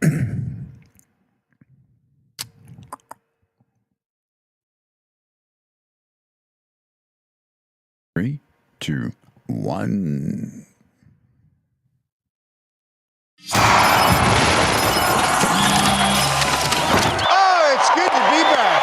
Three, two, one. Oh, it's good to be back.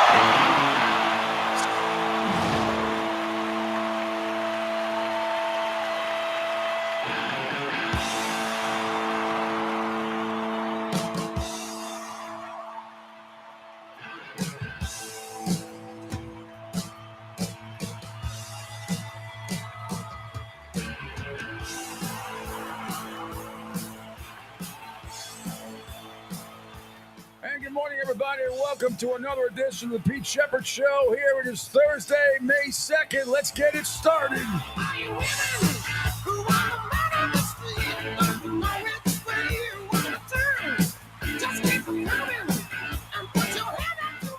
And good morning, everybody, and welcome to another edition of the Pete Sheppard Show. Here it is Thursday, May 2nd. Let's get it started.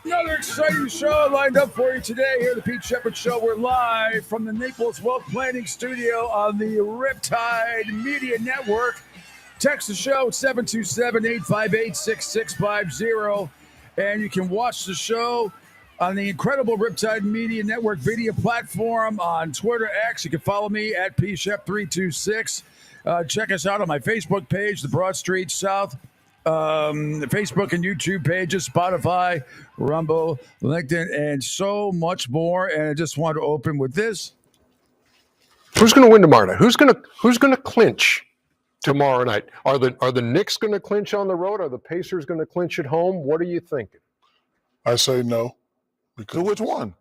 Another exciting show lined up for you today here at the Pete Sheppard Show. We're live from the Naples Wealth Planning Studio on the Riptide Media Network. Text the show at 727-858-6650. And you can watch the show on the incredible Riptide Media Network video platform on Twitter X. You can follow me at pshep326. Check us out on my Facebook page, the Broad Street South Facebook and YouTube pages, Spotify, Rumble, LinkedIn, and so much more. And I just want to open with this. Who's going to win tomorrow night? Who's going to clinch tomorrow night? Are the Knicks going to clinch on the road? Are the Pacers going to clinch at home? What are you thinking? I say no. Because which one?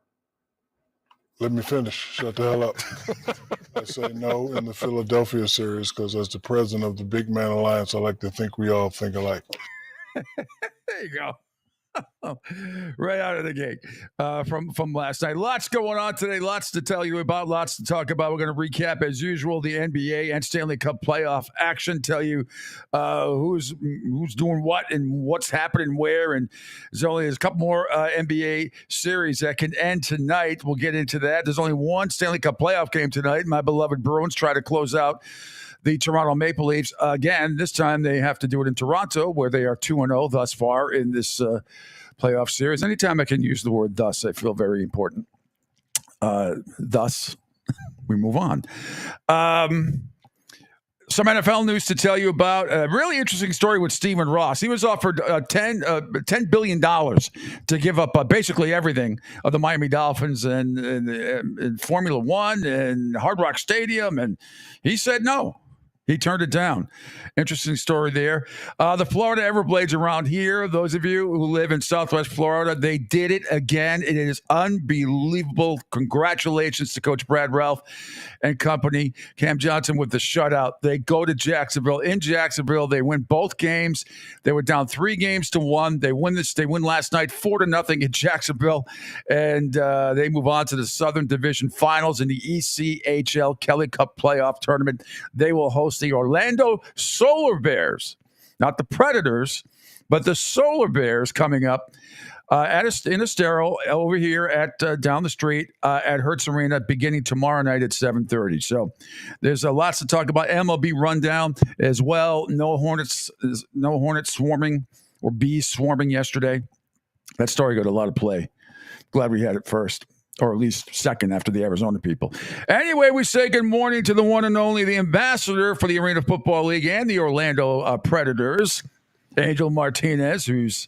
Let me finish. Shut the hell up. I say no in the Philadelphia series because as the president of the Big Man Alliance, I like to think we all think alike. There you go. Right out of the gate from last night. Lots going on today. Lots to tell you about. Lots to talk about. We're going to recap, as usual, the NBA and Stanley Cup playoff action. Tell you who's doing what and what's happening where. And there's a couple more NBA series that can end tonight. We'll get into that. There's only one Stanley Cup playoff game tonight. My beloved Bruins try to close out the Toronto Maple Leafs again. This time they have to do it in Toronto, where they are 2-0 thus far in this playoff series. Anytime I can use the word thus, I feel very important. Thus, we move on. Some NFL news to tell you about. A really interesting story with Stephen Ross. He was offered $10 billion to give up basically everything of the Miami Dolphins and Formula One and Hard Rock Stadium, and he said no. He turned it down. Interesting story there. The Florida Everblades around here, those of you who live in Southwest Florida, they did it again. It is unbelievable. Congratulations to Coach Brad Ralph and company. Cam Johnson with the shutout. They go to Jacksonville. In Jacksonville, they win both games. They were down 3-1. They win last night 4-0 in Jacksonville. And they move on to the Southern Division Finals in the ECHL Kelly Cup Playoff Tournament. They will host the Orlando Solar Bears, not the Predators, but the Solar Bears coming up in Estero over here at down the street at Hertz Arena beginning tomorrow night at 7:30. So there's lots to talk about. MLB rundown as well. No Hornets swarming or bees swarming yesterday. That story got a lot of play. Glad we had it first. Or at least second after the Arizona people. Anyway, we say good morning to the one and only, the ambassador for the Arena Football League and the Orlando Predators, Angel Martinez, who's,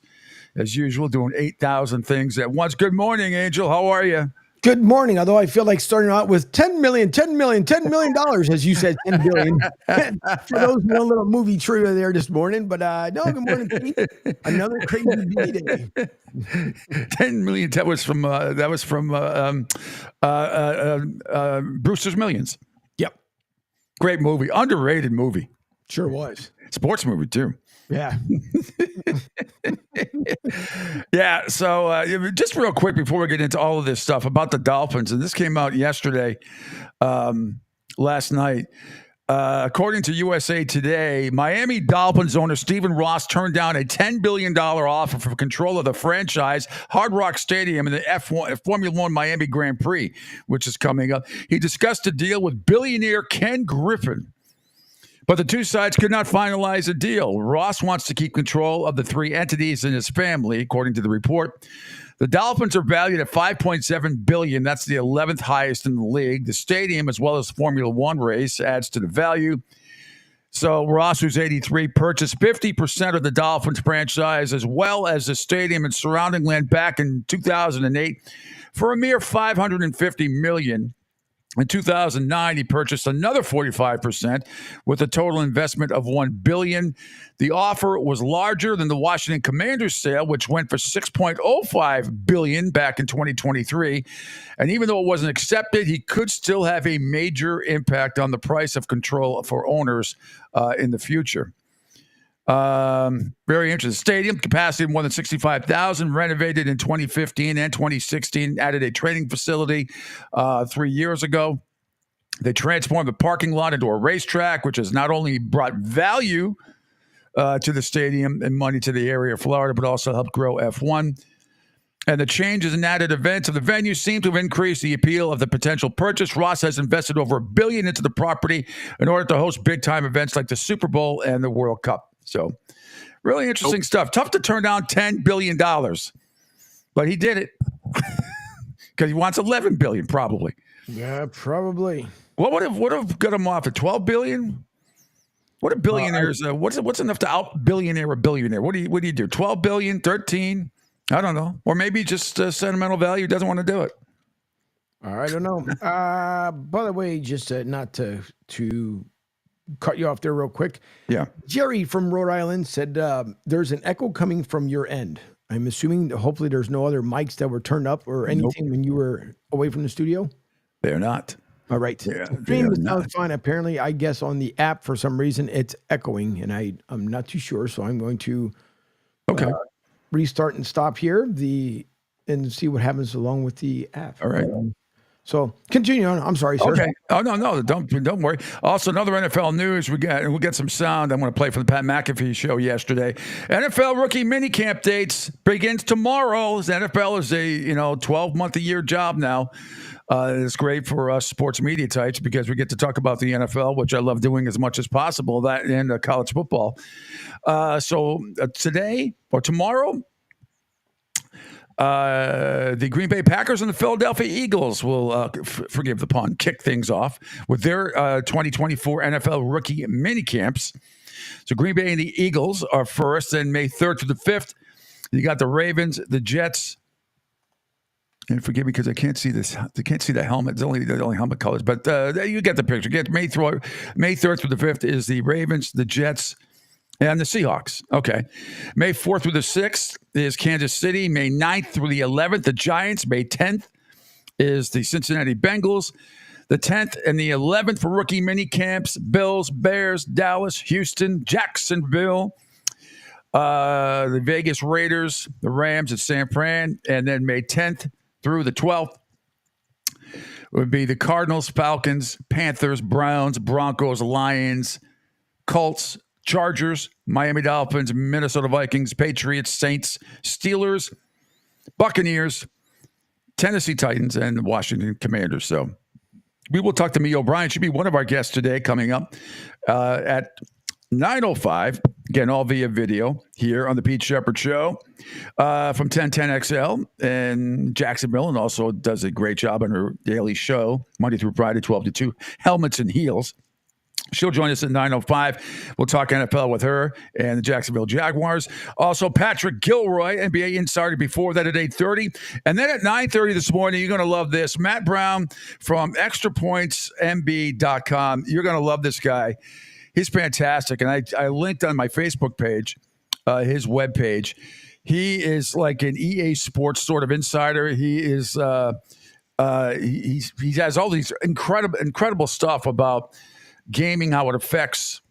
as usual, doing 8,000 things at once. Good morning, Angel. How are you? Good morning, although I feel like starting out with $10 million, as you said, $10 billion. For those, one little movie trivia there this morning. But no, good morning, Pete. Another crazy day. 10 million. That was from Brewster's Millions. Yep. Great movie. Underrated movie. Sure was. Sports movie, too. Yeah. Yeah. So just real quick before we get into all of this stuff about the Dolphins, and this came out yesterday, last night. According to USA Today, Miami Dolphins owner Stephen Ross turned down a $10 billion offer for control of the franchise Hard Rock Stadium in the Formula One Miami Grand Prix, which is coming up. He discussed a deal with billionaire Ken Griffin. But the two sides could not finalize a deal. Ross wants to keep control of the three entities in his family, according to the report. The Dolphins are valued at $5.7 billion. That's the 11th highest in the league. The stadium, as well as the Formula One race, adds to the value. So Ross, who's 83, purchased 50% of the Dolphins franchise, as well as the stadium and surrounding land back in 2008 for a mere $550 million. In 2009, he purchased another 45% with a total investment of $1 billion. The offer was larger than the Washington Commanders sale, which went for $6.05 billion back in 2023. And even though it wasn't accepted, he could still have a major impact on the price of control for owners in the future. Very interesting. Stadium capacity of more than 65,000, renovated in 2015 and 2016, added a training facility 3 years ago. They transformed the parking lot into a racetrack, which has not only brought value to the stadium and money to the area of Florida, but also helped grow F1. And the changes and added events of the venue seem to have increased the appeal of the potential purchase. Ross has invested over $1 billion into the property in order to host big-time events like the Super Bowl and the World Cup. So really interesting stuff. Tough to turn down $10 billion, but he did it because he wants $11 billion probably. Yeah, probably. What would have got him off at $12 billion? What are billionaires? What's enough to out billionaire a billionaire? What do you do? 12 billion, 13? I don't know. Or maybe just sentimental value, doesn't want to do it. I don't know. By the way, just not to cut you off there real quick. Yeah. Jerry from Rhode Island said there's an echo coming from your end. I'm assuming hopefully there's no other mics that were turned up or anything when you were away from the studio. They're not. All right. Yeah, Stream sounds fine. Apparently, I guess on the app for some reason it's echoing, and I'm not too sure. So I'm going to restart and stop here and see what happens along with the app. All right. So continue on. I'm sorry, sir. Okay. Oh no, don't worry. Also, another NFL news. We'll get some sound. I'm going to play from the Pat McAfee show yesterday. NFL rookie minicamp dates begins tomorrow. The NFL is a 12-month-a-year job now. It's great for us sports media types because we get to talk about the NFL, which I love doing as much as possible. That and college football. So today or tomorrow. The Green Bay Packers and the Philadelphia Eagles will, forgive the pun, kick things off with their 2024 NFL rookie minicamps. So Green Bay and the Eagles are first, then May 3rd to the 5th. You got the Ravens, the Jets. And forgive me because I can't see this. I can't see the helmet. It's only the only helmet colors, but you get the picture. May 3rd through the 5th is the Ravens, the Jets, and the Seahawks. Okay. May 4th through the 6th is Kansas City. May 9th through the 11th, the Giants. May 10th is the Cincinnati Bengals. The 10th and the 11th for rookie mini camps, Bills, Bears, Dallas, Houston, Jacksonville, the Vegas Raiders, the Rams at San Fran. And then May 10th through the 12th would be the Cardinals, Falcons, Panthers, Browns, Broncos, Lions, Colts, Chargers, Miami Dolphins, Minnesota Vikings, Patriots, Saints, Steelers, Buccaneers, Tennessee Titans, and Washington Commanders. So we will talk to Mee O'Brien. Should be one of our guests today coming up at 9:05. Again, all via video here on the Pete Sheppard Show from 1010XL in Jacksonville, and also does a great job on her daily show, Monday through Friday, 12 to 2, Helmets and Heels. She'll join us at 9:05. We'll talk NFL with her and the Jacksonville Jaguars. Also, Patrick Gilroy, NBA insider, before that at 8:30. And then at 9:30 this morning, you're going to love this. Matt Brown from extrapointsmb.com. You're going to love this guy. He's fantastic. And I linked on my Facebook page, his webpage. He is like an EA Sports sort of insider. He is he has all these incredible stuff about gaming, how it affects,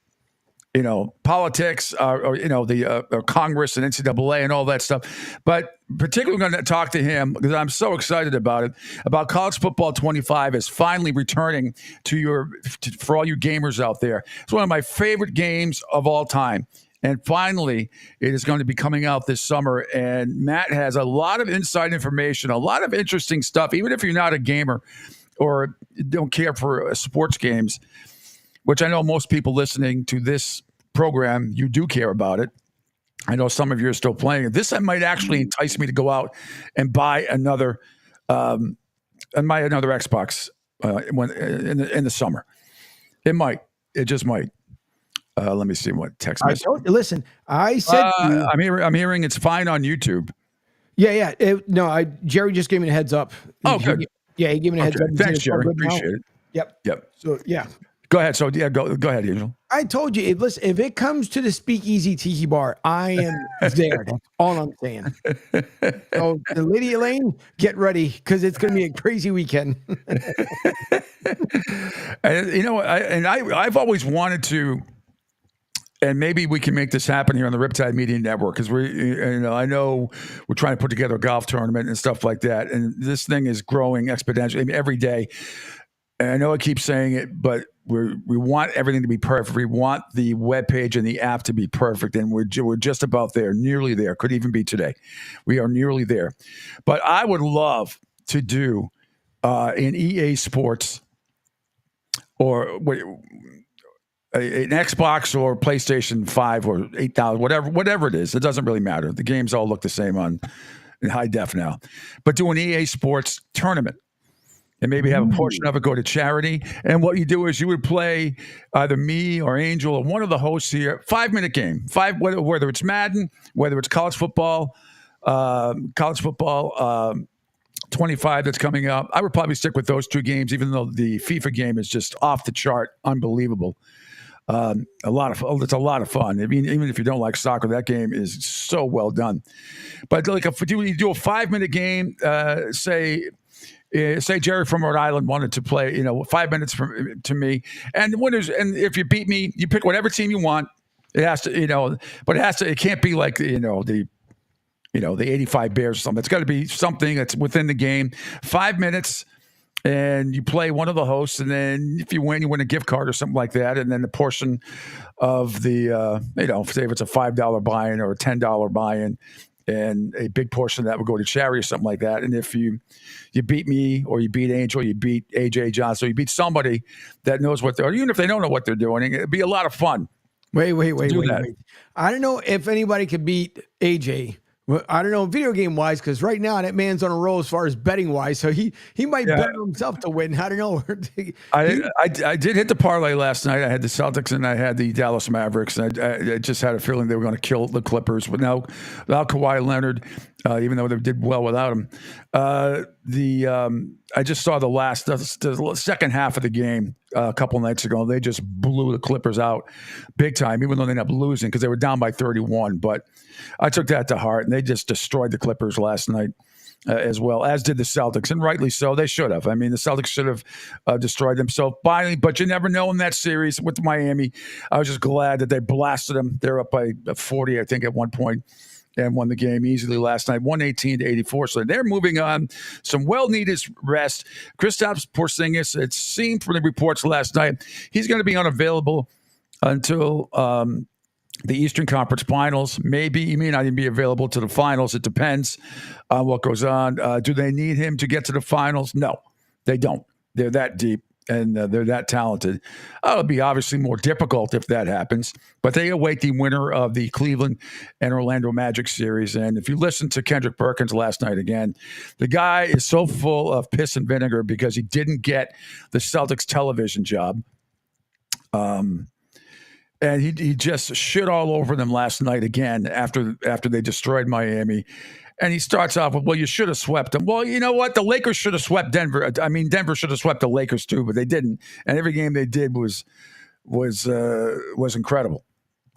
politics, or the Congress and NCAA and all that stuff. But particularly going to talk to him because I'm so excited about it. About College Football 25 is finally returning for all you gamers out there. It's one of my favorite games of all time. And finally, it is going to be coming out this summer. And Matt has a lot of inside information, a lot of interesting stuff, even if you're not a gamer or don't care for sports games. which I know most people listening to this program, you do care about it. I know some of you are still playing it. This might actually entice me to go out and buy another Xbox when in the summer. It might. It just might. Let me see what text message. Listen, I said to you, I'm hearing it's fine on YouTube. Yeah. Jerry just gave me a heads up. Oh, good. He gave me a heads up. Thanks, Jerry. Appreciate it. Yep. So yeah. Go ahead. So yeah, go ahead, Angel. I told you, if it comes to the Speakeasy Tiki Bar, I am there. That's all I'm saying. So, Lady Elaine, get ready because it's going to be a crazy weekend. And I've always wanted to, and maybe we can make this happen here on the Riptide Media Network because I know we're trying to put together a golf tournament and stuff like that, and this thing is growing exponentially. I mean, every day. And I know I keep saying it, but we want everything to be perfect. We want the webpage and the app to be perfect, and we're just about there, nearly there. Could even be today. We are nearly there. But I would love to do in EA Sports or an Xbox or PlayStation 5 or 8,000, whatever it is. It doesn't really matter. The games all look the same in high def now. But do an EA Sports tournament. And maybe have a portion of it go to charity. And what you do is you would play either me or Angel or one of the hosts here, 5-minute game, whether it's Madden, whether it's college football 25 that's coming up. I would probably stick with those two games, even though the FIFA game is just off the chart, unbelievable. It's a lot of fun. I mean, even if you don't like soccer, that game is so well done. But like if you do a 5-minute game, say Jerry from Rhode Island wanted to play, 5 minutes to me, and if you beat me, you pick whatever team you want. It has to, but it can't be like the 85 Bears or something. It's got to be something that's within the game. 5 minutes, and you play one of the hosts, and then if you win a gift card or something like that, and then the portion of the say if it's a $5 buy-in or a $10 buy-in. And a big portion of that would go to charity or something like that. And if you beat me or you beat Angel, you beat AJ Johnson, you beat somebody that knows what they're, even if they don't know what they're doing, it'd be a lot of fun. Wait. I don't know if anybody could beat AJ. I don't know video game wise, because right now that man's on a roll as far as betting wise. So he might bet on himself to win. I don't know. I did hit the parlay last night. I had the Celtics and I had the Dallas Mavericks. And I just had a feeling they were going to kill the Clippers. But now without Kawhi Leonard, even though they did well without him, I just saw the second half of the game a couple nights ago. They just blew the Clippers out big time, even though they ended up losing because they were down by 31. But I took that to heart, and they just destroyed the Clippers last night as well, as did the Celtics, and rightly so. They should have. I mean, the Celtics should have destroyed them. So finally, but you never know in that series with Miami. I was just glad that they blasted them. They're up by 40, I think, at one point, and won the game easily last night, 118-84. So they're moving on. Some well-needed rest. Kristaps Porzingis, it seemed from the reports last night, he's going to be unavailable until the Eastern Conference Finals. Maybe he may not even be available to the finals. It depends on what goes on. Do they need him to get to the finals? No, they don't. They're that deep. And they're that talented. It'll be obviously more difficult if that happens, but they await the winner of the Cleveland and Orlando Magic series. And if you listen to Kendrick Perkins last night again, the guy is so full of piss and vinegar because he didn't get the Celtics television job. And he just shit all over them last night again after they destroyed Miami. And he starts off with, well, you should have swept them. Well, you know what? The Lakers should have swept Denver. I mean, Denver should have swept the Lakers too, but they didn't. And every game they did was incredible.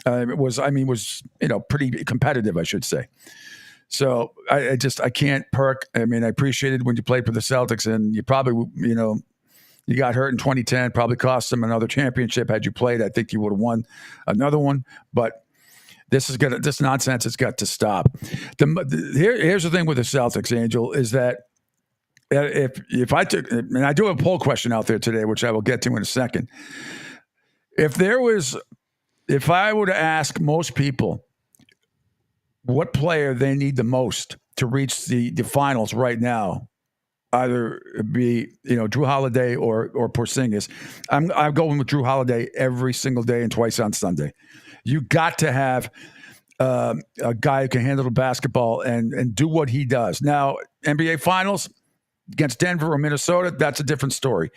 It was pretty competitive, I should say. So I can't perk. I mean, I appreciated when you played for the Celtics, and you probably, you got hurt in 2010, probably cost them another championship. Had you played, I think you would have won another one. But this nonsense has got to stop. Here's the thing with the Celtics, Angel, is that if I took, and I do have a poll question out there today, which I will get to in a second. If I were to ask most people what player they need the most to reach the finals right now, either be Drew Holiday or Porzingis. I'm going with Drew Holiday every single day and twice on Sunday. You got to have a guy who can handle the basketball and do what he does. Now, NBA Finals against Denver or Minnesota, that's a different story.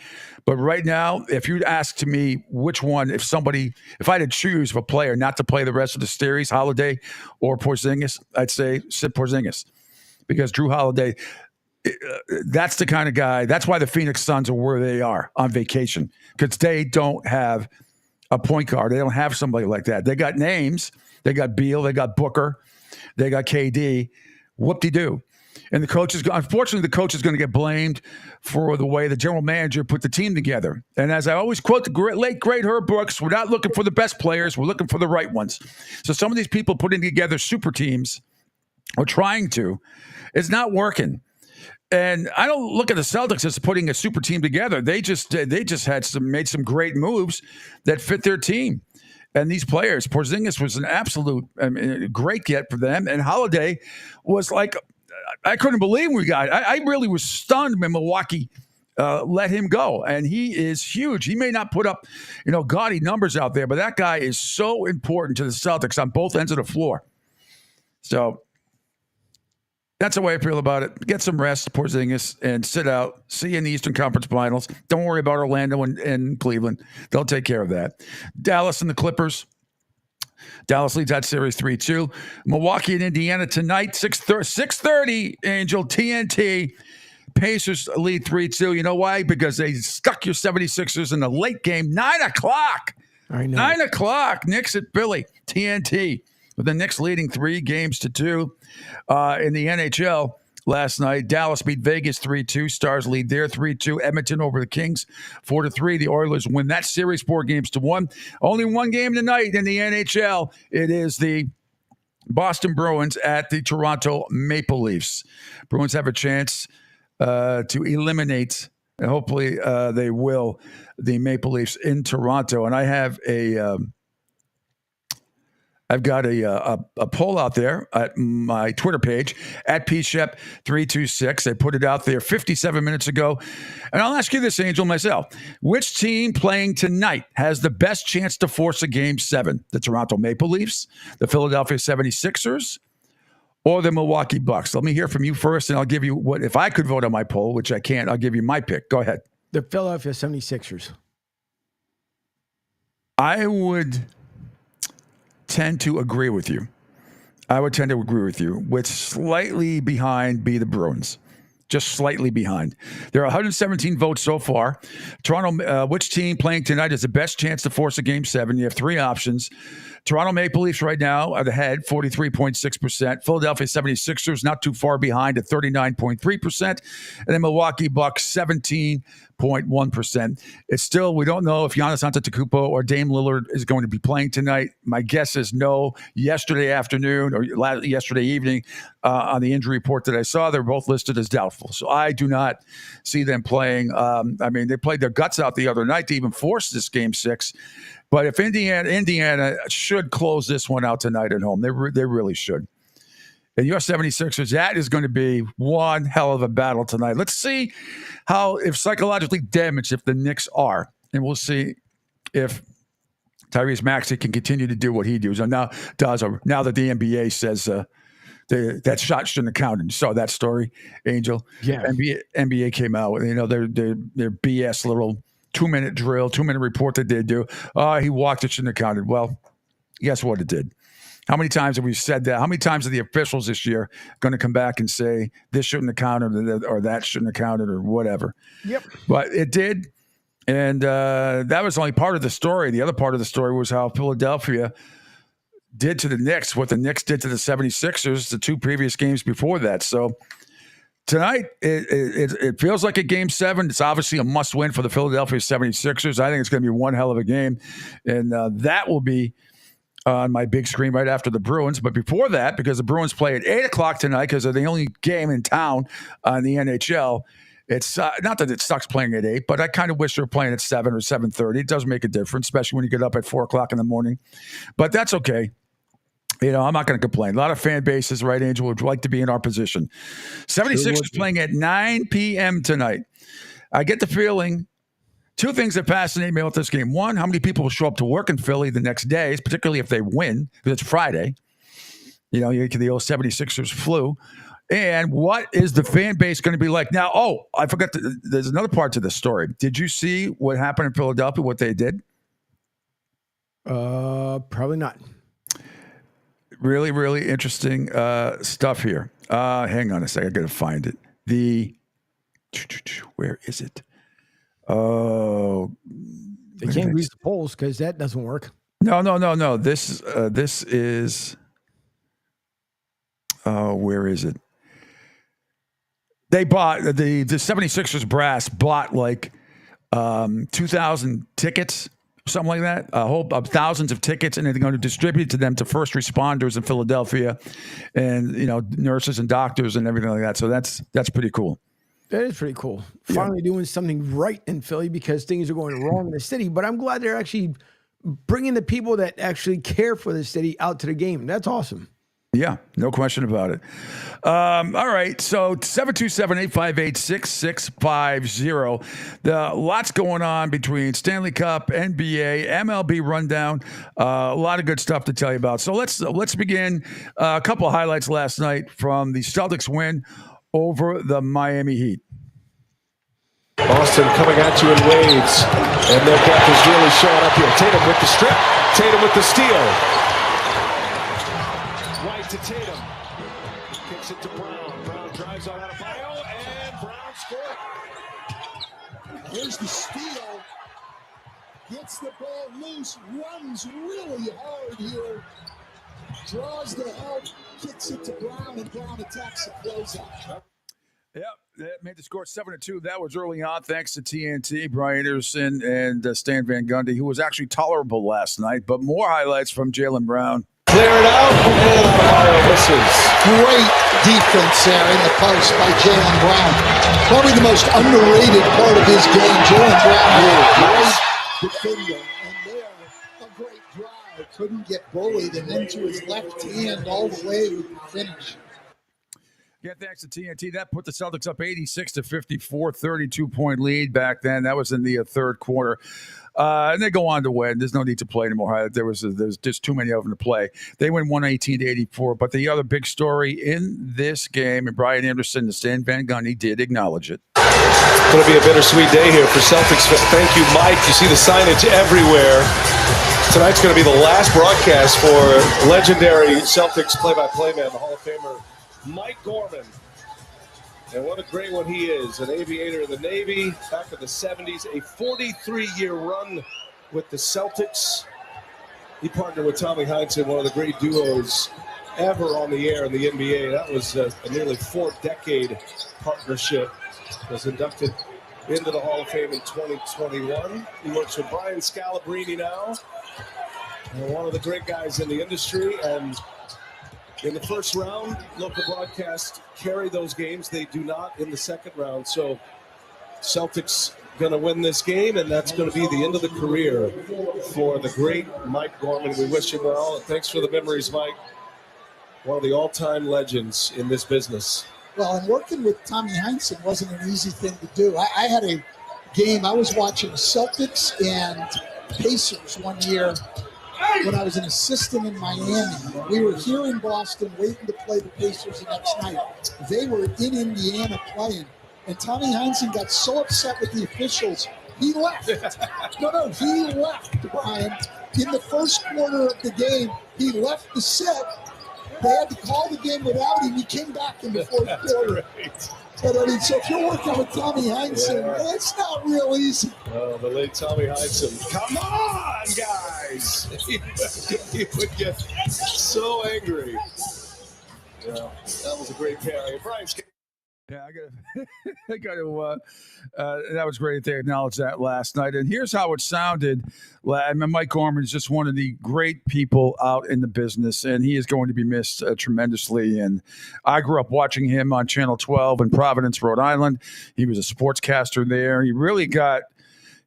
But right now, if you'd ask to me which one, if I had to choose a player not to play the rest of the series, Holiday or Porzingis, I'd say sit Porzingis, because Drew Holiday, that's the kind of guy. That's why the Phoenix Suns are where they are on vacation, because they don't have a point guard. They don't have somebody like that. They got names. They got Beal. They got Booker. They got KD. Whoop-de-doo. And unfortunately, the coach is going to get blamed for the way the general manager put the team together. And as I always quote the late, great Herb Brooks, we're not looking for the best players. We're looking for the right ones. So some of these people putting together super teams, or trying to, it's not working. And I don't look at the Celtics as putting a super team together. They just made some great moves that fit their team. And these players, Porzingis was an absolute great get for them. And Holiday was like, I couldn't believe we got it. I really was stunned when Milwaukee let him go. And he is huge. He may not put up, gaudy numbers out there, but that guy is so important to the Celtics on both ends of the floor. So that's the way I feel about it. Get some rest, Porzingis, and sit out. See you in the Eastern Conference Finals. Don't worry about Orlando and Cleveland. They'll take care of that. Dallas and the Clippers. Dallas leads that series 3-2. Milwaukee and Indiana tonight, 6:30, Angel, TNT. Pacers lead 3-2. You know why? Because they stuck your 76ers in the late game, 9 o'clock. I know. 9 o'clock, Knicks at Philly, TNT. With the Knicks leading 3-2 in the NHL last night. Dallas beat Vegas 3-2. Stars lead there 3-2. Edmonton over the Kings 4-3. The Oilers win that series 4-1. Only one game tonight in the NHL. It is the Boston Bruins at the Toronto Maple Leafs. Bruins have a chance to eliminate, and hopefully they will, the Maple Leafs in Toronto. And I have I've got a poll out there at my Twitter page, at pshep326. I put it out there 57 minutes ago. And I'll ask you this, Angel, myself. Which team playing tonight has the best chance to force a Game 7? The Toronto Maple Leafs, the Philadelphia 76ers, or the Milwaukee Bucks? Let me hear from you first, and I'll give you what, if I could vote on my poll, which I can't, I'll give you my pick. Go ahead. The Philadelphia 76ers. I would tend to agree with you. With slightly behind be the Bruins. Just slightly behind. There are 117 votes so far. Toronto, which team playing tonight has the best chance to force a Game 7? You have three options. Toronto Maple Leafs right now are the head, 43.6%. Philadelphia 76ers not too far behind at 39.3%. And then Milwaukee Bucks, 17.1%. It's still, we don't know if Giannis Antetokounmpo or Dame Lillard is going to be playing tonight. My guess is no. Yesterday afternoon or yesterday evening, on the injury report that I saw, they're both listed as doubtful. So I do not see them playing. They played their guts out the other night to even force this Game 6. But if Indiana should close this one out tonight at home, they really should. And your 76ers, that is going to be one hell of a battle tonight. Let's see if psychologically damaged if the Knicks are. And we'll see if Tyrese Maxey can continue to do what he does. And now that the NBA says that shot shouldn't have counted. You saw that story, Angel? Yeah. NBA came out with, their BS little 2-minute drill, 2-minute report that they do. He walked, it shouldn't have counted. Well, guess what it did? How many times have we said that? How many times are the officials this year going to come back and say this shouldn't have counted or that shouldn't have counted or whatever? Yep. But it did. And that was only part of the story. The other part of the story was how Philadelphia did to the Knicks what the Knicks did to the 76ers the two previous games before that. So tonight, it feels like a Game 7. It's obviously a must-win for the Philadelphia 76ers. I think it's going to be one hell of a game. And that will be on my big screen right after the Bruins. But before that, because the Bruins play at 8 o'clock tonight because they're the only game in town on the NHL, it's not that it sucks playing at 8, but I kind of wish they were playing at 7 or 7:30. It does make a difference, especially when you get up at 4 o'clock in the morning. But that's okay. I'm not going to complain. A lot of fan bases, right, Angel, would like to be in our position. 76ers playing at 9 p.m. tonight. I get the feeling two things that fascinate me with this game. One, how many people will show up to work in Philly the next day, particularly if they win, because it's Friday. You get the old 76ers flu. And what is the fan base going to be like? Now, I forgot. There's another part to this story. Did you see what happened in Philadelphia, what they did? Probably not. Really, really interesting stuff here. Hang on a second. I got to find it. Where is it? Oh, they can't grease the polls because that doesn't work. No. This is. Where is it? They bought the 76ers brass bought like 2,000 tickets. Something like that, thousands of tickets, and they're going to distribute to them to first responders in Philadelphia, and nurses and doctors and everything like that. So that's pretty cool. That is pretty cool. Finally doing something right in Philly because things are going wrong in the city. But I'm glad they're actually bringing the people that actually care for the city out to the game. That's awesome. Yeah, no question about it. All right, so 727-858-6650. Lots going on between Stanley Cup, NBA, MLB rundown. A lot of good stuff to tell you about. So let's begin. A couple of highlights last night from the Celtics win over the Miami Heat. Boston coming at you in waves, and their depth is really showing up here. Tatum with the strip, Tatum with the steal. To Tatum, kicks it to Brown. Brown drives on Adebayo, and Brown scores. Here's the steal. Gets the ball loose, runs really hard here. Draws the help, kicks it to Brown, and Brown attacks the closeout. Yep, that made the score 7-2. That was early on, thanks to TNT, Brian Anderson, and Stan Van Gundy, who was actually tolerable last night. But more highlights from Jaylen Brown. Clear it out, and Ohio misses. Great defense there in the post by Jaylen Brown. Probably the most underrated part of his game. Jaylen Brown, great defender, and there, a great drive. Couldn't get bullied, and then to his left hand all the way with the finish. Yeah, thanks to TNT. That put the Celtics up 86-54, 32-point lead back then. That was in the third quarter. And they go on to win. There's no need to play anymore. There's just too many of them to play. They win 118-84. But the other big story in this game, and Brian Anderson and Stan Van Gundy did acknowledge it. It's going to be a bittersweet day here for Celtics. Thank you, Mike. You see the signage everywhere. Tonight's going to be the last broadcast for legendary Celtics play-by-play man, the Hall of Famer Mike Gorman. And what a great one he is. An aviator in the Navy back in the 70s. A 43-year run with the Celtics. He partnered with Tommy Heinsohn, one of the great duos ever on the air in the NBA. That was a nearly 4-decade partnership. Was inducted into the Hall of Fame in 2021. He works with Brian Scalabrine now. And one of the great guys in the industry. And in the first round, local broadcast carry those games. They do not in the second round. So Celtics going to win this game, and that's going to be the end of the career for the great Mike Gorman. We wish him well. Thanks for the memories, Mike. One of the all-time legends in this business. Well, and working with Tommy Heinsohn wasn't an easy thing to do. I had a game. I was watching Celtics and Pacers one year when I was an assistant in Miami. We were here in Boston waiting to play the Pacers the next night. They were in Indiana playing. And Tommy Heinsohn got so upset with the officials, he left. No, he left, Brian. In the first quarter of the game, he left the set. They had to call the game without him. He came back in the fourth quarter. Right. But I mean, so if you're working with Tommy Heinsohn, it's not real easy. Oh, the late Tommy Heinsohn. Come on, guys. He would get so angry. Yeah, that was a great pair. Brian. Yeah, I got to. That was great. They acknowledged that last night, and here's how it sounded. I mean, Mike Gorman is just one of the great people out in the business, and he is going to be missed tremendously. And I grew up watching him on Channel 12 in Providence, Rhode Island. He was a sportscaster there. He really got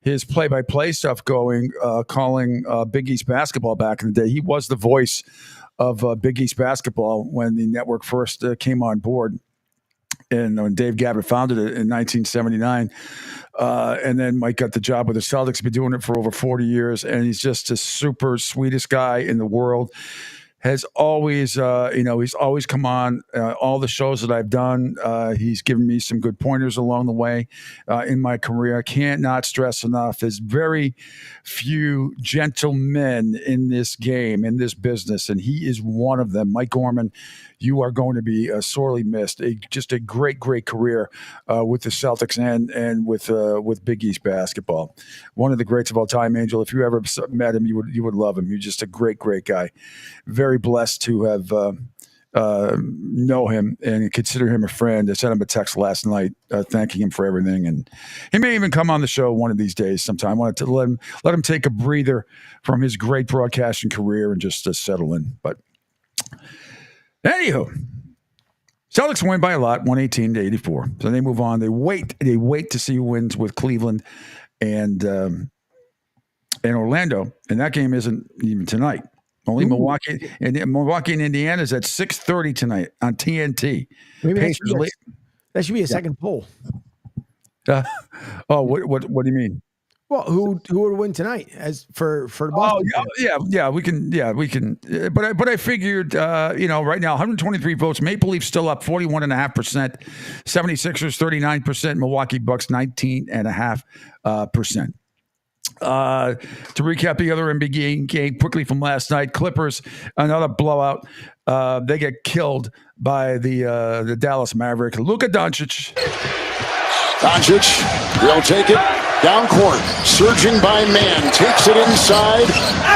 his play-by-play stuff going, calling Big East basketball back in the day. He was the voice of Big East basketball when the network first came on board. And when Dave Gabbett founded it in 1979. And then Mike got the job with the Celtics. He's been doing it for over 40 years. And he's just the super sweetest guy in the world. Has always, he's always come on all the shows that I've done. He's given me some good pointers along the way in my career. I can't not stress enough. There's very few gentlemen in this game, in this business, and he is one of them. Mike Gorman, you are going to be sorely missed. Just a great, great career with the Celtics and with Big East basketball. One of the greats of all time, Angel. If you ever met him, you would love him. You're just a great, great guy. Very blessed to have know him and consider him a friend. I sent him a text last night thanking him for everything, and he may even come on the show one of these days sometime. I wanted to let him take a breather from his great broadcasting career and just settle in. But anywho, Celtics win by a lot, 118-84. So they move on. They wait to see who wins with Cleveland and Orlando, and that game isn't even tonight. Only Milwaukee and Indiana is at 6:30 tonight on TNT. Maybe that should be a second poll. What do you mean? Well, who would win tonight as for the Boston? Oh, we can. But I figured, right now 123 votes. Maple Leafs still up 41.5%. 76ers 39%. Milwaukee Bucks 19.5%. To recap the other NBA game quickly from last night, Clippers, another blowout. They get killed by the Dallas Maverick. Luka Doncic. They'll take it down court, surging by man, takes it inside.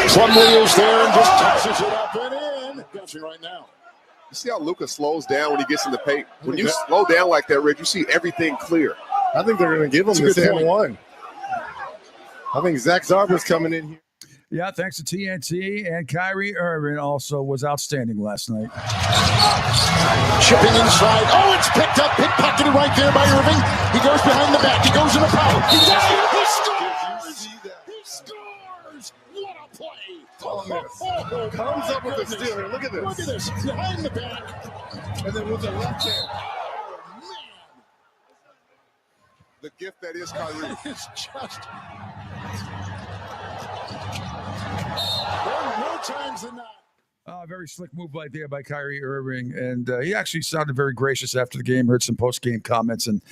Plumlee is there and just tosses it up and in. Catching right now. You see how Luka slows down when he gets in the paint? When you slow down like that, Rick, you see everything clear. I think they're going to give him this and one. I think Zach Zarba's coming in here. Yeah, thanks to TNT, and Kyrie Irving also was outstanding last night. Chipping inside. Oh, it's picked up, pickpocketed right there by Irving. He goes behind the back. He goes in the power. He scores! He scores! What a play! Comes up with the steal here. Look at this. Look at this. Behind the back. And then with the left hand. Oh, man. The gift that is Kyrie. It's just... More times than not. Very slick move right there by Kyrie Irving. And he actually sounded very gracious after the game, heard some post-game comments. And,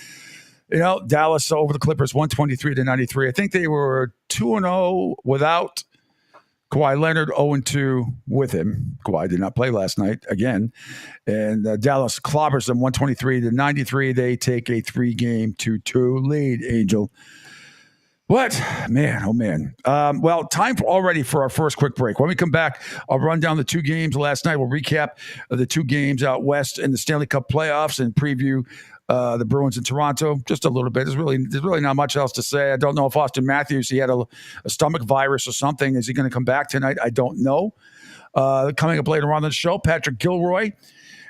Dallas over the Clippers, 123-93. I think they were 2-0 without Kawhi Leonard, 0-2 with him. Kawhi did not play last night again. And Dallas clobbers them 123-93. They take a 3-game 2-2 lead, Angel. What? Man, oh man. Well, time already for our first quick break. When we come back, I'll run down the 2 games last night. We'll recap the 2 games out west in the Stanley Cup playoffs and preview the Bruins in Toronto just a little bit. There's really not much else to say. I don't know if Austin Matthews, he had a stomach virus or something. Is he going to come back tonight? I don't know. Coming up later on the show, Patrick Gilroy,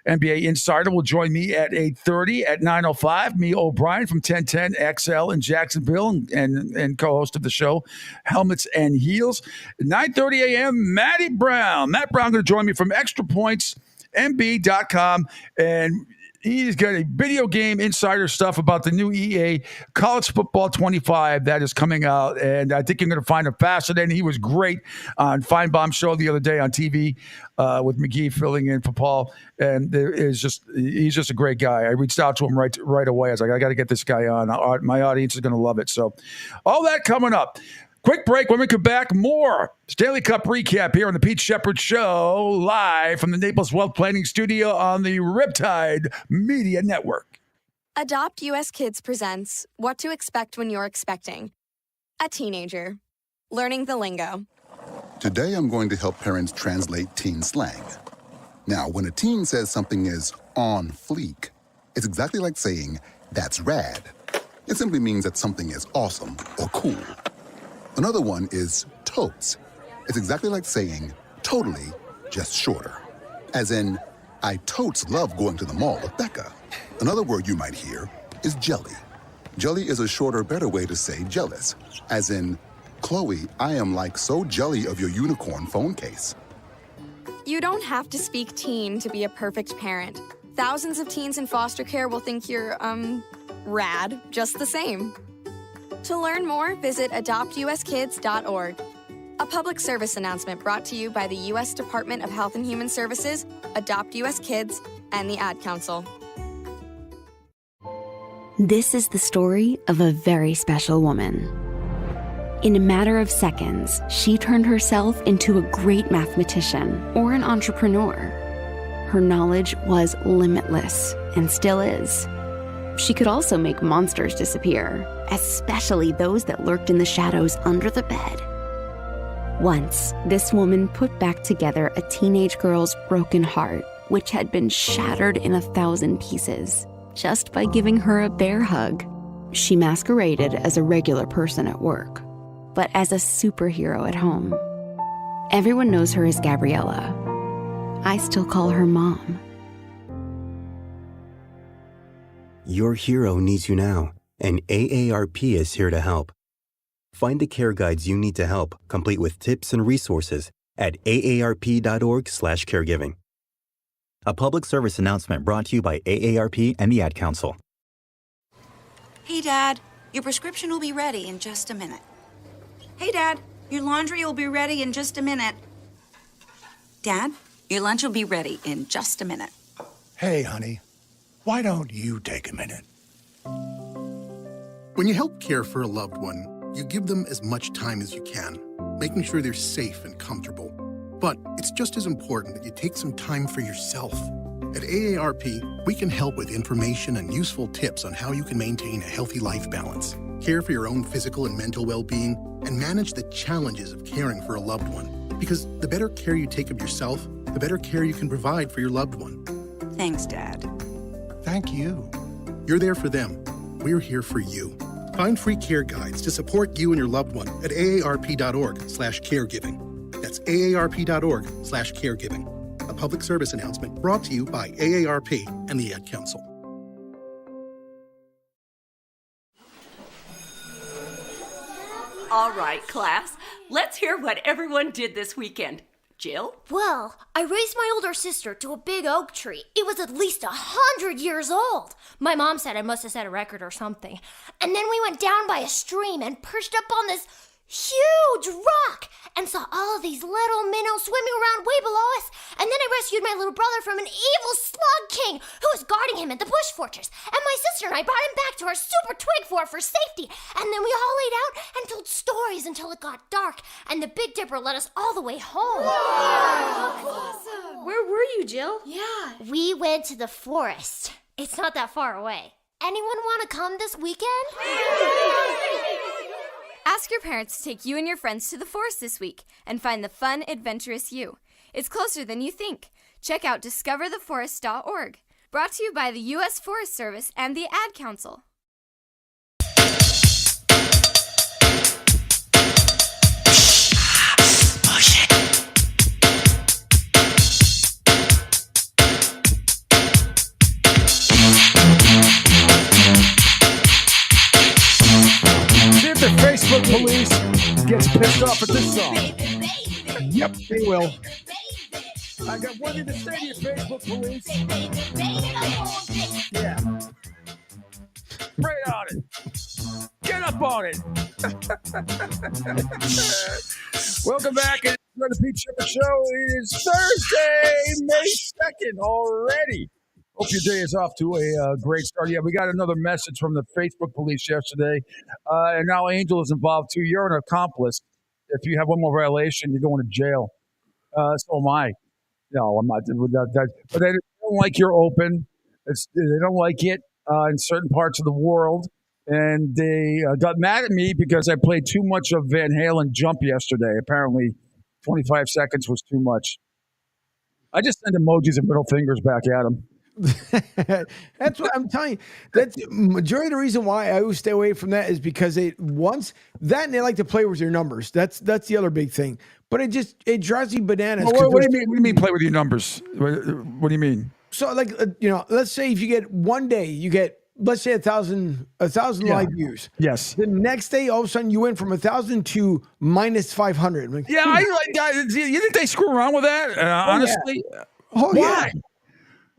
NBA Insider, will join me at 8:30 at 9:05. Me, O'Brien from 1010 XL in Jacksonville and co-host of the show, Helmets and Heels. 9:30 a.m., Matt Brown going to join me from extrapointsmb.com, and he's got a video game insider stuff about the new EA College Football 25 that is coming out, and I think you're going to find him fascinating. He was great on Feinbaum's show the other day on TV with McGee filling in for Paul, and he's just a great guy. I reached out to him right away. I was like, I got to get this guy on. My audience is going to love it. So all that coming up. Quick break. When we come back, more Stanley Cup recap here on the Pete Sheppard Show, live from the Naples Wealth Planning Studio on the Riptide Media Network. Adopt US Kids presents What to Expect When You're Expecting. A teenager. Learning the lingo. Today I'm going to help parents translate teen slang. Now, when a teen says something is on fleek, it's exactly like saying, that's rad. It simply means that something is awesome or cool. Another one is totes. It's exactly like saying totally, just shorter. As in, I totes love going to the mall with Becca. Another word you might hear is jelly. Jelly is a shorter, better way to say jealous. As in, Chloe, I am like so jelly of your unicorn phone case. You don't have to speak teen to be a perfect parent. Thousands of teens in foster care will think you're, rad just the same. To learn more, visit adoptuskids.org. A public service announcement brought to you by the U.S. Department of Health and Human Services, Adopt U.S. Kids, and the Ad Council. This is the story of a very special woman. In a matter of seconds, she turned herself into a great mathematician or an entrepreneur. Her knowledge was limitless and still is. She could also make monsters disappear, especially those that lurked in the shadows under the bed. Once, this woman put back together a teenage girl's broken heart, which had been shattered in 1,000 pieces, just by giving her a bear hug. She masqueraded as a regular person at work, but as a superhero at home. Everyone knows her as Gabriella. I still call her Mom. Your hero needs you now, and AARP is here to help. Find the care guides you need to help, complete with tips and resources at aarp.org/caregiving. A public service announcement brought to you by AARP and the Ad Council. Hey, Dad, your prescription will be ready in just a minute. Hey, Dad, your laundry will be ready in just a minute. Dad, your lunch will be ready in just a minute. Hey, honey, why don't you take a minute? When you help care for a loved one, you give them as much time as you can, making sure they're safe and comfortable. But it's just as important that you take some time for yourself. At AARP, we can help with information and useful tips on how you can maintain a healthy life balance, care for your own physical and mental well-being, and manage the challenges of caring for a loved one. Because the better care you take of yourself, the better care you can provide for your loved one. Thanks, Dad. Thank you. You're there for them. We're here for you. Find free care guides to support you and your loved one at aarp.org/caregiving. That's aarp.org/caregiving. A public service announcement brought to you by AARP and the Ad Council. All right, class, let's hear what everyone did this weekend. Jill? Well, I raised my older sister to a big oak tree. It was at least 100 years old. My mom said I must have set a record or something. And then we went down by a stream and perched up on this huge rock and saw all of these little minnows swimming around way below us. And then I rescued my little brother from an evil slug king who was guarding him at the bush fortress. And my sister and I brought him back to our super twig fort for safety. And then we all laid out and told stories until it got dark. And the Big Dipper led us all the way home. Wow. Awesome. Where were you, Jill? Yeah. We went to the forest. It's not that far away. Anyone want to come this weekend? Ask your parents to take you and your friends to the forest this week and find the fun, adventurous you. It's closer than you think. Check out discovertheforest.org. Brought to you by the U.S. Forest Service and the Ad Council. The Facebook police gets pissed off at this song. Yep, they will. I got one thing to say to you, Facebook police. Yeah. Pray on it. Get up on it. Welcome back. It's the Pete Sheppard Show. It is Thursday, May 2nd already. Hope your day is off to a great start. Yeah, we got another message from the Facebook police yesterday. And now Angel is involved too. You're an accomplice. If you have one more violation, you're going to jail. So am I. No, I'm not. But they don't like you're open. They don't like it in certain parts of the world. And they got mad at me because I played too much of Van Halen Jump yesterday. Apparently 25 seconds was too much. I just send emojis and middle fingers back at them. That's what I'm telling you. That's majority of the reason why I always stay away from that is because and they like to play with your numbers. That's the other big thing. But it drives me bananas. Well, what do you mean? What do you mean play with your numbers? What do you mean? So like let's say if you get one day, you get let's say 1,000 live views. Yes. The next day, all of a sudden, you went from 1,000 to minus 500. Like, Yeah, you think they screw around with that? Honestly, why?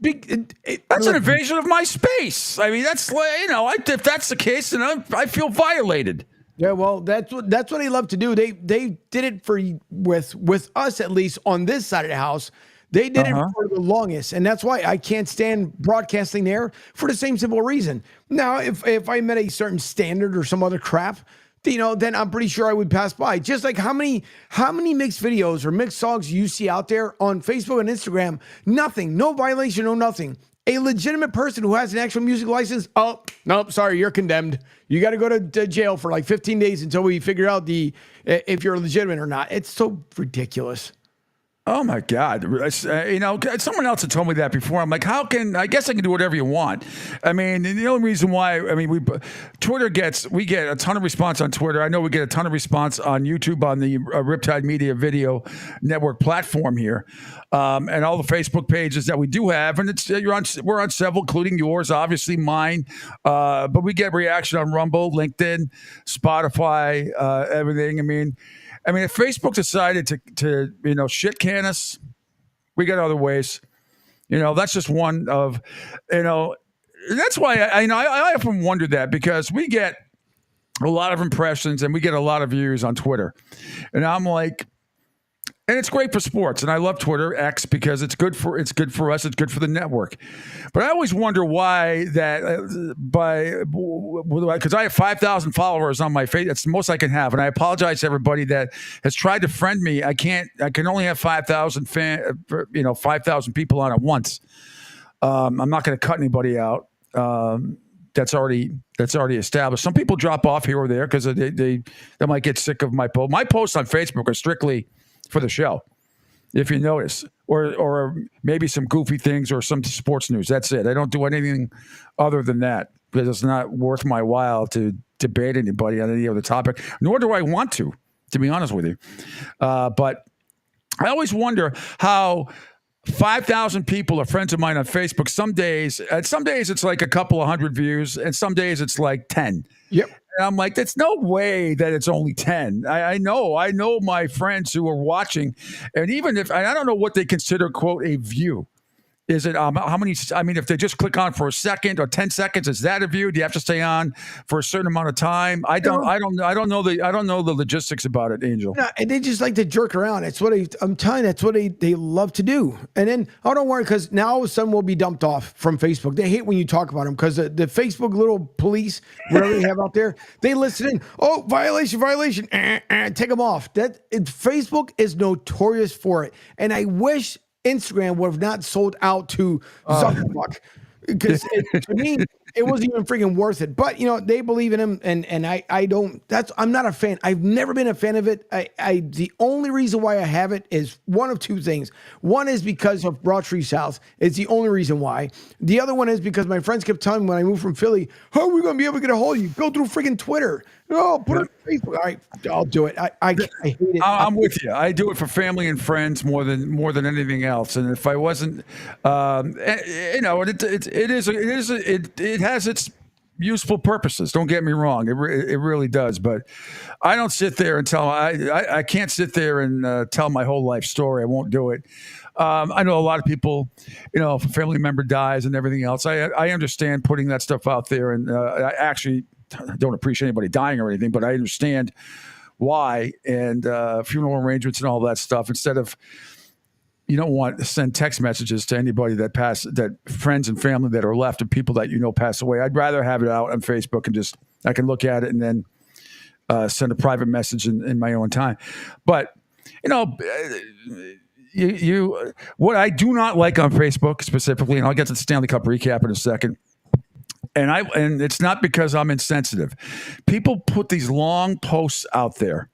That's an invasion of my space. I mean, that's if that's the case, then I feel violated. Yeah, well, that's what they love to do. They did it with us, at least on this side of the house. They did it for the longest, and that's why I can't stand broadcasting there for the same simple reason. Now, if I met a certain standard or some other crap, then I'm pretty sure I would pass by. Just like how many mixed videos or mixed songs you see out there on Facebook and Instagram? Nothing, no violation, no nothing. A legitimate person who has an actual music license, oh, nope, sorry, you're condemned. You got to go to jail for like 15 days until we figure out if you're legitimate or not. It's so ridiculous. Oh my God! Someone else had told me that before. I'm like, I guess I can do whatever you want. I mean, the only reason why, we get a ton of response on Twitter. I know we get a ton of response on YouTube on the Riptide Media Video Network platform here, and all the Facebook pages that we do have. And we're on several, including yours, obviously mine. But we get reaction on Rumble, LinkedIn, Spotify, everything. I mean, if Facebook decided to shit can us, we got other ways. That's just one of, that's why I often wonder that, because we get a lot of impressions and we get a lot of views on Twitter. And I'm like, and it's great for sports, and I love Twitter X because it's good for us, it's good for the network. But I always wonder why that because I have 5,000 followers on my face. That's the most I can have, and I apologize to everybody that has tried to friend me. I can only have 5,000 5,000 people on at once. I'm not going to cut anybody out. That's already established. Some people drop off here or there because they might get sick of my post. My posts on Facebook are strictly for the show, if you notice, or maybe some goofy things or some sports news. That's it. I don't do anything other than that because it's not worth my while to debate anybody on any other topic, nor do I want to be honest with you. But I always wonder how 5,000 people are friends of mine on Facebook. Some days it's like a couple of hundred views, and some days it's like 10. Yep. And I'm like, there's no way that it's only 10. I know my friends who are watching, and even if I don't know what they consider, quote, a view. Is it how many? I mean, if they just click on for a second or 10 seconds, is that a view? Do you have to stay on for a certain amount of time? I don't know the logistics about it, Angel. No, and they just like to jerk around. It's what I'm telling you. That's what they love to do. And then don't worry, because now all of a sudden we'll be dumped off from Facebook. They hate when you talk about them because the Facebook little police, whatever they have out there, they listen in. Oh, violation! Take them off. Facebook is notorious for it, and I wish Instagram would have not sold out to Zuckerberg, because to me it wasn't even freaking worth it. But they believe in him, and I don't. I'm not a fan. I've never been a fan of it. The only reason why I have it is one of two things. One is because of Broad Street South. It's the only reason why. The other one is because my friends kept telling me when I moved from Philly, how are we going to be able to get a hold of you? Go through freaking Twitter. Oh, put it on Facebook. All right, I'll do it. I hate it. I'm with you. I do it for family and friends more than anything else. And if I wasn't, it has its useful purposes. Don't get me wrong. It really does. But I don't sit there and tell. I can't sit there and tell my whole life story. I won't do it. I know a lot of people, if a family member dies and everything else, I understand putting that stuff out there, and I actually don't appreciate anybody dying or anything, but I understand why, and funeral arrangements and all that stuff. Instead of, you don't want to send text messages to anybody that friends and family that are left and people that pass away. I'd rather have it out on Facebook and I can look at it and then send a private message in my own time. But what I do not like on Facebook specifically, and I'll get to the Stanley Cup recap in a second. And it's not because I'm insensitive. People put these long posts out there,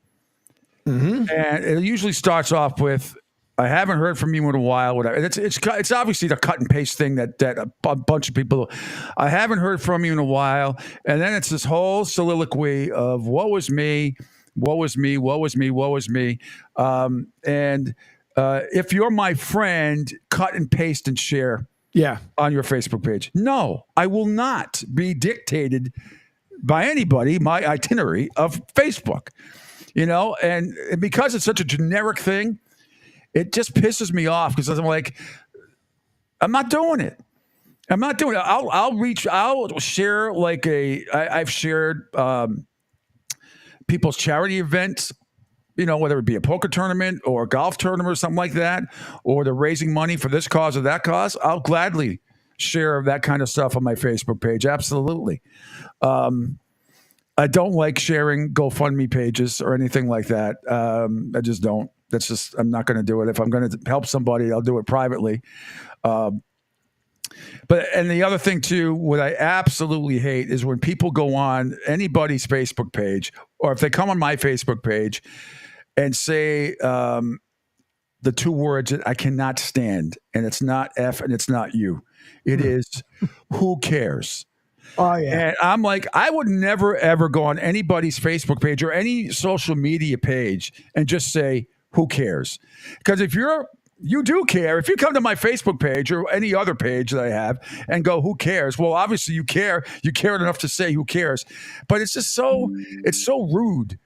and it usually starts off with, "I haven't heard from you in a while." Whatever. It's obviously the cut and paste thing that a bunch of people. I haven't heard from you in a while, and then it's this whole soliloquy of "woe is me, woe is me, woe is me, woe is me," and if you're my friend, cut and paste and share. Yeah. On your Facebook page. No, I will not be dictated by anybody my itinerary of Facebook. And because it's such a generic thing, it just pisses me off because I'm like, I'm not doing it. I'm not doing it. I'll share I've shared people's charity events, whether it be a poker tournament or a golf tournament or something like that, or they're raising money for this cause or that cause. I'll gladly share that kind of stuff on my Facebook page. Absolutely. I don't like sharing GoFundMe pages or anything like that. I just don't. I'm not going to do it. If I'm going to help somebody, I'll do it privately. And the other thing too, what I absolutely hate is when people go on anybody's Facebook page, or if they come on my Facebook page and say the two words that I cannot stand, and it's not F and it's not U. It is who cares? Oh, yeah. And I'm like, I would never, ever go on anybody's Facebook page or any social media page and just say, who cares? Because if you do care, if you come to my Facebook page or any other page that I have and go, who cares? Well, obviously you care. You cared enough to say who cares. But it's just it's so rude.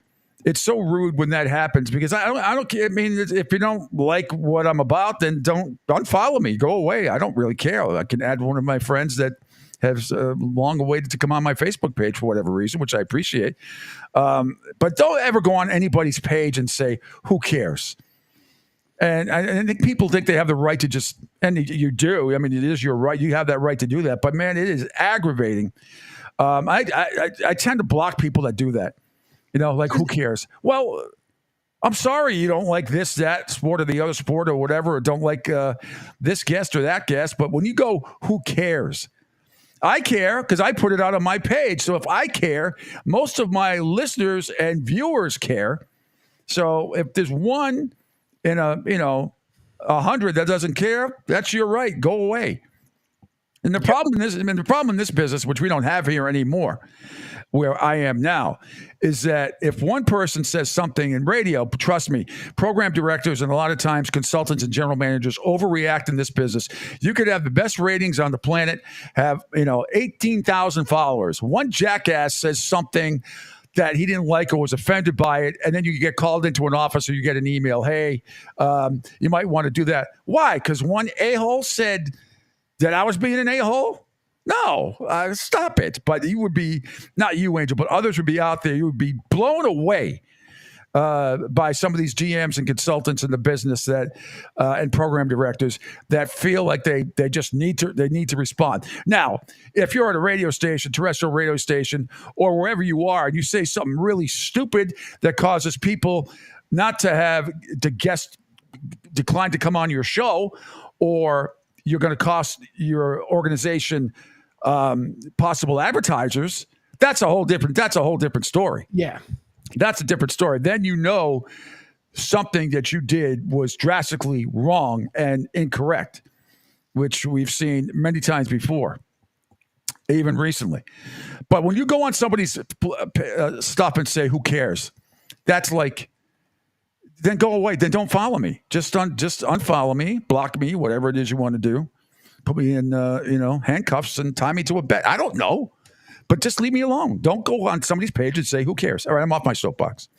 It's so rude when that happens because I don't care. I mean, if you don't like what I'm about, then don't unfollow me. Go away. I don't really care. I can add one of my friends that has long awaited to come on my Facebook page for whatever reason, which I appreciate. But don't ever go on anybody's page and say, who cares? And I think people think they have the right to just, and you do. I mean, it is your right. You have that right to do that. But man, it is aggravating. I tend to block people that do that. Who cares? Well, I'm sorry you don't like this, that sport or the other sport or whatever, or don't like this guest or that guest. But when you go, who cares? I care because I put it out on my page. So if I care, most of my listeners and viewers care. So if there's one in 100 that doesn't care, that's your right. Go away. And the problem in this business, which we don't have here anymore, where I am now, is that if one person says something in radio, trust me, program directors and a lot of times consultants and general managers overreact in this business. You could have the best ratings on the planet, have 18,000 followers. One jackass says something that he didn't like or was offended by it, and then you get called into an office or you get an email, hey, you might want to do that. Why? Because one a-hole said that I was being an a-hole? No, stop it. But you would be, not you, Angel, but others would be out there. You would be blown away by some of these GMs and consultants in the business that and program directors that feel like they just need to respond. Now, if you're at a radio station, terrestrial radio station, or wherever you are, and you say something really stupid that causes people not to have the guest decline to come on your show, or you're going to cost your organization possible advertisers, that's a whole different story. Yeah. That's a different story. Then something that you did was drastically wrong and incorrect, which we've seen many times before, even recently. But when you go on somebody's stuff and say, who cares? That's like, then go away. Then don't follow me. Just unfollow me, block me, whatever it is you want to do. Put me in, handcuffs and tie me to a bed. I don't know, but just leave me alone. Don't go on somebody's page and say, who cares? All right, I'm off my soapbox.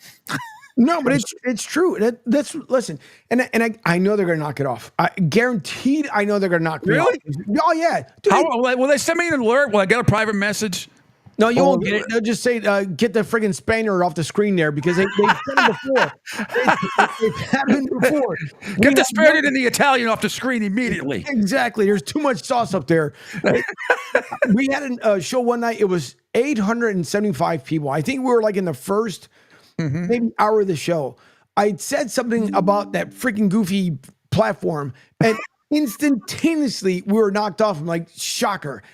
No, but it's true. That's listen, and I know they're going to knock it off. Guaranteed, I know they're going to knock it off. Really? Oh yeah. Dude, will they send me an alert? Will I get a private message? No, you won't get it. They'll just say, get the friggin' Spaniard off the screen there because they've done it before. It's happened before. Get the Spaniard and the Italian off the screen immediately. Exactly. There's too much sauce up there. We had a show one night. It was 875 people. I think we were like in the first maybe hour of the show. I said something about that freaking goofy platform, and instantaneously we were knocked off. I'm like, shocker.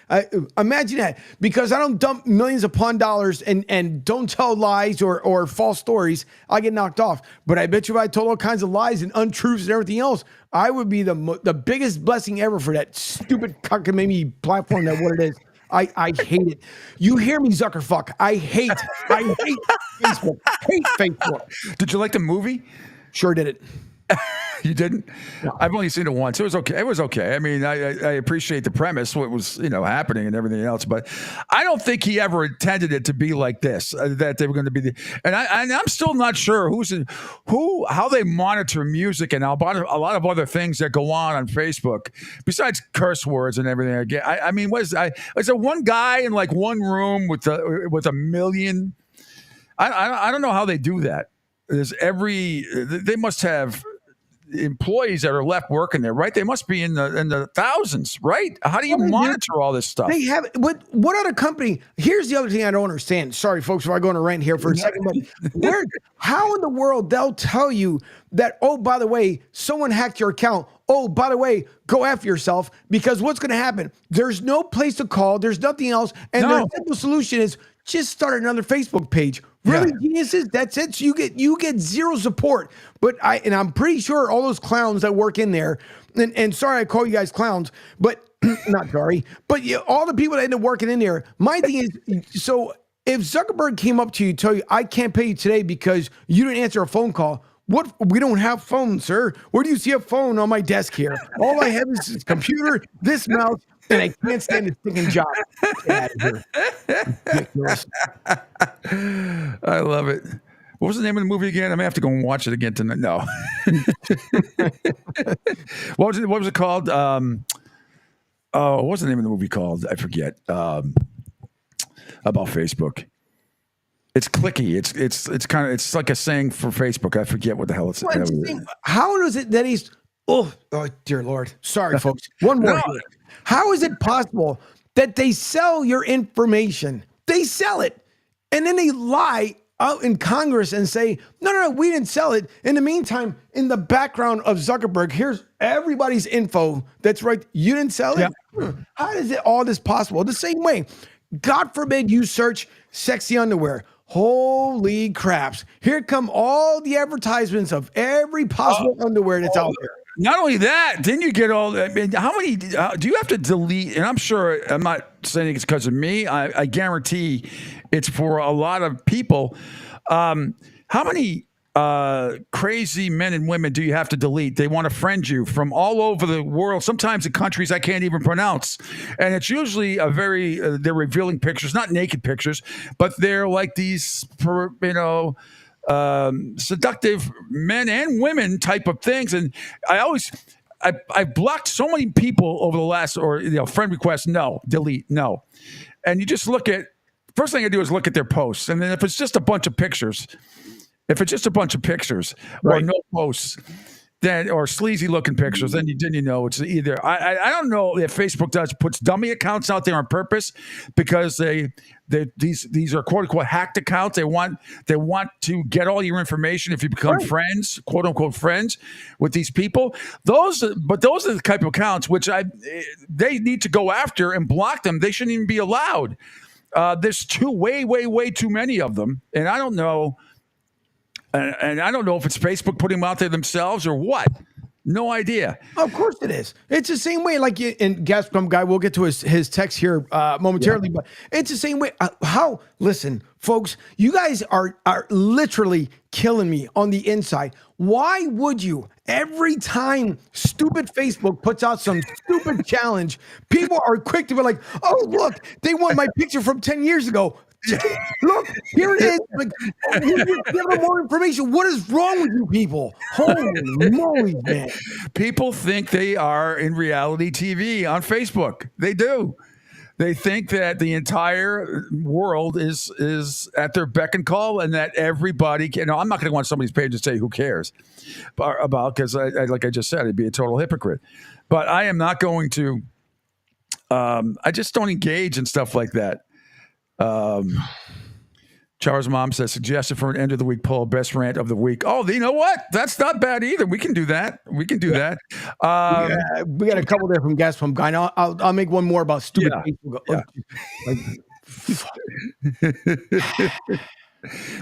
Imagine that, because I don't dump millions upon dollars and don't tell lies or false stories. I get knocked off. But I bet you if I told all kinds of lies and untruths and everything else, I would be the biggest blessing ever for that stupid cockamamie platform that what it is. I hate it. You hear me, Zuckerfuck. I hate Facebook. Hate Facebook. Did you like the movie? Sure did it. You didn't? No. I've only seen it once. It was okay. It was okay. I mean, I appreciate the premise, what was happening and everything else, but I don't think he ever intended it to be like this. That they were going to be and I'm still not sure how they monitor music and a lot of other things that go on Facebook besides curse words and everything. Again, I mean, was there one guy in like one room with a million? I don't know how they do that. They must have employees that are left working there, right? They must be in the thousands, right? How do you monitor all this stuff? They have what other company? Here's the other thing I don't understand. Sorry, folks, if I go on a rant here for a second, but how in the world they'll tell you that, oh, by the way, someone hacked your account. Oh, by the way, go after yourself, because what's going to happen? There's no place to call. There's nothing else. And the simple solution is just start another Facebook page. Really, geniuses? That's it. So you get zero support. But I'm pretty sure all those clowns that work in there, and sorry I call you guys clowns, but not sorry, but all the people that end up working in there. My thing is, so if Zuckerberg came up to you, tell you, I can't pay you today because you didn't answer a phone call. What? We don't have phones, sir. Where do you see a phone on my desk here? All I have is this computer, this mouse, and I can't stand this stinking job. Get out of here. Ridiculous. I love it. What was the name of the movie again? I may have to go and watch it again tonight. No. What was it called? What was the name of the movie called? I forget. About Facebook. It's clicky. It's like a saying for Facebook. I forget what the hell it's. How is it that he's? Oh dear Lord. Sorry, folks. One more. No. How is it possible that they sell your information? They sell it, and then they lie out in Congress and say, no, we didn't sell it. In the meantime, in the background of Zuckerberg, here's everybody's info. That's right. You didn't sell it. Yeah. How is it all this possible? The same way, God forbid you search sexy underwear. Holy craps. Here come all the advertisements of every possible underwear that's out there. Not only that, then you get all. I mean, how many do you have to delete? And I'm sure I'm not saying it's because of me. I guarantee it's for a lot of people. How many crazy men and women do you have to delete? They want to friend you from all over the world. Sometimes in countries I can't even pronounce, and it's usually they're revealing pictures, not naked pictures, but they're like these, seductive men and women type of things. And I've blocked so many people over the last, friend requests, no, delete, no. And you just first thing I do is look at their posts. And then if it's just a bunch of pictures, or no posts, or sleazy looking pictures, then you know it's either. I don't know if Facebook puts dummy accounts out there on purpose because these are quote unquote hacked accounts. They want to get all your information if you become friends, quote unquote friends with these people. Those are the type of accounts which they need to go after and block them. They shouldn't even be allowed. There's way too many of them, and I don't know. And I don't know if it's Facebook putting them out there themselves or what. No idea. Of course it is. It's the same way, like in Gazprom guy. We'll get to his text here momentarily, but it's the same way. Listen, folks, you guys are literally killing me on the inside. Why would you? Every time stupid Facebook puts out some stupid challenge, people are quick to be like, oh, look, they want my picture from 10 years ago. Look, here it is. Like, give them more information. What is wrong with you people? Holy moly, man. People think they are in reality TV on Facebook. They do. They think that the entire world is at their beck and call, and that everybody can. I'm not going to go on somebody's page and say who cares about, because like I just said, I'd be a total hypocrite. But I am not going to. I just don't engage in stuff like that. Char's mom says, suggested for an end of the week poll, best rant of the week. Oh, you know what? That's not bad either. We can do that. We got a couple there from Gazprom guy. Now I'll make one more about stupid people.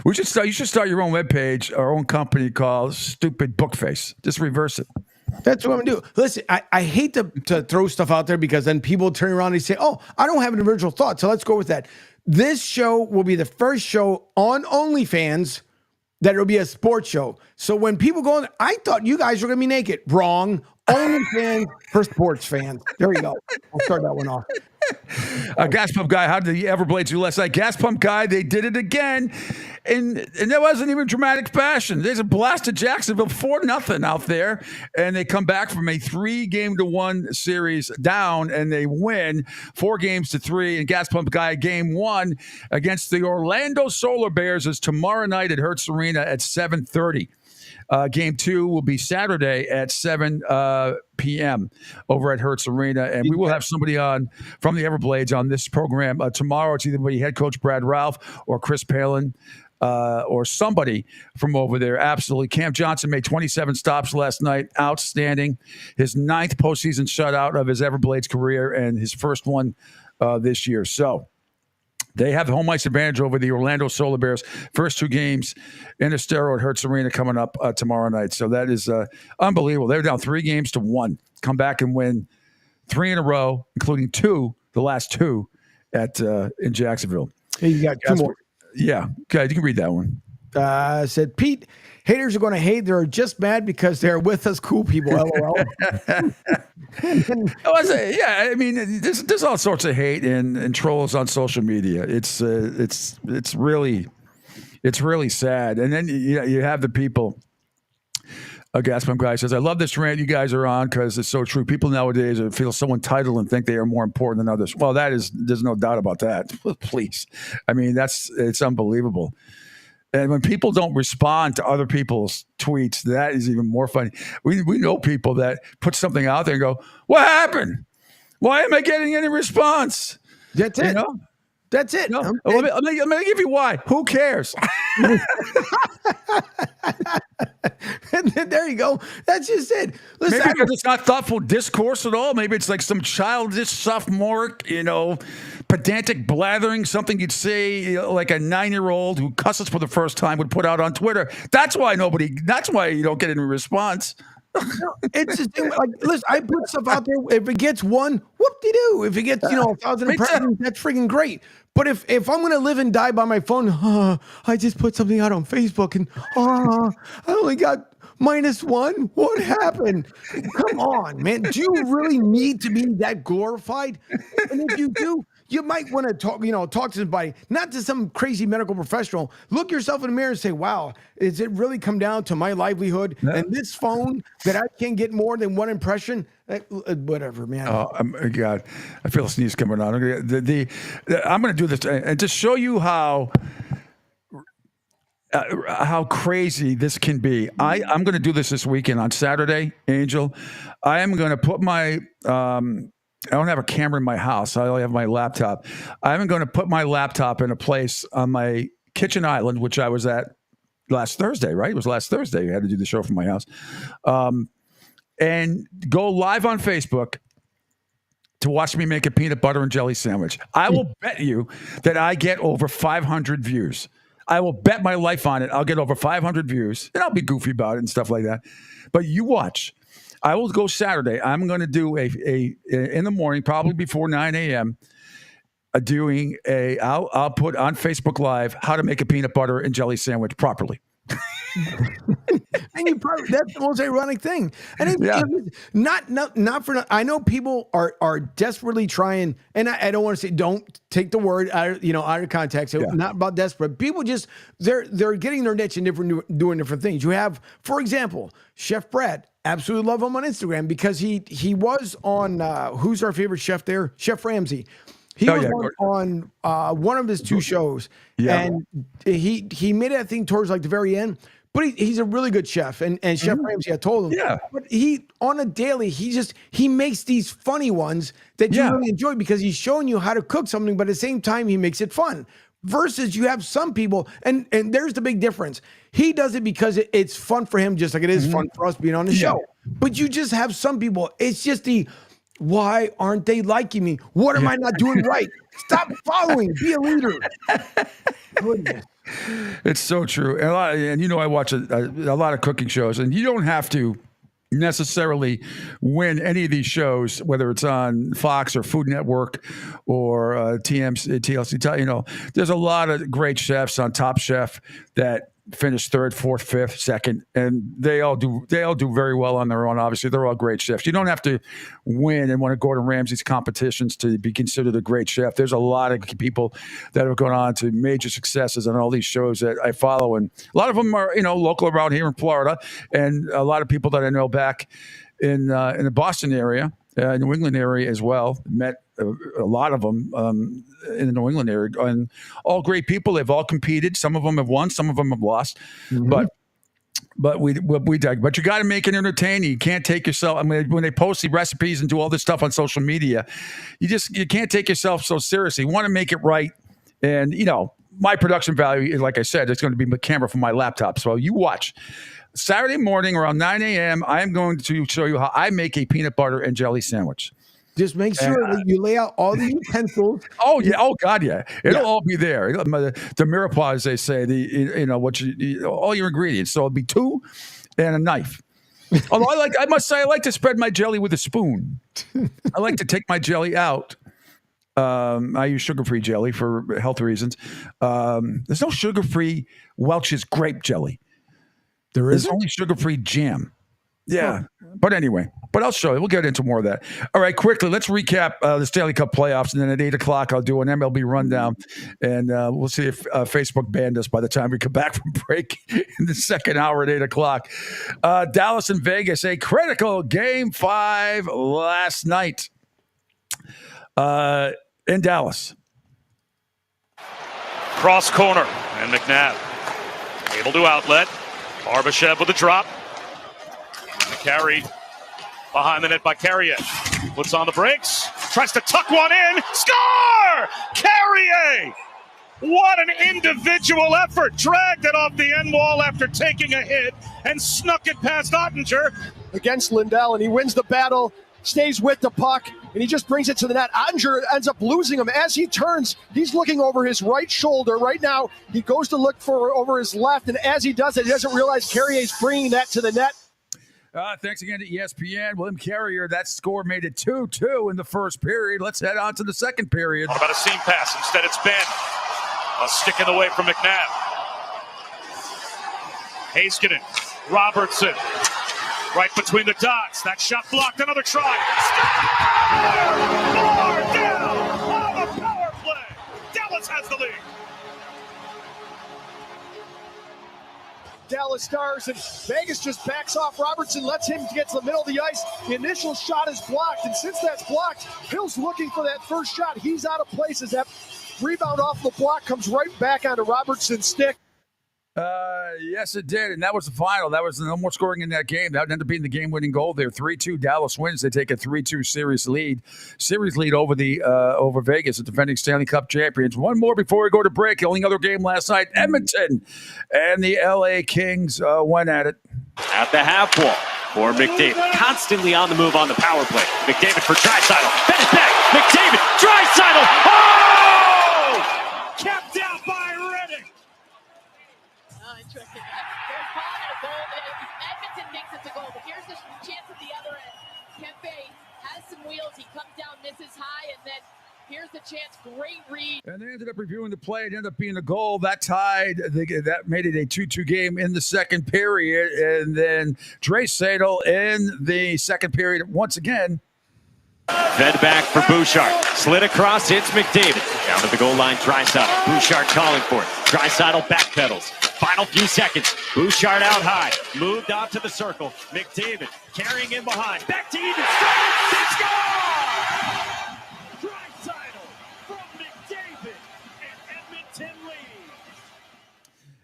You should start your own webpage, our own company called Stupid Bookface. Just reverse it. That's what I'm gonna do. Listen, I hate to throw stuff out there because then people turn around and say, oh, I don't have an original thought. So let's go with that. This show will be the first show on OnlyFans that it'll be a sports show. So when people go in, I thought you guys were going to be naked. Wrong. Only fans for sports fans. There you go. I'll start that one off. Gas Pump Guy, how did the Everblades do last night? Gas Pump Guy, they did it again. And that wasn't even dramatic fashion. They just blasted Jacksonville 4-0 out there. And they come back from a 3-1 series down, and they win 4-3. And Gas Pump Guy, game 1 against the Orlando Solar Bears is tomorrow night at Hertz Arena at 7:30. Game 2 will be Saturday at 7 p.m. over at Hertz Arena. And we will have somebody on from the Everblades on this program tomorrow. It's either head coach Brad Ralph or Chris Palin or somebody from over there. Absolutely. Cam Johnson made 27 stops last night. Outstanding. His 9th postseason shutout of his Everblades career and his first one this year. So they have home ice advantage over the Orlando Solar Bears. First 2 games in Estero at Hertz Arena coming up tomorrow night. So that is unbelievable. They're down 3-1. Come back and win 3 in a row, including 2, the last 2 at in Jacksonville. Hey, you got 2 more. Yeah. Okay, you can read that one. Said Pete, haters are going to hate. They're just mad because they're with us cool people. LOL. I mean, there's all sorts of hate and trolls on social media. It's really sad. And then you have the people. A Gas Pump Guy says, I love this rant you guys are on because it's so true. People nowadays feel so entitled and think they are more important than others. Well, there's no doubt about that. Please. I mean, it's unbelievable. And when people don't respond to other people's tweets, that is even more funny. We know people that put something out there and go, what happened? Why am I getting any response? That's it. That's it. No. Let me give you why. Who cares? And then there you go. That's just it. Listen, maybe because it's not thoughtful discourse at all. Maybe it's like some childish, sophomoric, pedantic blathering, something you'd say like a 9-year-old who cusses for the first time would put out on Twitter. That's why you don't get any response. It's just like, listen, I put stuff out there. If it gets 1, whoop-de-doo. If it gets 1,000 impressions, that's freaking great. But if I'm gonna live and die by my phone, I just put something out on Facebook and I only got -1. What happened? Come on, man. Do you really need to be that glorified? And if you do, you might want to talk to somebody, not to some crazy medical professional. Look yourself in the mirror and say, wow, does it really come down to my livelihood and this phone that I can't get more than 1 impression? Whatever, man. Oh, God. I feel a sneeze coming on. I'm going to do this and just show you how crazy this can be. I'm going to do this weekend on Saturday, Angel. I am going to put my I don't have a camera in my house. I only have my laptop. I'm going to put my laptop in a place on my kitchen island, which I was at last Thursday, right? It was last Thursday. I had to do the show from my house. And go live on Facebook to watch me make a peanut butter and jelly sandwich. I will bet you that I get over 500 views. I will bet my life on it. I'll get over 500 views, and I'll be goofy about it and stuff like that. But you watch. I will go Saturday. I'm going to do a in the morning, probably before 9 a.m., I'll put on Facebook Live how to make a peanut butter and jelly sandwich properly. And that's the most ironic thing. And not for I know people are desperately trying, and I don't want to say, don't take the word out of context. It's not about desperate. People just they're getting their niche and doing different things. You have, for example, Chef Brad. Absolutely love him on Instagram because he was on who's our favorite chef there? Chef Ramsay. He was on one of his 2 shows, and he made it, I think, towards like the very end. But he's a really good chef, and Chef Ramsay, I told him. Yeah. But he on a daily, he makes these funny ones that you really enjoy because he's showing you how to cook something, but at the same time he makes it fun. Versus you have some people, and there's the big difference. He does it because it's fun for him, just like it is fun for us being on the show. But you just have some people. It's just why aren't they liking me? What am I not doing right? Stop following. Be a leader. Goodness. It's so true. And I watch a lot of cooking shows, and you don't have to necessarily win any of these shows, whether it's on Fox or Food Network or TLC. There's a lot of great chefs on Top Chef that finish third, fourth, fifth, second, and they all do very well on their own. Obviously, they're all great chefs. You don't have to win in one of Gordon Ramsay's competitions to be considered a great chef. There's a lot of people that have gone on to major successes on all these shows that I follow, and a lot of them are local around here in Florida, and a lot of people that I know back in the Boston area, New England area as well. Met a lot of them in the New England area, and all great people. They've all competed. Some of them have won, some of them have lost. Mm-hmm. But we dig. But you got to make it entertaining. You can't take yourself. I mean, when they post the recipes and do all this stuff on social media, you can't take yourself so seriously. You want to make it right, and my production value is, like I said, it's going to be the camera from my laptop. So you watch. Saturday morning around 9 a.m., I am going to show you how I make a peanut butter and jelly sandwich. Just make sure that you lay out all the utensils. Oh yeah! Oh God, yeah! It'll all be there. The mirepoix, as they say, all your ingredients. So it'll be 2 and a knife. Although I must say, I like to spread my jelly with a spoon. I like to take my jelly out. I use sugar-free jelly for health reasons. There's no sugar-free Welch's grape jelly. There's only sugar-free jam. Yeah. But anyway, I'll show you. We'll get into more of that. All right, quickly, let's recap the Stanley Cup playoffs. And then at 8 o'clock, I'll do an MLB rundown. And we'll see if Facebook banned us by the time we come back from break in the second hour at 8 o'clock. Dallas and Vegas, a critical Game 5 last night in Dallas. Cross corner, and McNabb able to outlet. Barbashev with a drop. Carry behind the net by Carrier. Puts on the brakes. Tries to tuck one in. Score! Carrier! What an individual effort. Dragged it off the end wall after taking a hit and snuck it past Ottinger. Against Lindell, and he wins the battle, stays with the puck, and he just brings it to the net. Ottinger ends up losing him. As he turns, he's looking over his right shoulder. Right now, he goes to look for over his left, and as he does it, he doesn't realize Carrier's bringing that to the net. Thanks again to ESPN. William Carrier, that score made it 2-2 in the first period. Let's head on to the second period. What about a seam pass? Instead, it's Ben. A stick in the way from McNabb. Heiskanen, Robertson, right between the dots. That shot blocked. Another try. More down on the power play. Dallas has the lead. Dallas Stars, and Vegas just backs off Robertson, lets him get to the middle of the ice. The initial shot is blocked, and since that's blocked, Hill's looking for that first shot. He's out of place as that rebound off the block comes right back onto Robertson's stick. Yes, it did, and that was the final. That was no more scoring in that game. That ended up being the game-winning goal there. 3-2, Dallas wins. They take a 3-2 series lead over the over Vegas, the defending Stanley Cup champions. One more before we go to break. The only other game last night, Edmonton and the LA Kings went at it. At the half wall for McDavid, constantly on the move on the power play. McDavid for Draisaitl. Bend it back. McDavid, Draisaitl. Oh! Kept out by Reddick. Interesting. They're calling it a goal. Edmonton thinks it's a goal, but here's the chance at the other end. Kempe has some wheels. He comes down, misses high, and then here's the chance. Great read. And they ended up reviewing the play. It ended up being a goal. That tied. That made it a 2-2 game in the second period. And then Draisaitl in the second period once again. Fed back for Bouchard. Slid across. It's McDavid. Down to the goal line. Draisaitl. Bouchard calling for it. Draisaitl backpedals. Final few seconds. Bouchard out high. Moved out to the circle. McDavid carrying in behind. Back to even strength. They score! Draisaitl from McDavid, and Edmonton leads.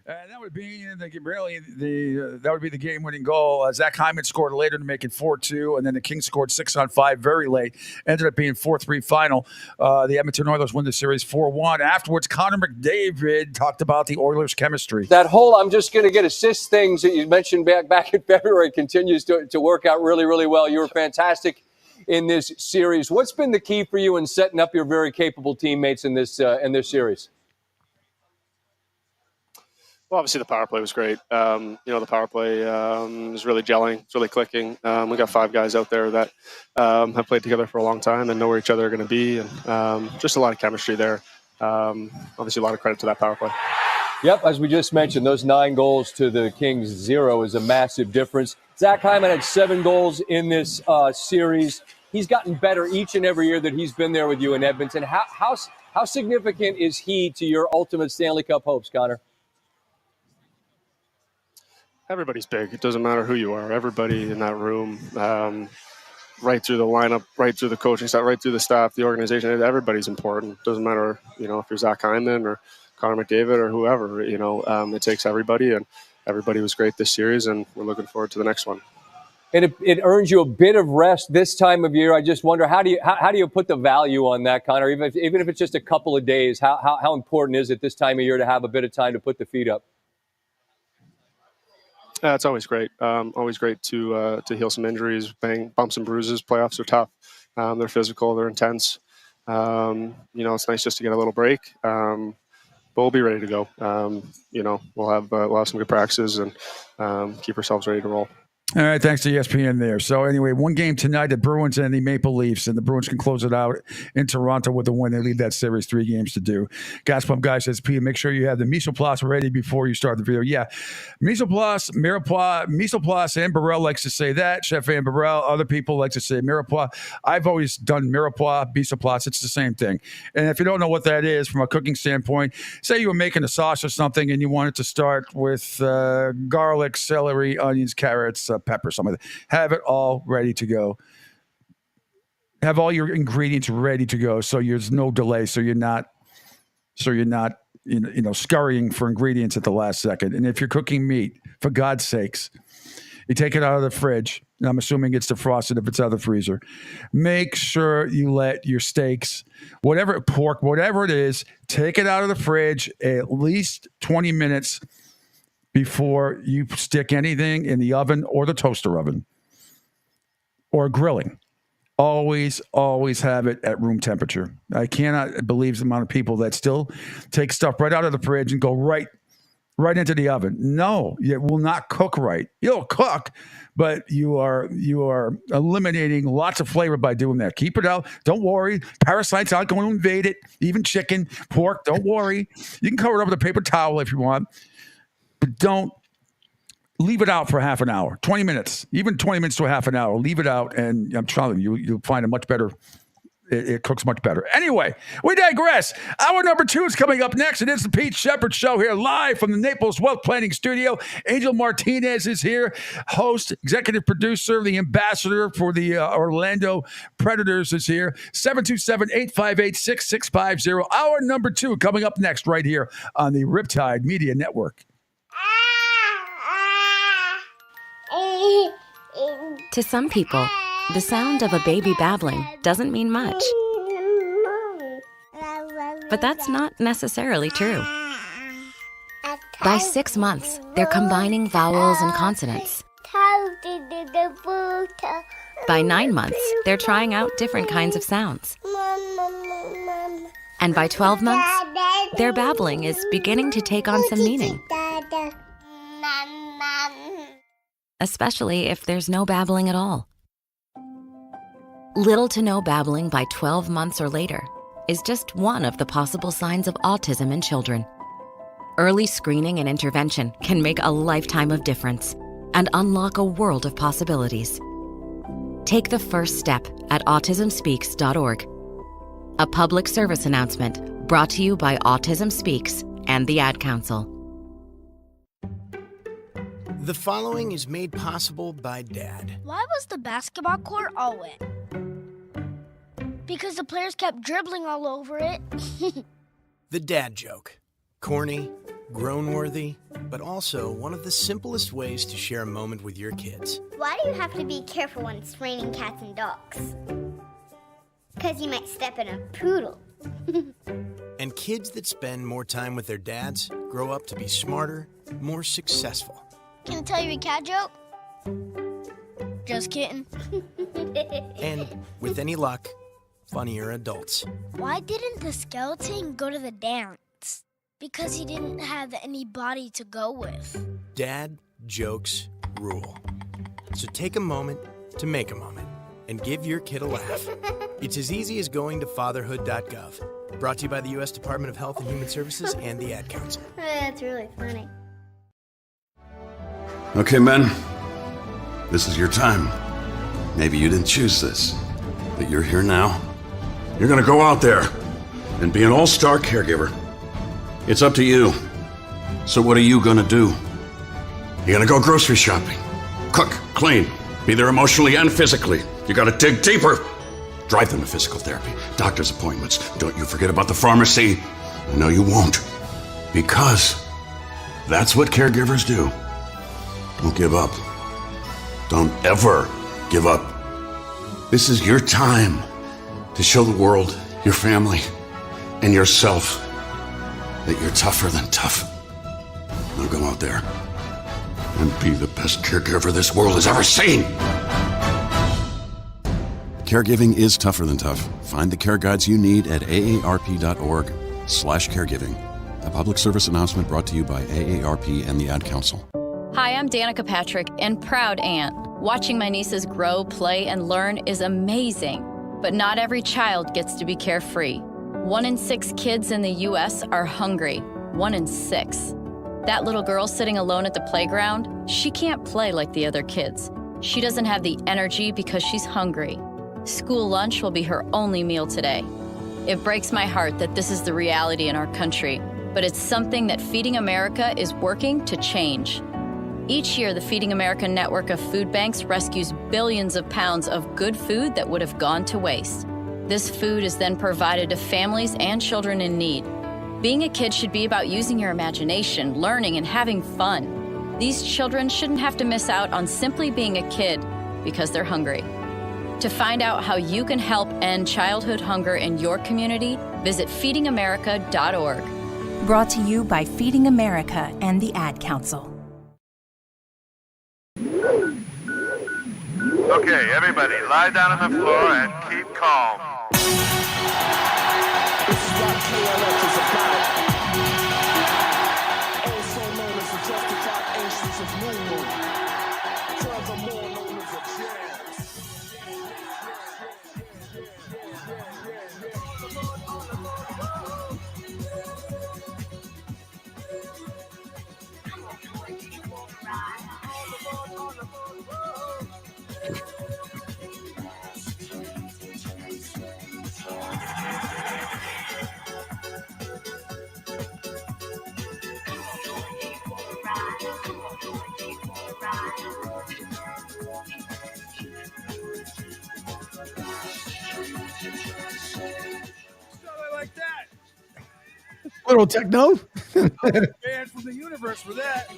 And that would be that would be the game-winning goal. Zach Hyman scored later to make it 4-2, and then the Kings scored 6-on-5 very late. Ended up being 4-3 final. The Edmonton Oilers win the series 4-1. Afterwards, Connor McDavid talked about the Oilers' chemistry. That whole I'm just going to get assist things that you mentioned back in February continues to work out really, really well. You were fantastic in this series. What's been the key for you in setting up your very capable teammates in this series? Well, obviously the power play was great. The power play is really gelling. It's really clicking. We got 5 guys out there that have played together for a long time and know where each other are going to be. And just a lot of chemistry there. Obviously, a lot of credit to that power play. Yep, as we just mentioned, those 9 goals to the Kings 0 is a massive difference. Zach Hyman had 7 goals in this series. He's gotten better each and every year that he's been there with you in Edmonton. How significant is he to your ultimate Stanley Cup hopes, Connor? Everybody's big. It doesn't matter who you are. Everybody in that room, right through the lineup, right through the coaching staff, right through the staff, the organization, everybody's important. Doesn't matter, if you're Zach Hyman or Connor McDavid or whoever, it takes everybody, and everybody was great this series, and we're looking forward to the next one. And it earns you a bit of rest this time of year. I just wonder, how do you put the value on that, Connor? Even if it's just a couple of days, how important is it this time of year to have a bit of time to put the feet up? It's always great. Always great to heal some injuries, bumps and bruises. Playoffs are tough. They're physical. They're intense. It's nice just to get a little break. But we'll be ready to go. We'll have some good practices and keep ourselves ready to roll. All right, thanks to ESPN there. So anyway, one game tonight, the Bruins and the Maple Leafs, and the Bruins can close it out in Toronto with a win. They leave that series 3 games to do. Gas Pump Guy says, Peter, make sure you have the Mesoplast ready before you start the video. Yeah, Mesoplast, Mesoplast, and Burrell likes to say that. Chef Ann Burrell, other people like to say Mirepoix. I've always done Mirepoix, Mesoplast. It's the same thing. And if you don't know what that is from a cooking standpoint, say you were making a sauce or something and you wanted to start with garlic, celery, onions, carrots, pepper, something like that. Have it all ready to go. Have all your ingredients ready to go, so there's no delay. So you're not scurrying for ingredients at the last second. And if you're cooking meat, for God's sakes, you take it out of the fridge. And I'm assuming it's defrosted if it's out of the freezer. Make sure you let your steaks, pork, whatever it is, take it out of the fridge at least 20 minutes before you stick anything in the oven or the toaster oven or grilling. Always, always have it at room temperature. I cannot believe the amount of people that still take stuff right out of the fridge and go right into the oven. No, it will not cook right. It'll cook, but you are eliminating lots of flavor by doing that. Keep it out. Don't worry. Parasites aren't going to invade it. Even chicken, pork, don't worry. You can cover it up with a paper towel if you want. But don't leave it out for half an hour, 20 minutes, even 20 minutes to a half an hour. Leave it out, and I'm telling you, you'll find it much better. It cooks much better. Anyway, we digress. Hour number 2 is coming up next. It is the Pete Sheppard Show here live from the Naples Wealth Planning Studio. Angel Martinez is here, host, executive producer, the ambassador for the Orlando Predators is here. 727-858-6650. Hour number 2 coming up next right here on the Riptide Media Network. To some people, the sound of a baby babbling doesn't mean much. But that's not necessarily true. By 6 months, they're combining vowels and consonants. By 9 months, they're trying out different kinds of sounds. And by 12 months, their babbling is beginning to take on some meaning. Especially if there's no babbling at all. Little to no babbling by 12 months or later is just one of the possible signs of autism in children. Early screening and intervention can make a lifetime of difference and unlock a world of possibilities. Take the first step at autismspeaks.org. A public service announcement brought to you by Autism Speaks and the Ad Council. The following is made possible by Dad. Why was the basketball court all wet? Because the players kept dribbling all over it. The dad joke. Corny, grown-worthy, but also one of the simplest ways to share a moment with your kids. Why do you have to be careful when it's raining cats and dogs? Because you might step in a poodle. And kids that spend more time with their dads grow up to be smarter, more successful. Can I tell you a cat joke? Just kidding. And with any luck, funnier adults. Why didn't the skeleton go to the dance? Because he didn't have anybody to go with. Dad jokes rule. So take a moment to make a moment and give your kid a laugh. It's as easy as going to fatherhood.gov. Brought to you by the U.S. Department of Health and Human Services and the Ad Council. That's really funny. Okay, men. This is your time. Maybe you didn't choose this, but you're here now. You're gonna go out there and be an all-star caregiver. It's up to you. So what are you gonna do? You're gonna go grocery shopping, cook, clean, be there emotionally and physically. You gotta dig deeper. Drive them to physical therapy, doctor's appointments. Don't you forget about the pharmacy. I know you won't. Because that's what caregivers do. Don't give up. Don't ever give up. This is your time to show the world, your family, and yourself that you're tougher than tough. Now go out there and be the best caregiver this world has ever seen. Caregiving is tougher than tough. Find the care guides you need at aarp.org/caregiving. A public service announcement brought to you by AARP and the Ad Council. Hi, I'm Danica Patrick and proud aunt. Watching my nieces grow, play, and learn is amazing. But not every child gets to be carefree. 1 in 6 kids in the U.S. are hungry. 1 in 6. That little girl sitting alone at the playground, she can't play like the other kids. She doesn't have the energy because she's hungry. School lunch will be her only meal today. It breaks my heart that this is the reality in our country, but it's something that Feeding America is working to change. Each year, the Feeding America network of food banks rescues billions of pounds of good food that would have gone to waste. This food is then provided to families and children in need. Being a kid should be about using your imagination, learning, and having fun. These children shouldn't have to miss out on simply being a kid because they're hungry. To find out how you can help end childhood hunger in your community, visit feedingamerica.org. Brought to you by Feeding America and the Ad Council. Okay, everybody, lie down on the floor and keep calm. This is what KLX is about. Also known as the justified ancients of New Moon. Furthermore known as a jazz. Like that. Little techno. Banned from the universe for that.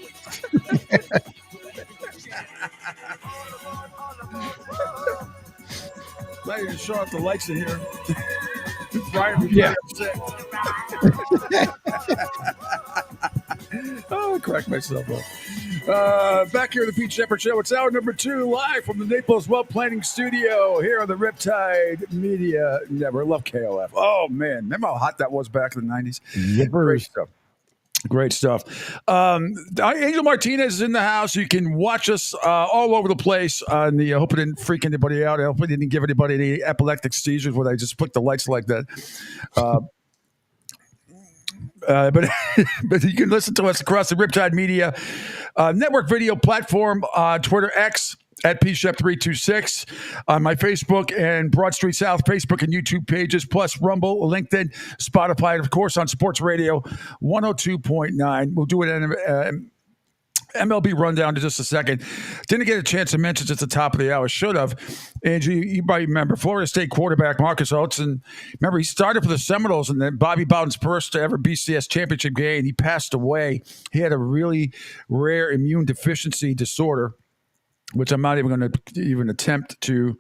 Not even show off the lights in here. Brian would be upset. Oh, I cracked myself up. Back here at the Pete Sheppard Show. It's hour number 2, live from the Naples Well Planning Studio here on the Riptide Media Network. I love KLF. Oh, man. Remember how hot that was back in the 90s? Great stuff. Great stuff. Angel Martinez is in the house. You can watch us all over the place. I hope it didn't freak anybody out. I hope it didn't give anybody any epileptic seizures where they just flick the lights like that. But you can listen to us across the Riptide Media Network video platform, Twitter X at PShep326, on my Facebook and Broad Street South Facebook and YouTube pages, plus Rumble, LinkedIn, Spotify, and of course on Sports Radio 102.9. We'll do it in MLB rundown in just a second. Didn't get a chance to mention at the top of the hour. Should have. Angie, you might remember Florida State quarterback Marcus Oates. Remember, he started for the Seminoles and then Bobby Bowden's first ever BCS championship game. He passed away. He had a really rare immune deficiency disorder, which I'm not even going to even attempt to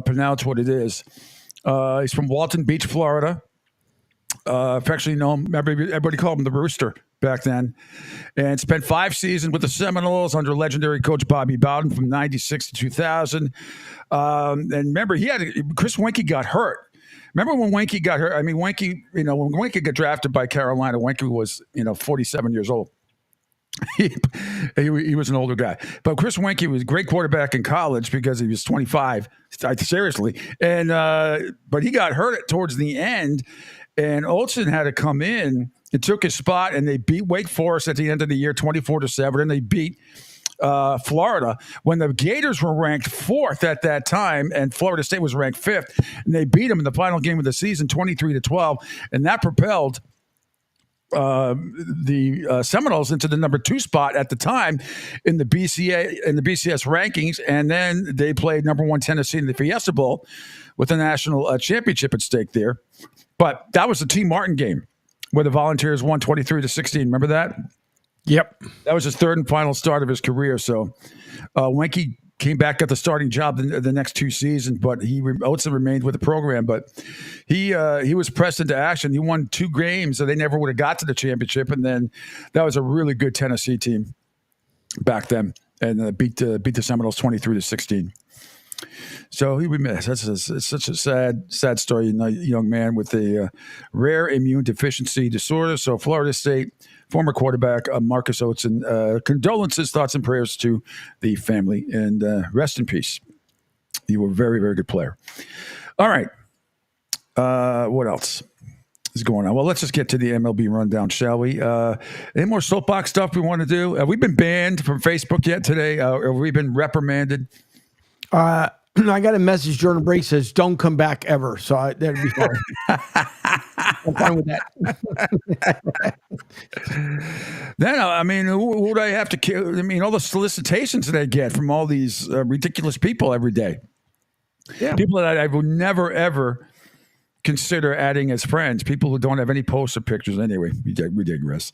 pronounce what it is. He's from Walton Beach, Florida. Affectionately known, everybody called him the Rooster back then, and spent 5 seasons with the Seminoles under legendary coach Bobby Bowden from 96 to 2000. And remember, Chris Weinke got hurt. Remember when Weinke got hurt? I mean, Weinke, when Weinke got drafted by Carolina, Weinke was, 47 years old. he was an older guy. But Chris Weinke was a great quarterback in college because he was 25, seriously. And but he got hurt towards the end, and Olsen had to come in and took his spot, and they beat Wake Forest at the end of the year 24-7, and they beat Florida when the Gators were ranked 4th at that time, and Florida State was ranked 5th, and they beat them in the final game of the season 23-12, and that propelled the Seminoles into the number 2 spot at the time in the BCS rankings, and then they played number 1 Tennessee in the Fiesta Bowl with a national championship at stake there. But that was the T. Martin game where the Volunteers won 23-16. Remember that? Yep. That was his 3rd and final start of his career. So Weinke came back, got the starting job the next 2 seasons, but Olsen remained with the program. But he was pressed into action. He won 2 games, so they never would have got to the championship. And then that was a really good Tennessee team back then, and beat the Seminoles 23-16. So he would miss. It's such a sad story. Young man with a rare immune deficiency disorder. So Florida State former quarterback Marcus Olsen, condolences, thoughts, and prayers to the family, and rest in peace. You were a very, very good player. All right. What else is going on? Well, let's just get to the MLB rundown, shall we? Any more soapbox stuff we want to do? Have we been banned from Facebook yet today? Have we been reprimanded? I got a message. Jordan Brake says, "Don't come back ever." So that'd be fine. I'm fine with that. Then, I mean, who would I have to kill? I mean, all the solicitations that I get from all these ridiculous people every day. Yeah. People that I would never, ever consider adding as friends. People who don't have any posts or pictures. Anyway, we digress.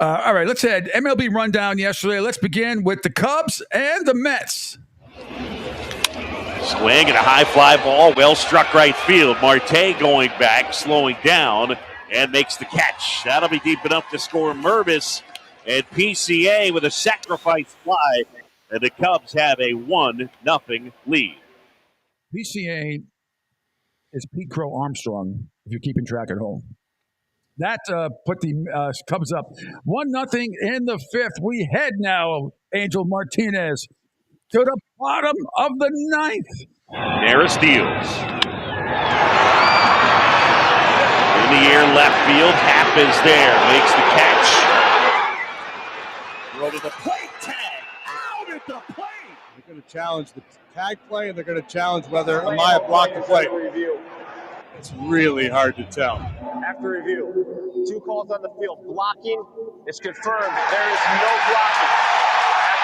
All right, let's head MLB rundown yesterday. Let's begin with the Cubs and the Mets. Swing and a high fly ball, well struck right field. Marte going back, slowing down, and makes the catch. That'll be deep enough to score Mervis, and PCA with a sacrifice fly, and the Cubs have a 1-0 lead. PCA is Pete Crow Armstrong, if you're keeping track at home. That put the Cubs up 1-0 in the 5th. We head now, Angel Martinez, to the bottom of the 9th. Maris deals. In the air, left field. Happ is there. Makes the catch. Throw to the plate. Tag. Out at the plate. They're going to challenge the tag play, and they're going to challenge whether Amaya blocked the play. It's really hard to tell. After review, 2 calls on the field. Blocking is confirmed. There is no blocking.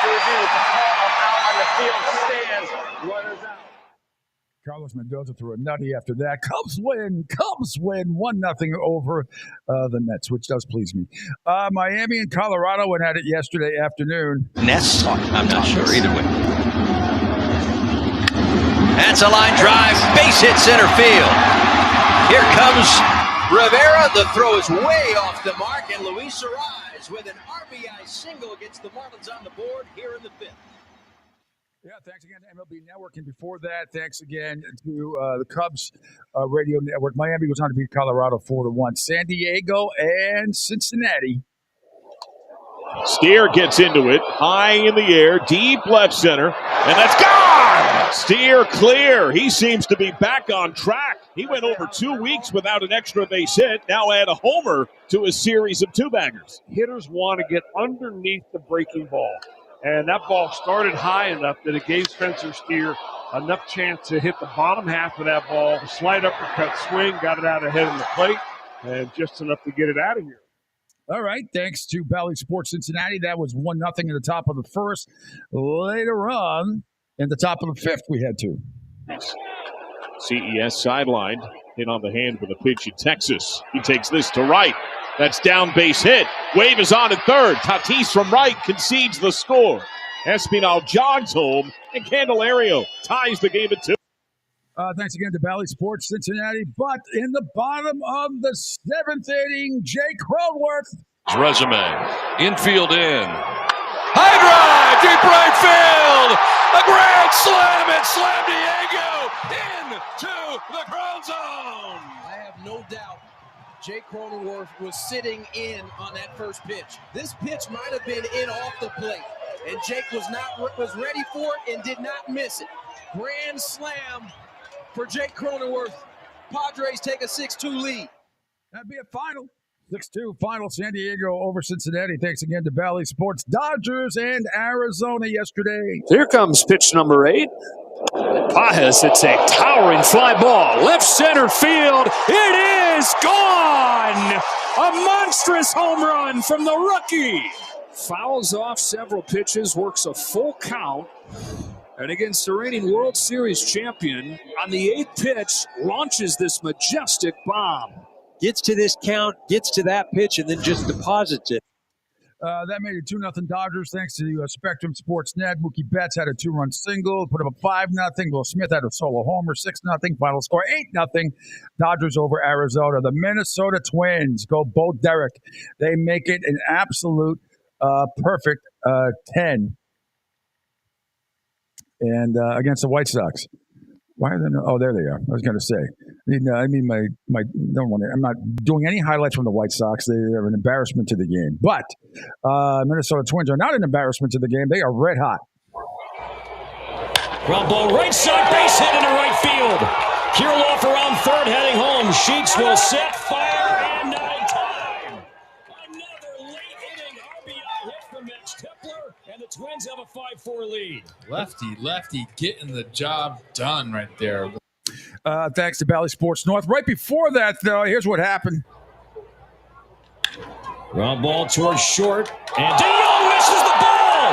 After review, the call of out on the field stands. Runners out. Carlos Mendoza threw a nutty after that. Cubs win 1-0 over the Mets, which does please me. Miami and Colorado went at it yesterday afternoon. Ness? I'm not sure either way. That's a line drive, base hit center field. Here comes Rivera. The throw is way off the mark, and Luis Arraez with an RBI single gets the Marlins on the board here in the 5th. Yeah, thanks again to MLB Network. And before that, thanks again to the Cubs radio network. Miami goes on to beat Colorado 4-1. San Diego and Cincinnati. Steer gets into it, high in the air, deep left center, and that's gone! Steer clear. He seems to be back on track. He went over 2 weeks without an extra base hit, now add a homer to a series of 2-baggers. Hitters want to get underneath the breaking ball. And that ball started high enough that it gave Spencer Steer enough chance to hit the bottom half of that ball, slight uppercut swing, got it out ahead of the plate, and just enough to get it out of here. All right, thanks to Bally Sports Cincinnati. That was 1-0 in the top of the 1st. Later on, in the top of the 5th, we had 2. CES sidelined, hit on the hand with a pitch in Texas. He takes this to right. That's down base hit. Wave is on at 3rd. Tatis from right concedes the score. Espinal jogs home, and Candelario ties the game at 2. Thanks again to Bally Sports Cincinnati. But in the bottom of the 7th inning, Jake Cronenworth. Resume. Infield in. High drive, deep right field. A grand slam at Slam Diego into the ground zone. I have no doubt Jake Cronenworth was sitting in on that first pitch. This pitch might have been in off the plate, and Jake was ready for it and did not miss it. Grand slam for Jake Cronenworth. Padres take a 6-2 lead. That'd be a final. 6-2 final, San Diego over Cincinnati. Thanks again to Bally Sports. Dodgers and Arizona yesterday. Here comes pitch number 8. Pajas, it's a towering fly ball. Left center field. It is gone! A monstrous home run from the rookie. Fouls off several pitches, works a full count. And against the reigning World Series champion, on the 8th pitch, launches this majestic bomb. Gets to this count, gets to that pitch, and then just deposits it. That made it 2-0 Dodgers thanks to Spectrum Sportsnet. Mookie Betts had a 2-run single, put up a 5-0. Will Smith had a solo homer, 6-0. Final score 8-0. Dodgers over Arizona. The Minnesota Twins go Bo Derek. They make it an absolute perfect 10. And against the White Sox. Why are they not? Oh, there they are. I was going to say. I'm not doing any highlights from the White Sox. They are an embarrassment to the game. But Minnesota Twins are not an embarrassment to the game. They are red hot. Ground ball right side, base hit into right field. Kirilloff around third, heading home. Sheets will set fire and not in time. Another late inning RBI hit from Max Kepler, and the Twins have a 5-4 lead. Lefty getting the job done right there. Thanks to Bally Sports North. Right before that, though, here's what happened. Ground ball towards short, and DeYoung misses the ball.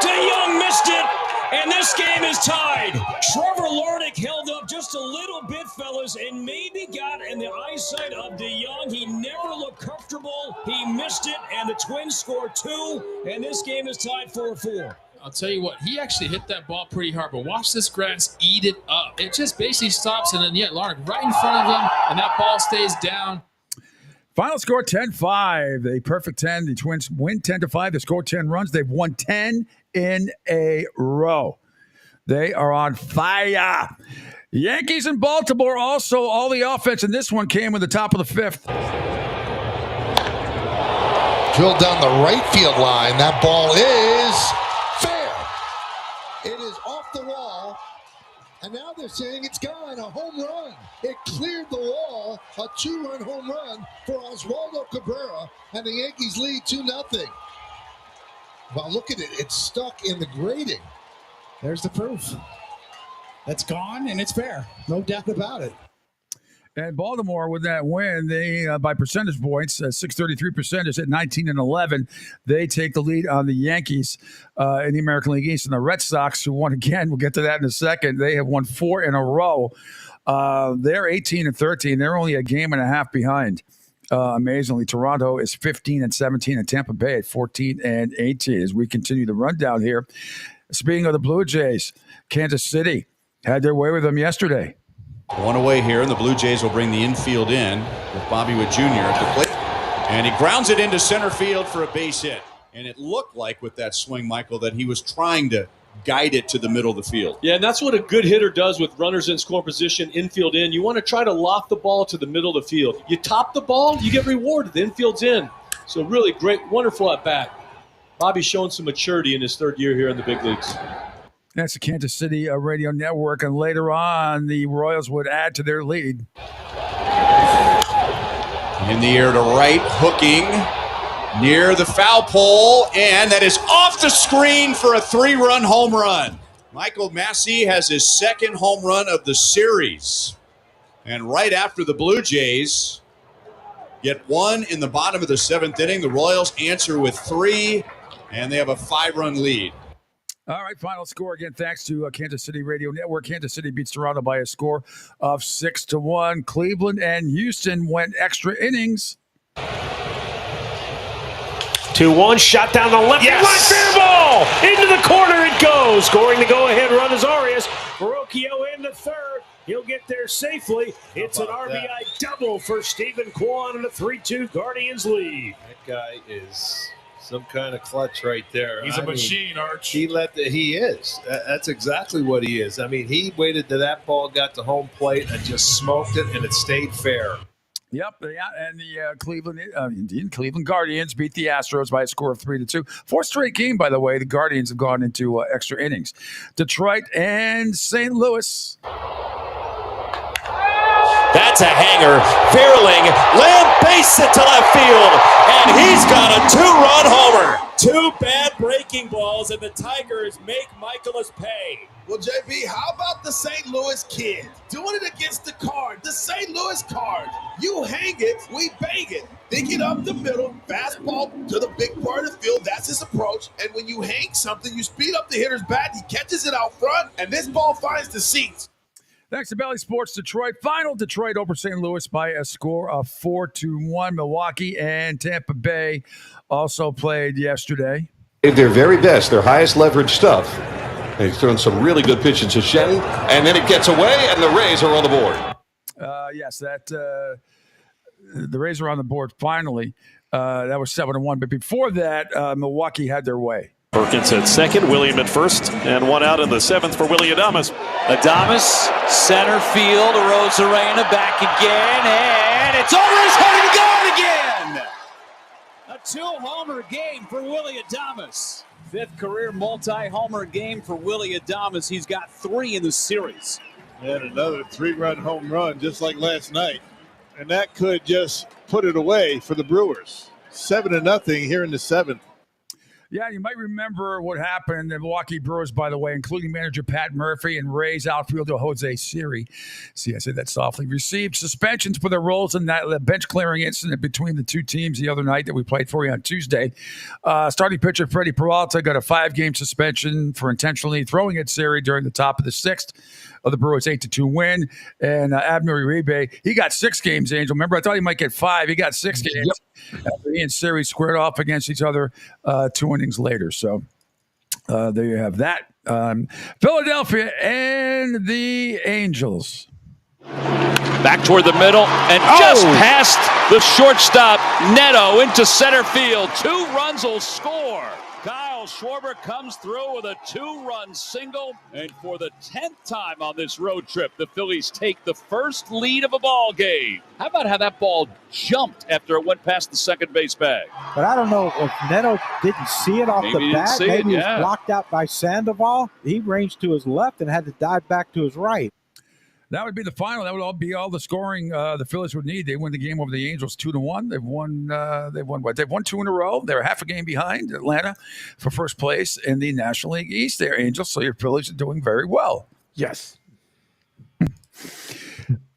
DeYoung missed it, and this game is tied. Trevor Larnach held up just a little bit, fellas, and maybe got in the eyesight of DeYoung. He never looked comfortable. He missed it, and the Twins scored 2, and this game is tied 4-4. I'll tell you what, he actually hit that ball pretty hard, but watch this grass eat it up. It just basically stops, and then Larnach right in front of him, and that ball stays down. Final score 10-5. A perfect 10. The Twins win 10-5. They scored 10 runs. They've won 10 in a row. They are on fire. Yankees and Baltimore also, all the offense in this one came in the top of the 5th. Drilled down the right field line. That ball is fair. It is off the wall. And now they're saying it's gone, a home run. It cleared the wall, a 2-run home run for Oswaldo Cabrera, and the Yankees lead 2-0. Well, look at it. It's stuck in the grating. There's the proof. That's gone, and it's fair. No doubt about it. And Baltimore, with that win, they by percentage points, 633% is at 19-11. They take the lead on the Yankees in the American League East, and the Red Sox, who won again. We'll get to that in a second. They have won 4 in a row. They're 18-13. They're only a game and a half behind. Amazingly, Toronto is 15-17, and Tampa Bay at 14-18. As we continue the rundown here, speaking of the Blue Jays, Kansas City had their way with them yesterday. One away here, and the Blue Jays will bring the infield in with Bobby Witt Jr. at the plate. And he grounds it into center field for a base hit. And it looked like with that swing, Michael, that he was trying to guide it to the middle of the field. Yeah, and that's what a good hitter does with runners in scoring position, infield in. You want to try to loft the ball to the middle of the field. You top the ball, you get rewarded. The infield's in. So really great, wonderful at bat. Bobby's showing some maturity in his 3rd year here in the big leagues. That's the Kansas City Radio Network, and later on, the Royals would add to their lead. In the air to right, hooking near the foul pole, and that is off the screen for a 3-run home run. Michael Massey has his 2nd home run of the series. And right after the Blue Jays get 1 in the bottom of the 7th inning, the Royals answer with 3, and they have a 5-run lead. All right, final score again, thanks to Kansas City Radio Network. Kansas City beats Toronto by a score of 6-1. Cleveland and Houston went extra innings. 2-1, shot down the left. Yes! Right fair ball! Into the corner it goes. Scoring the go-ahead run is Arias. Verrocchio in the 3rd. He'll get there safely. It's an RBI double for Stephen Kwan and a 3-2 Guardians lead. That guy is some kind of clutch right there. He's a machine, Arch. He is. That's exactly what he is. I mean, he waited till that ball got to home plate and just smoked it, and it stayed fair. Yep, and the Cleveland Guardians beat the Astros by a score of 3-2. Fourth straight game, by the way. The Guardians have gone into extra innings. Detroit and St. Louis. That's a hanger. Vierling, Lamb base it to left field, and he's got a two-run homer. Two bad breaking balls, and the Tigers make Michaelis pay. Well, JB, how about the St. Louis kid doing it against the Card, the St. Louis Card? You hang it, we bang it. Think it up the middle, fastball to the big part of the field. That's his approach. And when you hang something, you speed up the hitter's bat. He catches it out front, and this ball finds the seats. Thanks to Bally Sports Detroit. Final Detroit over St. Louis by a score of 4-1. Milwaukee and Tampa Bay also played yesterday. Their very best, their highest leverage stuff. They've thrown some really good pitches to Shen, and then it gets away, and the Rays are on the board. Yes, the Rays are on the board finally. That was 7-1. But before that, Milwaukee had their way. Perkins at second, William at first, and one out in the seventh for Willie Adames. Adames, center field, Rosarena back again, and it's over his head and gone again! A two-homer game for Willie Adames. Fifth career multi-homer game for Willie Adames. He's got 3 in the series. And another 3-run home run just like last night. And that could just put it away for the Brewers. 7-0 here in the 7th. Yeah, you might remember what happened. The Milwaukee Brewers, by the way, including manager Pat Murphy and Rays outfielder Jose Siri. See, I said that softly. Received suspensions for their roles in that bench clearing incident between the two teams the other night that we played for you on Tuesday. Starting pitcher Freddie Peralta got a 5-game suspension for intentionally throwing at Siri during the top of the 6th of the Brewers' 8-2 win. And Abner Uribe, he got 6 games, Angel. Remember, I thought he might get 5. He got 6 games. Yep. He and Siri squared off against each other 2 innings later. So there you have that. Philadelphia and the Angels. Back toward the middle and just past the shortstop, Neto into center field. 2 runs will score. Kyle Schwarber comes through with a 2-run single. And for the 10th time on this road trip, the Phillies take the first lead of a ball game. How about how that ball jumped after it went past the second base bag? But I don't know if Neto didn't see it off the bat. Maybe it was blocked out by Sandoval. He ranged to his left and had to dive back to his right. That would be the final. That would all be all the scoring the Phillies would need. They win the game over the Angels 2-1. They've won. They've won what? They've won 2 in a row. They're half a game behind Atlanta for first place in the National League East. There, Angels. So your Phillies are doing very well. Yes.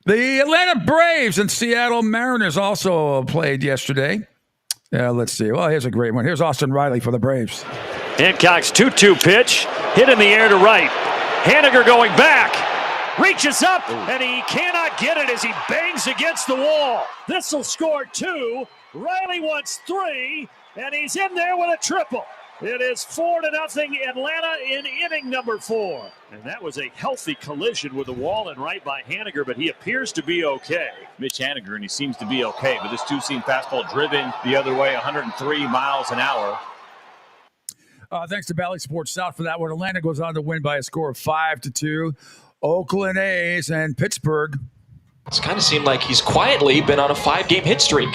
The Atlanta Braves and Seattle Mariners also played yesterday. Let's see. Well, here's a great one. Here's Austin Riley for the Braves. Hancock's 2-2 pitch, hit in the air to right. Haniger going back. Reaches up, and he cannot get it as he bangs against the wall. This will score 2. Riley wants 3, and he's in there with a triple. It is 4-0 Atlanta in inning number 4. And that was a healthy collision with the wall and right by Haniger, but he appears to be okay. Mitch Haniger, and he seems to be okay, but this two-seam fastball driven the other way, 103 miles an hour. Thanks to Bally Sports South for that one. Atlanta goes on to win by a score of 5-2. Oakland A's and Pittsburgh. It's kind of seemed like he's quietly been on a 5-game hit streak.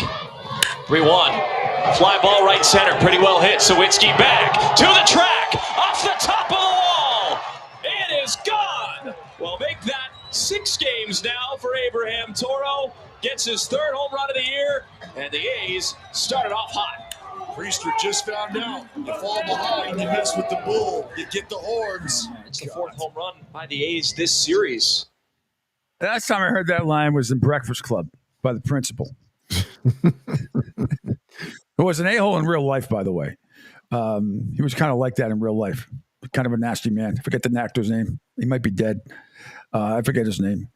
3-1. Fly ball right center. Pretty well hit. Sawicki back to the track. Off the top of the wall. It is gone. Well, make that 6 games now for Abraham Toro. Gets his 3rd home run of the year. And the A's started off hot. Priester just found out. You fall behind, you mess with the bull, you get the horns. It's the 4th home run by the A's this series. The last time I heard that line was in Breakfast Club by the principal. Who was an a-hole in real life, by the way. He was kind of like that in real life. Kind of a nasty man. I forget the actor's name. He might be dead. I forget his name.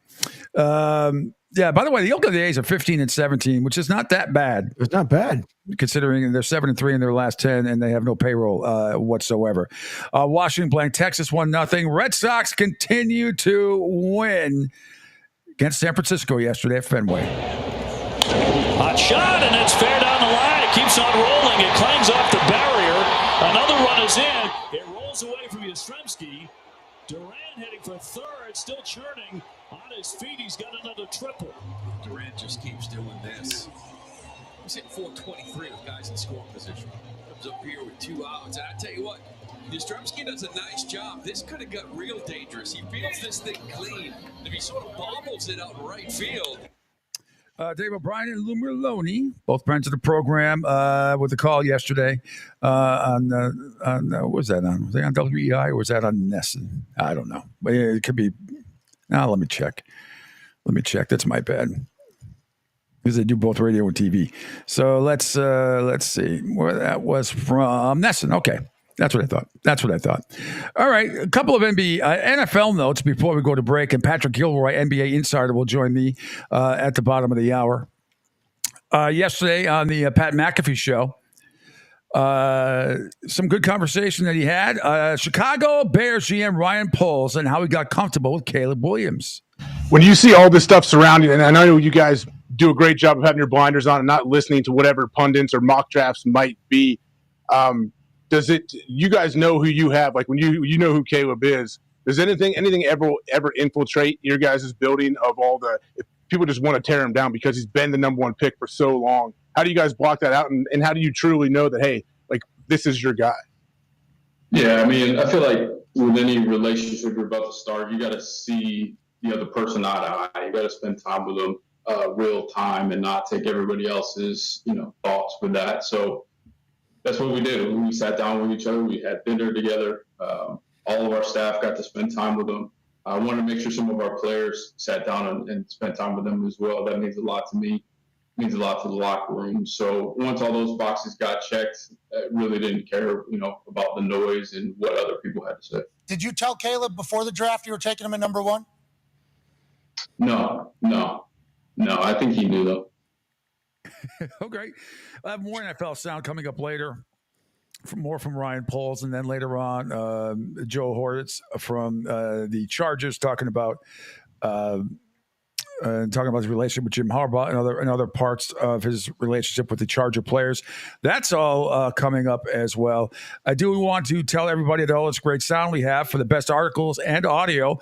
Yeah, by the way, the Oakland A's are 15-17, which is not that bad. It's not bad. Considering they're 7-3 in their last 10 and they have no payroll whatsoever. Washington blank Texas 1-0. Red Sox continue to win against San Francisco yesterday at Fenway. Hot shot, and it's fair down the line. It keeps on rolling. It clangs off the barrier. Another run is in. It rolls away from Yastrzemski. Duran heading for 3rd, still churning On his feet, he's got another triple. Durant just keeps doing this. He's hitting 423 with guys in scoring position. Comes up here with 2 outs. And I tell you what, Yastrzemski does a nice job. This could have got real dangerous. He fields this thing clean. If he sort of bobbles it out right field. Dave O'Brien and Lou Merloni, both friends of the program, with the call yesterday on what was that on? Was they on WEI or was that on Nesson? I don't know. It could be. Now let me check. That's my bad. Because they do both radio and TV. So let's see where that was from. Nesson. Okay. That's what I thought. All right. A couple of NFL notes before we go to break. And Patrick Gilroy, NBA insider, will join me at the bottom of the hour. Yesterday on the Pat McAfee show, some good conversation that he had. Chicago Bears GM Ryan Poles and how he got comfortable with Caleb Williams. When you see all this stuff surrounding, and I know you guys do a great job of having your blinders on and not listening to whatever pundits or mock drafts might be, you guys know who you have? Like when you know who Caleb is, does anything ever infiltrate your guys' building of all the – if people just want to tear him down because he's been the number one pick for so long? How do you guys block that out, and how do you truly know that, hey, like this is your guy? Yeah, I mean, I feel like with any relationship you're about to start, you got to see the other person eye to eye. You got to spend time with them real time and not take everybody else's, thoughts with that. So that's what we did. We sat down with each other. We had dinner together. All of our staff got to spend time with them. I wanted to make sure some of our players sat down and spent time with them as well. That means a lot to me. It means a lot to the locker room. So once all those boxes got checked, I really didn't care, about the noise and what other people had to say. Did you tell Caleb before the draft you were taking him at number 1? No. I think he knew though. Okay. I have more NFL sound coming up later. More from Ryan Poles, and then later on, Joe Horwitz from the Chargers talking about his relationship with Jim Harbaugh and other parts of his relationship with the Charger players. That's all coming up as well. I do want to tell everybody that all this great sound we have for the best articles and audio.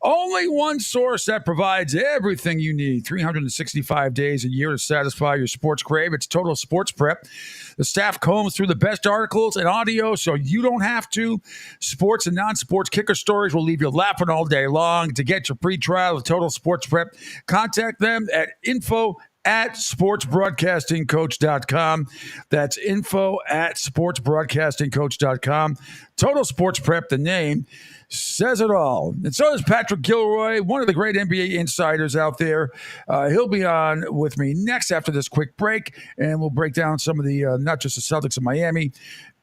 Only one source that provides everything you need 365 days a year to satisfy your sports crave. It's Total Sports Prep. The staff combs through the best articles and audio so you don't have to. Sports and non-sports kicker stories will leave you laughing all day long. To get your free trial of Total Sports Prep, contact them at info@sportsbroadcastingcoach.com. That's info@sportsbroadcastingcoach.com. Total Sports Prep, the name says it all. And so is Patrick Gilroy, one of the great NBA insiders out there. He'll be on with me next after this quick break, and we'll break down some of the, not just the Celtics of Miami,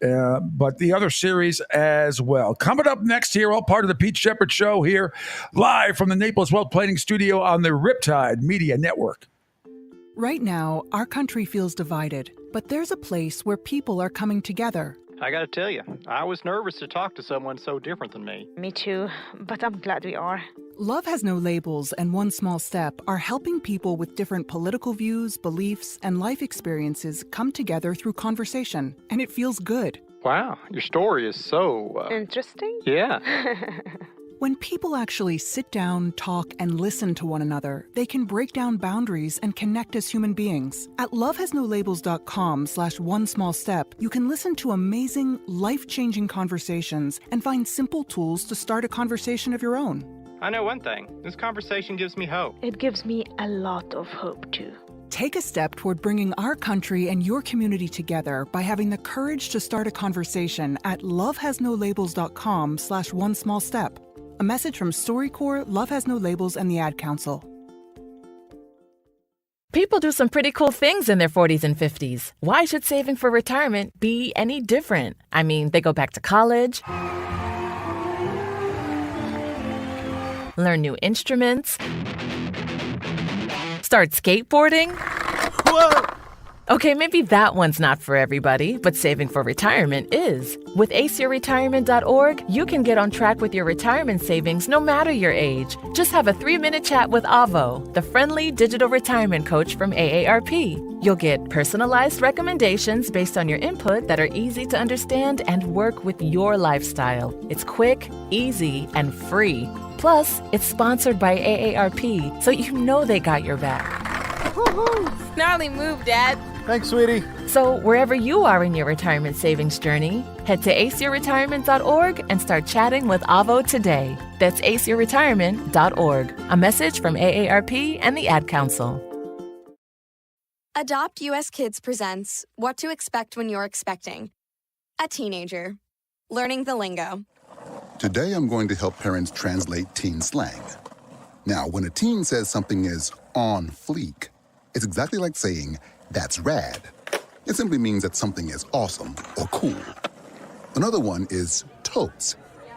but the other series as well. Coming up next here, all part of the Pete Sheppard Show here, live from the Naples Wealth Planning Studio on the Riptide Media Network. Right now, our country feels divided, but there's a place where people are coming together. I gotta tell you, I was nervous to talk to someone so different than me. Me too, but I'm glad we are. Love Has No Labels and One Small Step are helping people with different political views, beliefs, and life experiences come together through conversation, and it feels good. Wow, your story is so... Interesting? Yeah. When people actually sit down, talk, and listen to one another, they can break down boundaries and connect as human beings. At lovehasnolabels.com/onesmallstep, you can listen to amazing, life-changing conversations and find simple tools to start a conversation of your own. I know one thing. This conversation gives me hope. It gives me a lot of hope, too. Take a step toward bringing our country and your community together by having the courage to start a conversation at lovehasnolabels.com/onesmallstep. A message from StoryCorps, Love Has No Labels, and the Ad Council. People do some pretty cool things in their 40s and 50s. Why should saving for retirement be any different? I mean, they go back to college, learn new instruments, start skateboarding. Whoa! Okay, maybe that one's not for everybody, but saving for retirement is. With aceyourretirement.org, you can get on track with your retirement savings no matter your age. Just have a 3-minute chat with Avo, the friendly digital retirement coach from AARP. You'll get personalized recommendations based on your input that are easy to understand and work with your lifestyle. It's quick, easy, and free. Plus, it's sponsored by AARP, so you know they got your back. Gnarly move, Dad. Thanks, sweetie. So wherever you are in your retirement savings journey, head to aceyourretirement.org and start chatting with Avo today. That's aceyourretirement.org. A message from AARP and the Ad Council. Adopt US Kids presents What to Expect When You're Expecting. A teenager. Learning the lingo. Today I'm going to help parents translate teen slang. Now, when a teen says something is on fleek, it's exactly like saying, that's rad. It simply means that something is awesome or cool. Another one is totes.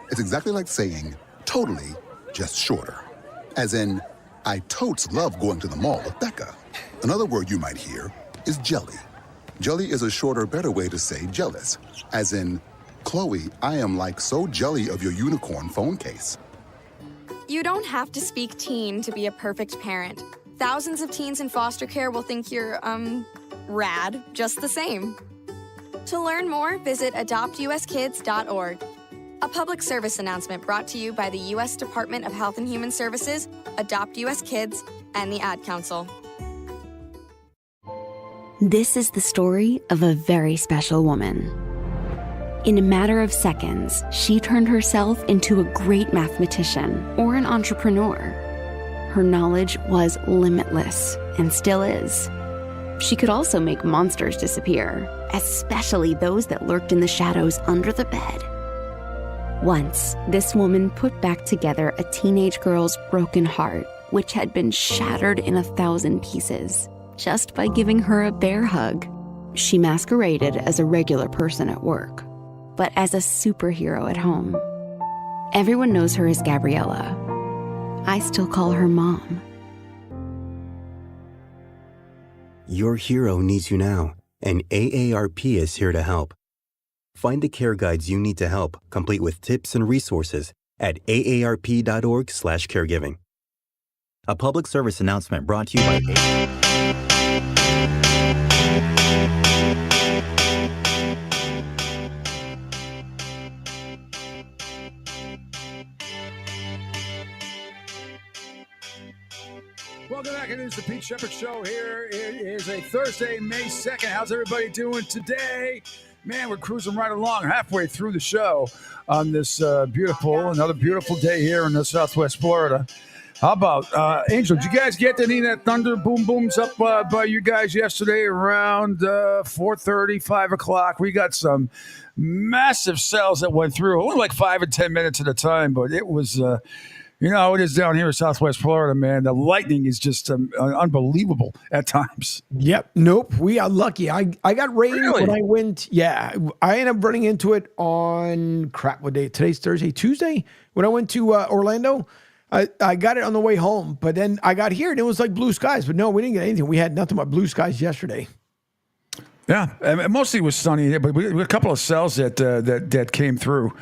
It's exactly like saying, totally, just shorter. As in, I totes love going to the mall with Becca. Another word you might hear is jelly. Jelly is a shorter, better way to say jealous. As in, Chloe, I am like so jelly of your unicorn phone case. You don't have to speak teen to be a perfect parent. Thousands of teens in foster care will think you're, rad, just the same. To learn more, visit adoptuskids.org. A public service announcement brought to you by the U.S. Department of Health and Human Services, Adopt U.S. Kids, and the Ad Council. This is the story of a very special woman. In a matter of seconds, she turned herself into a great mathematician or an entrepreneur. Her knowledge was limitless and still is. She could also make monsters disappear, especially those that lurked in the shadows under the bed. Once, this woman put back together a teenage girl's broken heart, which had been shattered in 1,000 pieces, just by giving her a bear hug. She masqueraded as a regular person at work, but as a superhero at home. Everyone knows her as Gabriella. I still call her Mom. Your hero needs you now, and AARP is here to help. Find the care guides you need to help, complete with tips and resources at aarp.org/caregiving. A public service announcement brought to you by Welcome back. It is the Pete Sheppard Show here. It is a Thursday, May 2nd. How's everybody doing today? Man, we're cruising right along halfway through the show on this another beautiful day here in the Southwest Florida. How about, Angel, did you guys get any of that thunder boom booms up by you guys yesterday around 4:30, 5 o'clock? We got some massive cells that went through, only like 5 and 10 minutes at a time, but it was... you know how it is down here in Southwest Florida, man. The lightning is just unbelievable at times. Yep. Nope. We are lucky. I got rain when I went. Yeah. I ended up running into it on what day? Today's Thursday, Tuesday. When I went to Orlando, I got it on the way home. But then I got here and it was like blue skies. But no, we didn't get anything. We had nothing but blue skies yesterday. Yeah, and mostly it was sunny, but we had a couple of cells that came through.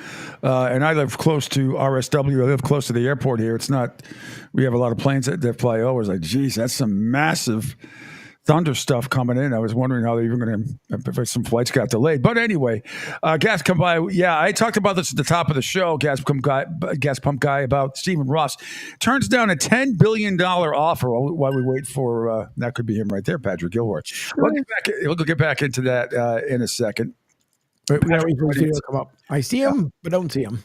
And I live close to RSW. I live close to the airport here. It's not, we have a lot of planes that fly over. It's like, geez, that's some massive thunder stuff coming in. I was wondering how they're even going to, if some flights got delayed. But anyway, Gas Come By. Yeah, I talked about this at the top of the show, Gas Pump Guy, about Stephen Ross. Turns down a $10 billion offer while we wait for, that could be him right there, Patrick Gilroy. We'll get back into that in a second. Come up. I see him, but don't see him.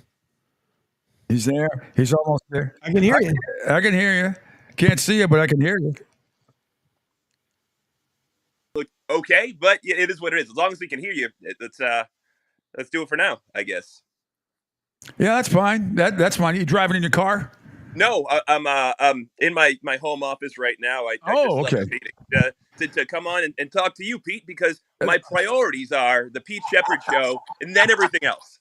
He's there. He's almost there. I can hear you. I can hear you. Can't see you, but I can hear you. Okay, but it is what it is. As long as we can hear you, let's do it for now, I guess. Yeah, that's fine. That's fine. You driving in your car? No, I'm in my home office right now. I just left the meeting to come on and talk to you, Pete, because my priorities are the Pete Sheppard Show and then everything else.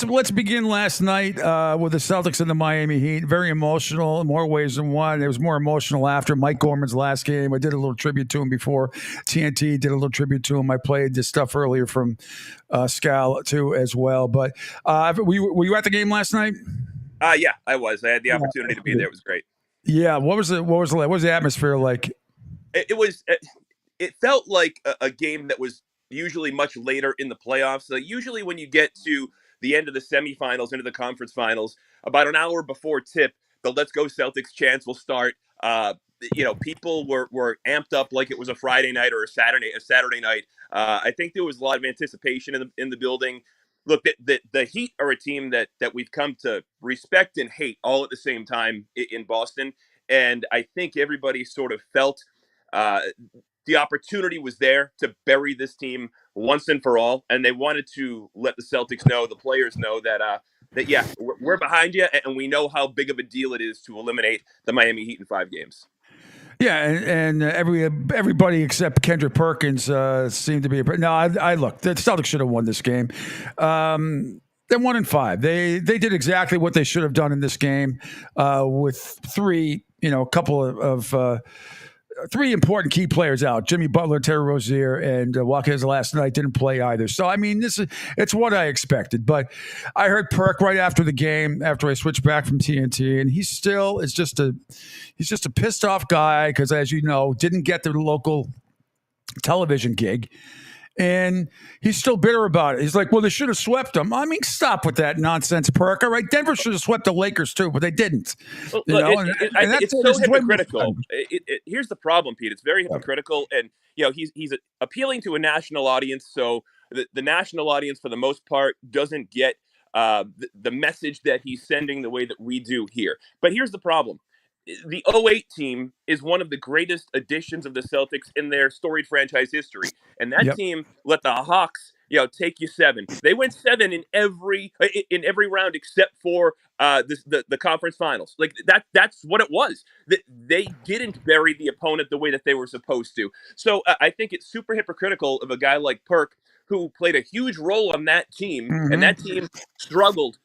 Let's begin last night with the Celtics and the Miami Heat. Very emotional in more ways than one. It was more emotional after Mike Gorman's last game. I did a little tribute to him before. TNT did a little tribute to him. I played this stuff earlier from Scal too as well. But were you at the game last night? Yeah, I was. I had the opportunity to be there. It was great. Yeah. What was the atmosphere like? It felt like a game that was usually much later in the playoffs. So usually when you get to the end of the semifinals, into the conference finals, about an hour before tip, the Let's Go Celtics chants will start. People were amped up like it was a Friday night or a Saturday night. I think there was a lot of anticipation in the building. Look, the Heat are a team that we've come to respect and hate all at the same time in Boston. And I think everybody sort of felt the opportunity was there to bury this team once and for all, and they wanted to let the Celtics know, the players know that yeah, we're behind you, and we know how big of a deal it is to eliminate the Miami Heat in 5 games. Yeah, and everybody except Kendrick Perkins seemed to be. No, I look. The Celtics should have won this game. They're 1-5. They did exactly what they should have done in this game with three. A couple of 3 important key players out: Jimmy Butler, Terry Rozier, and Watkins last night didn't play either. So I mean, it's what I expected. But I heard Perk right after the game, after I switched back from TNT, and he still is just a pissed off guy because, as you know, didn't get the local television gig. And he's still bitter about it. He's like, well, they should have swept them. I mean, stop with that nonsense, Perk. All right, Denver should have swept the Lakers too, but they didn't. It's so hypocritical. Here's the problem, Pete. It's very hypocritical, and he's appealing to a national audience. So the national audience, for the most part, doesn't get the message that he's sending the way that we do here. But here's the problem. The 08 team is one of the greatest additions of the Celtics in their storied franchise history. And that team let the Hawks, take you 7. They went 7 in every round except for the conference finals. Like that's what it was. They didn't bury the opponent the way that they were supposed to. So I think it's super hypocritical of a guy like Perk, who played a huge role on that team, and that team struggled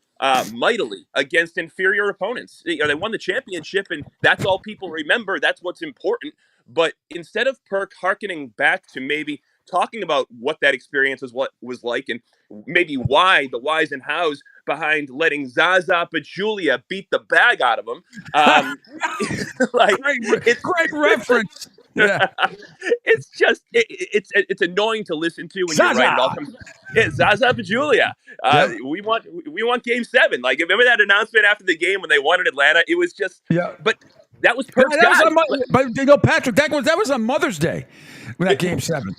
mightily against inferior opponents. They won the championship, and that's all people remember. That's what's important. But instead of Perk hearkening back to maybe talking about what that experience was like, and maybe why, the whys and hows behind letting Zaza Pachulia beat the bag out of him, it's great reference. Yeah, it's just it's annoying to listen to when Zaza. You're right. It all comes. Yeah, Zaza Pachulia. We want Game 7. Like, remember that announcement after the game when they won in Atlanta? It was just But that was Perk's guy. But Patrick, that was on Mother's Day when that Game 7.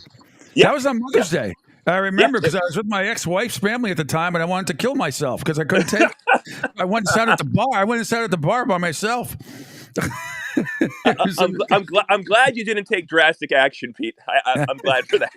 That was on Mother's Day. I remember because I was with my ex-wife's family at the time, and I wanted to kill myself because I couldn't take. I went and sat at the bar. I went and sat at the bar by myself. I'm glad you didn't take drastic action, Pete. I'm glad for that.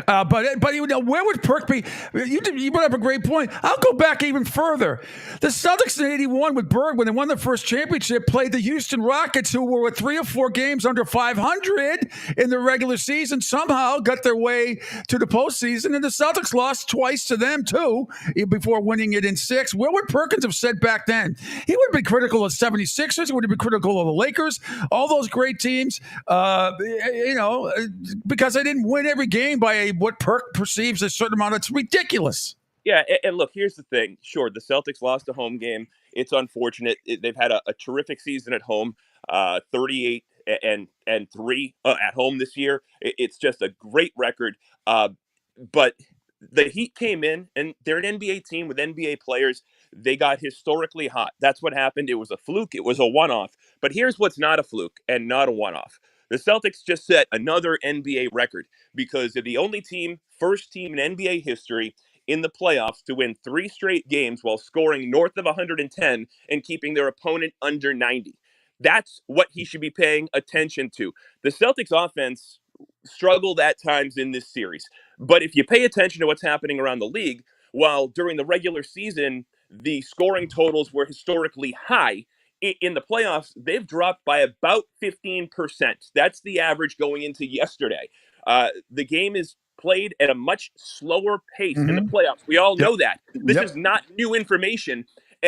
But where would Perk be? You brought up a great point. I'll go back even further. The Celtics in '81 with Berg, when they won their first championship, played the Houston Rockets, who were 3 or 4 games under 500 in the regular season. Somehow got their way to the postseason, and the Celtics lost twice to them too before winning it in 6. Where would Perkins have said back then? He would have been critical of 76ers. Would have been critical of the Lakers, all those great teams, because they didn't win every game by what Perk perceives a certain amount. It's ridiculous. Yeah, and look, here's the thing. Sure, the Celtics lost a home game. It's unfortunate. They've had a terrific season at home, 38 and 3 at home this year. It's just a great record. But the Heat came in, and they're an NBA team with NBA players. They got historically hot. That's what happened. It was a fluke. It was a one-off. But here's what's not a fluke and not a one-off. The Celtics just set another NBA record because they're the only first team in NBA history in the playoffs to win 3 straight games while scoring north of 110 and keeping their opponent under 90. That's what he should be paying attention to. The Celtics offense struggled at times in this series. But if you pay attention to what's happening around the league, while during the regular season, the scoring totals were historically high, in the playoffs, they've dropped by about 15%. That's the average going into yesterday. The game is played at a much slower pace in the playoffs. We all know that. This is not new information.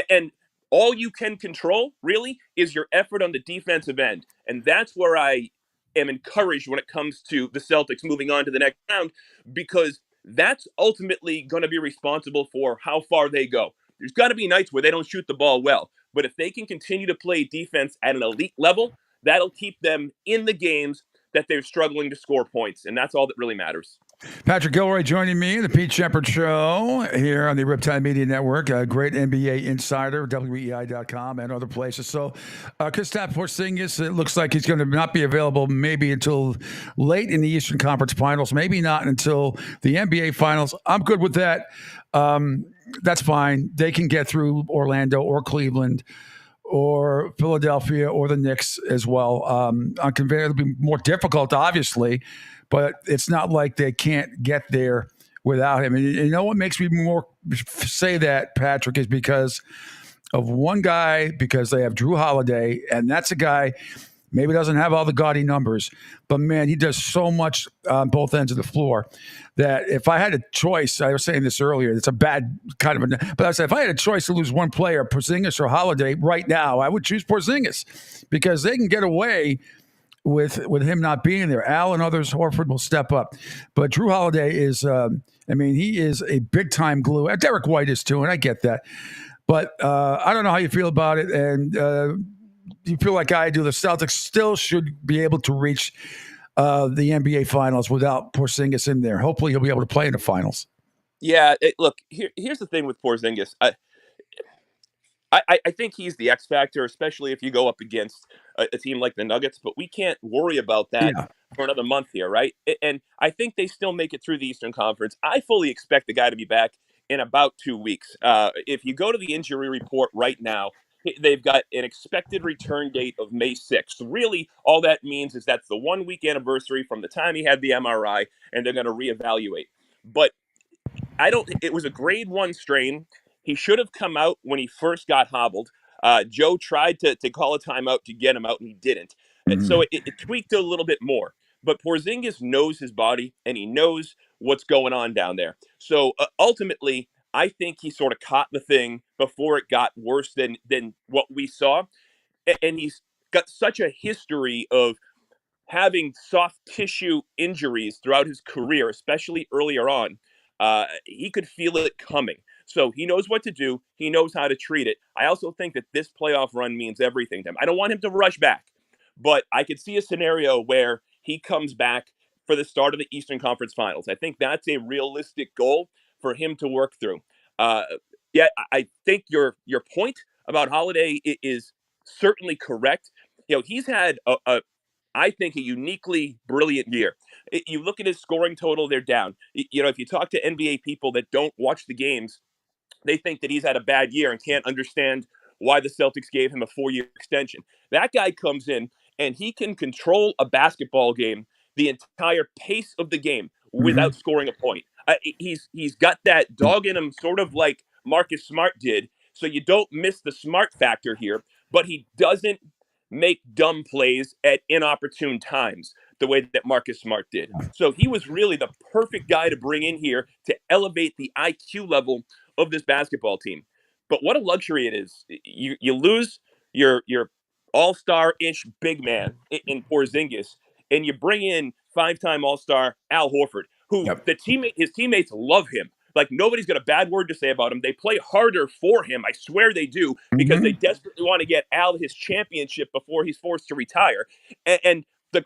And all you can control, really, is your effort on the defensive end. And that's where I am encouraged when it comes to the Celtics moving on to the next round, because that's ultimately going to be responsible for how far they go. There's got to be nights where they don't shoot the ball well. But if they can continue to play defense at an elite level, that'll keep them in the games that they're struggling to score points. And that's all that really matters. Patrick Gilroy joining me, the Pete Sheppard Show here on the Riptide Media Network, a great NBA insider, WEI.com and other places. So, Kristaps Porzingis, it looks like he's going to not be available maybe until late in the Eastern Conference Finals, maybe not until the NBA Finals. I'm good with that. That's fine. They can get through Orlando or Cleveland or Philadelphia or the Knicks as well. I'm convinced it'll be more difficult, obviously, but it's not like they can't get there without him. And you know what makes me more say that, Patrick, is because of one guy, because they have Drew Holiday, and that's a guy maybe doesn't have all the gaudy numbers, but man, he does so much on both ends of the floor that if I had a choice, I was saying this earlier, it's a bad kind of but I said, if I had a choice to lose one player, Porzingis or Holiday right now, I would choose Porzingis because they can get away with him not being there. Al and others, Horford will step up. But Drew Holiday is, he is a big-time glue. Derek White is too, and I get that. But I don't know how you feel about it. And you feel like I do. The Celtics still should be able to reach the NBA Finals without Porzingis in there. Hopefully he'll be able to play in the Finals. Yeah, look, here's the thing with Porzingis. I think he's the X factor, especially if you go up against a team like the Nuggets. But we can't worry about that for another month here, right? And I think they still make it through the Eastern Conference. I fully expect the guy to be back in about 2 weeks. If you go to the injury report right now, they've got an expected return date of May 6th. Really, all that means is that's the 1 week anniversary from the time he had the MRI, and they're going to reevaluate. But it was a grade 1 strain. He should have come out when he first got hobbled. Joe tried to call a timeout to get him out, and he didn't. And so it tweaked a little bit more. But Porzingis knows his body, and he knows what's going on down there. So ultimately, I think he sort of caught the thing before it got worse than what we saw. And he's got such a history of having soft tissue injuries throughout his career, especially earlier on. He could feel it coming. So he knows what to do. He knows how to treat it. I also think that this playoff run means everything to him. I don't want him to rush back, but I could see a scenario where he comes back for the start of the Eastern Conference Finals. I think that's a realistic goal for him to work through. I think your point about Holiday is certainly correct. He's had I think a uniquely brilliant year. You look at his scoring total, they're down. If you talk to NBA people that don't watch the games, they think that he's had a bad year and can't understand why the Celtics gave him a 4-year extension. That guy comes in and he can control a basketball game, the entire pace of the game, without scoring a point. He's got that dog in him, sort of like Marcus Smart did. So you don't miss the Smart factor here, but he doesn't make dumb plays at inopportune times the way that Marcus Smart did. So he was really the perfect guy to bring in here to elevate the IQ level of this basketball team. But what a luxury it is. You lose your all-star-ish big man in Porzingis, and you bring in 5-time All-Star Al Horford, who his teammates love him. Like, nobody's got a bad word to say about him. They play harder for him. I swear they do, because they desperately want to get Al his championship before he's forced to retire. And the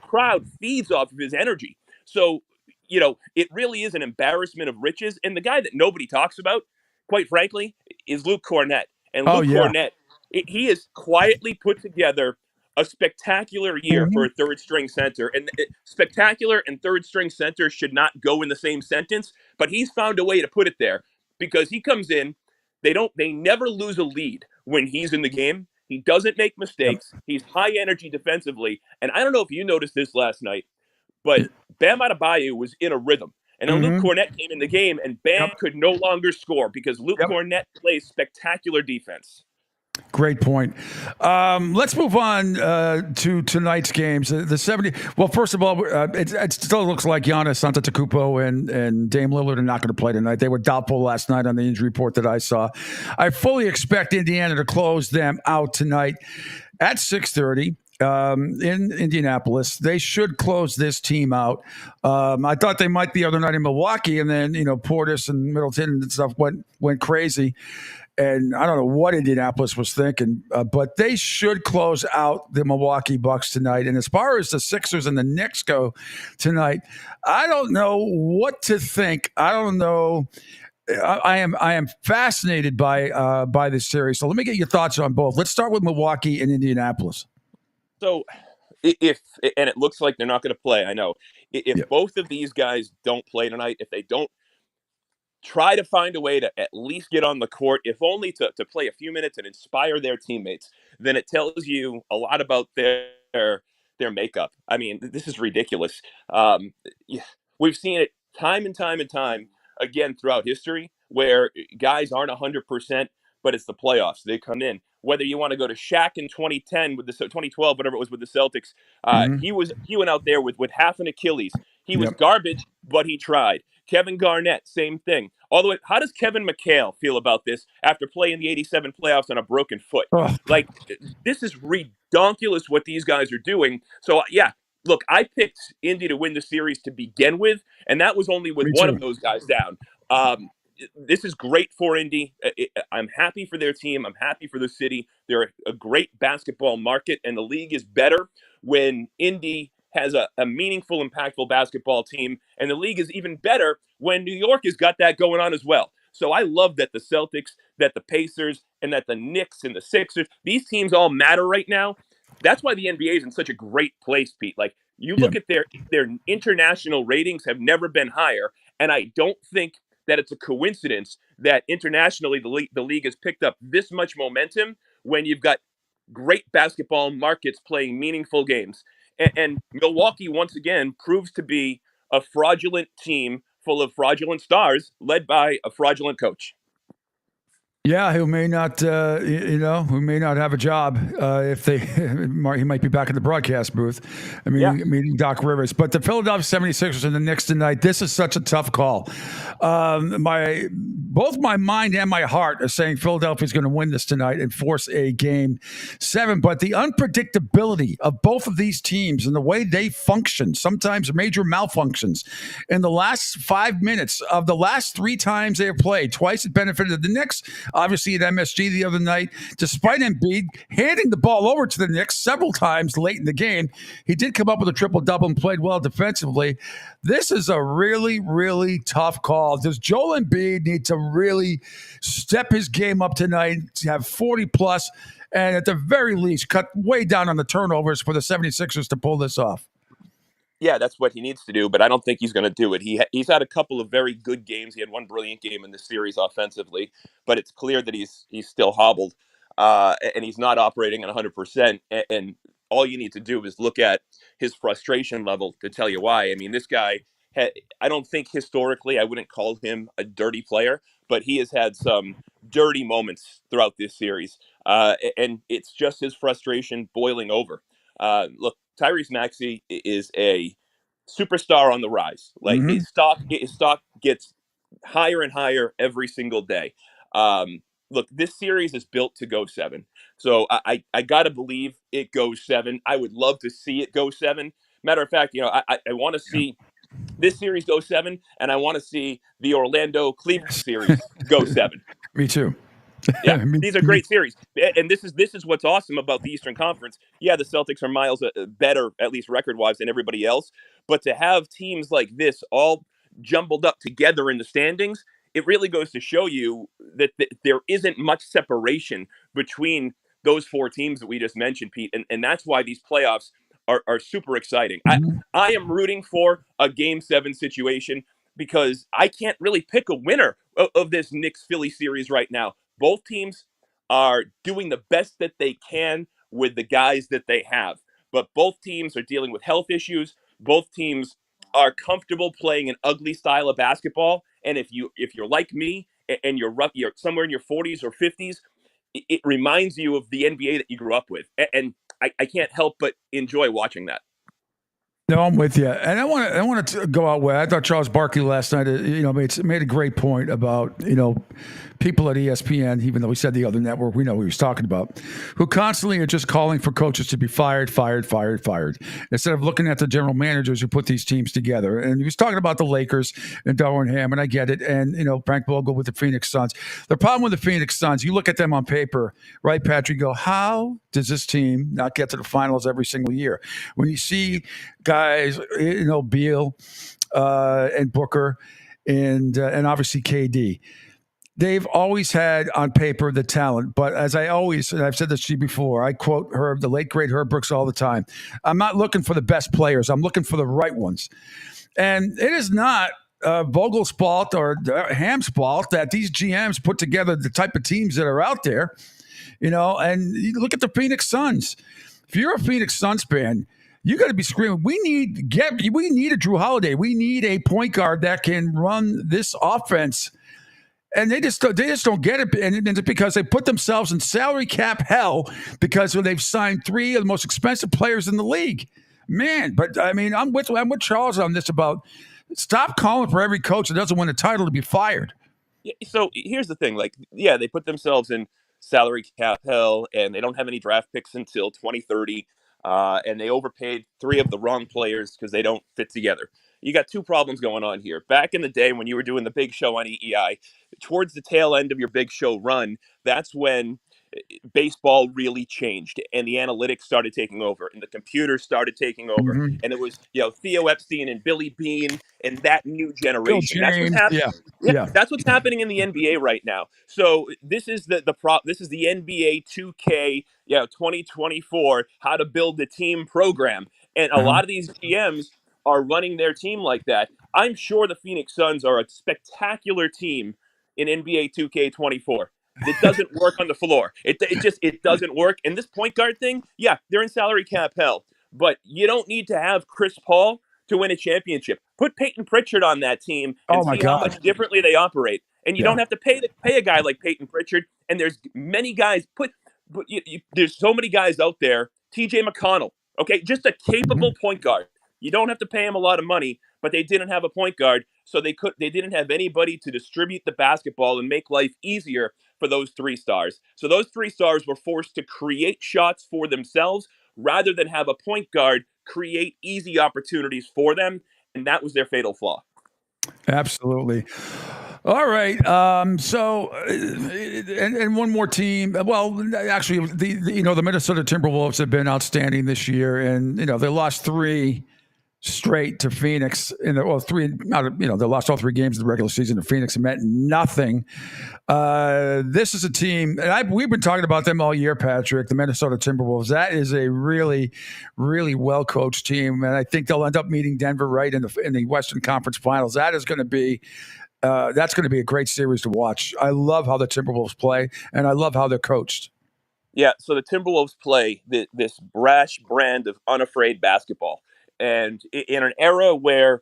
crowd feeds off of his energy. So, it really is an embarrassment of riches. And the guy that nobody talks about, quite frankly, is Luke Cornett. And Luke Cornett, he has quietly put together a spectacular year for a third-string center. And spectacular and third-string center should not go in the same sentence, but he's found a way to put it there, because he comes in, they never lose a lead when he's in the game. He doesn't make mistakes. He's high energy defensively. And I don't know if you noticed this last night, but Bam Adebayo was in a rhythm. And then Luke Cornett came in the game, and Bam could no longer score because Luke Cornett plays spectacular defense. Great point. Let's move on to tonight's games. The 70. Well, first of all, it still looks like Giannis Antetokounmpo and Dame Lillard are not going to play tonight. They were doubtful last night on the injury report that I saw. I fully expect Indiana to close them out tonight at 6:30. In Indianapolis, they should close this team out. I thought they might the other night in Milwaukee, and then Portis and Middleton and stuff went crazy. And I don't know what Indianapolis was thinking, but they should close out the Milwaukee Bucks tonight. And as far as the Sixers and the Knicks go tonight, I don't know what to think. I don't know. I am fascinated by this series. So let me get your thoughts on both. Let's start with Milwaukee and Indianapolis. So if and it looks like they're not going to play, I know. If both of these guys don't play tonight, if they don't try to find a way to at least get on the court, if only to play a few minutes and inspire their teammates, then it tells you a lot about their makeup. I mean, this is ridiculous. We've seen it time and time and time again throughout history where guys aren't 100%, but it's the playoffs. They come in. Whether you want to go to Shaq in 2010 with the 2012, whatever it was with the Celtics, he went out there with half an Achilles. He was garbage, but he tried. Kevin Garnett, same thing. All the way. How does Kevin McHale feel about this after playing the '87 playoffs on a broken foot? Like, this is redonkulous what these guys are doing. So, yeah, look, I picked Indy to win the series to begin with, and that was only with one of those guys down. This is great for Indy. I'm happy for their team. I'm happy for the city. They're a great basketball market, and the league is better when Indy has a meaningful, impactful basketball team, and the league is even better when New York has got that going on as well. So I love that the Celtics, that the Pacers, and that the Knicks and the Sixers, these teams all matter right now. That's why the NBA is in such a great place, Pete. Like, you look at their international ratings have never been higher, and I don't think that it's a coincidence that internationally the league has picked up this much momentum when you've got great basketball markets playing meaningful games. And Milwaukee, once again, proves to be a fraudulent team full of fraudulent stars led by a fraudulent coach. Yeah, who may not, who may not have a job if they, he might be back in the broadcast booth. I mean, meeting Doc Rivers. But the Philadelphia 76ers and the Knicks tonight, this is such a tough call. Both my mind and my heart are saying Philadelphia is going to win this tonight and force a game 7. But the unpredictability of both of these teams and the way they function, sometimes major malfunctions, in the last 5 minutes of the last 3 times they have played, twice it benefited the Knicks. Obviously at MSG the other night, despite Embiid handing the ball over to the Knicks several times late in the game, he did come up with a triple-double and played well defensively. This is a really, really tough call. Does Joel Embiid need to really step his game up tonight, to have 40-plus, and at the very least cut way down on the turnovers for the 76ers to pull this off? Yeah, that's what he needs to do, but I don't think he's going to do it. He's had a couple of very good games. He had one brilliant game in the series offensively, but it's clear that he's still hobbled, and he's not operating at 100%. And all you need to do is look at his frustration level to tell you why. I mean, this guy, I don't think historically I wouldn't call him a dirty player, but he has had some dirty moments throughout this series, and it's just his frustration boiling over. Look, Tyrese Maxey is a superstar on the rise. Like his stock gets higher and higher every single day. Look, this series is built to go 7. So I gotta believe it goes 7. I would love to see it go 7. Matter of fact, I want to see this series go 7, and I want to see the Orlando Cleveland series go 7. Me too. Yeah, these are great series, and this is what's awesome about the Eastern Conference. Yeah, the Celtics are miles better, at least record-wise, than everybody else. But to have teams like this all jumbled up together in the standings, it really goes to show you that there isn't much separation between those 4 teams that we just mentioned, Pete, and that's why these playoffs are super exciting. I am rooting for a Game 7 situation because I can't really pick a winner of this Knicks-Philly series right now. Both teams are doing the best that they can with the guys that they have. But both teams are dealing with health issues. Both teams are comfortable playing an ugly style of basketball. And if you're like me and you're somewhere in your 40s or 50s, it reminds you of the NBA that you grew up with. And I can't help but enjoy watching that. No, I'm with you, and I want to go out where I thought Charles Barkley last night, made a great point about people at ESPN, even though he said the other network, we know who he was talking about, who constantly are just calling for coaches to be fired, instead of looking at the general managers who put these teams together. And he was talking about the Lakers and Darvin Ham, and I get it, and Frank Vogel with the Phoenix Suns. The problem with the Phoenix Suns, you look at them on paper, right, Patrick? You go, how does this team not get to the finals every single year? When you see guys, Beal and Booker and obviously KD, they've always had on paper the talent. But as and I've said this to you before, I quote Herb, the late great Herb Brooks, all the time. I'm not looking for the best players. I'm looking for the right ones. And it is not Vogel's fault or Ham's fault that these GMs put together the type of teams that are out there. And you look at the Phoenix Suns. If you're a Phoenix Suns fan, you got to be screaming, we need a Drew Holiday. We need a point guard that can run this offense. And they just don't get it. And it's because they put themselves in salary cap hell because they've signed 3 of the most expensive players in the league. Man, but I mean, I'm with Charles on this about stop calling for every coach that doesn't win a title to be fired. Yeah, so here's the thing. They put themselves in salary cap hell, and they don't have any draft picks until 2030. And they overpaid 3 of the wrong players because they don't fit together. You got 2 problems going on here. Back in the day when you were doing the big show on EEI, towards the tail end of your big show run, that's when baseball really changed and the analytics started taking over and the computers started taking over. Mm-hmm. And it was, Theo Epstein and Billy Bean and that new generation. Bill James, That's what's happening in the NBA right now. So this is the NBA 2K 2024 how to build a team program. And a lot of these GMs are running their team like that. I'm sure the Phoenix Suns are a spectacular team in NBA 2K24. It doesn't work on the floor. It doesn't work. And this point guard thing, they're in salary cap hell. But you don't need to have Chris Paul to win a championship. Put Peyton Pritchard on that team and see how much differently they operate. And you don't have to pay a guy like Peyton Pritchard. And there's many guys. There's so many guys out there. TJ McConnell, okay, just a capable point guard. You don't have to pay him a lot of money, but they didn't have a point guard, so they didn't have anybody to distribute the basketball and make life easier for those 3 stars. So those 3 stars were forced to create shots for themselves rather than have a point guard create easy opportunities for them, and that was their fatal flaw. Absolutely. All right. So, and one more team. Well, actually, the Minnesota Timberwolves have been outstanding this year, and they lost 3 straight to Phoenix they lost all 3 games in the regular season to Phoenix and meant nothing. This is a team, and we've been talking about them all year, Patrick, the Minnesota Timberwolves. That is a really, really well-coached team, and I think they'll end up meeting Denver right in the Western Conference Finals. That is going to be that's going to be a great series to watch. I love how the Timberwolves play, and I love how they're coached. Yeah, so the Timberwolves play this brash brand of unafraid basketball. And in an era where,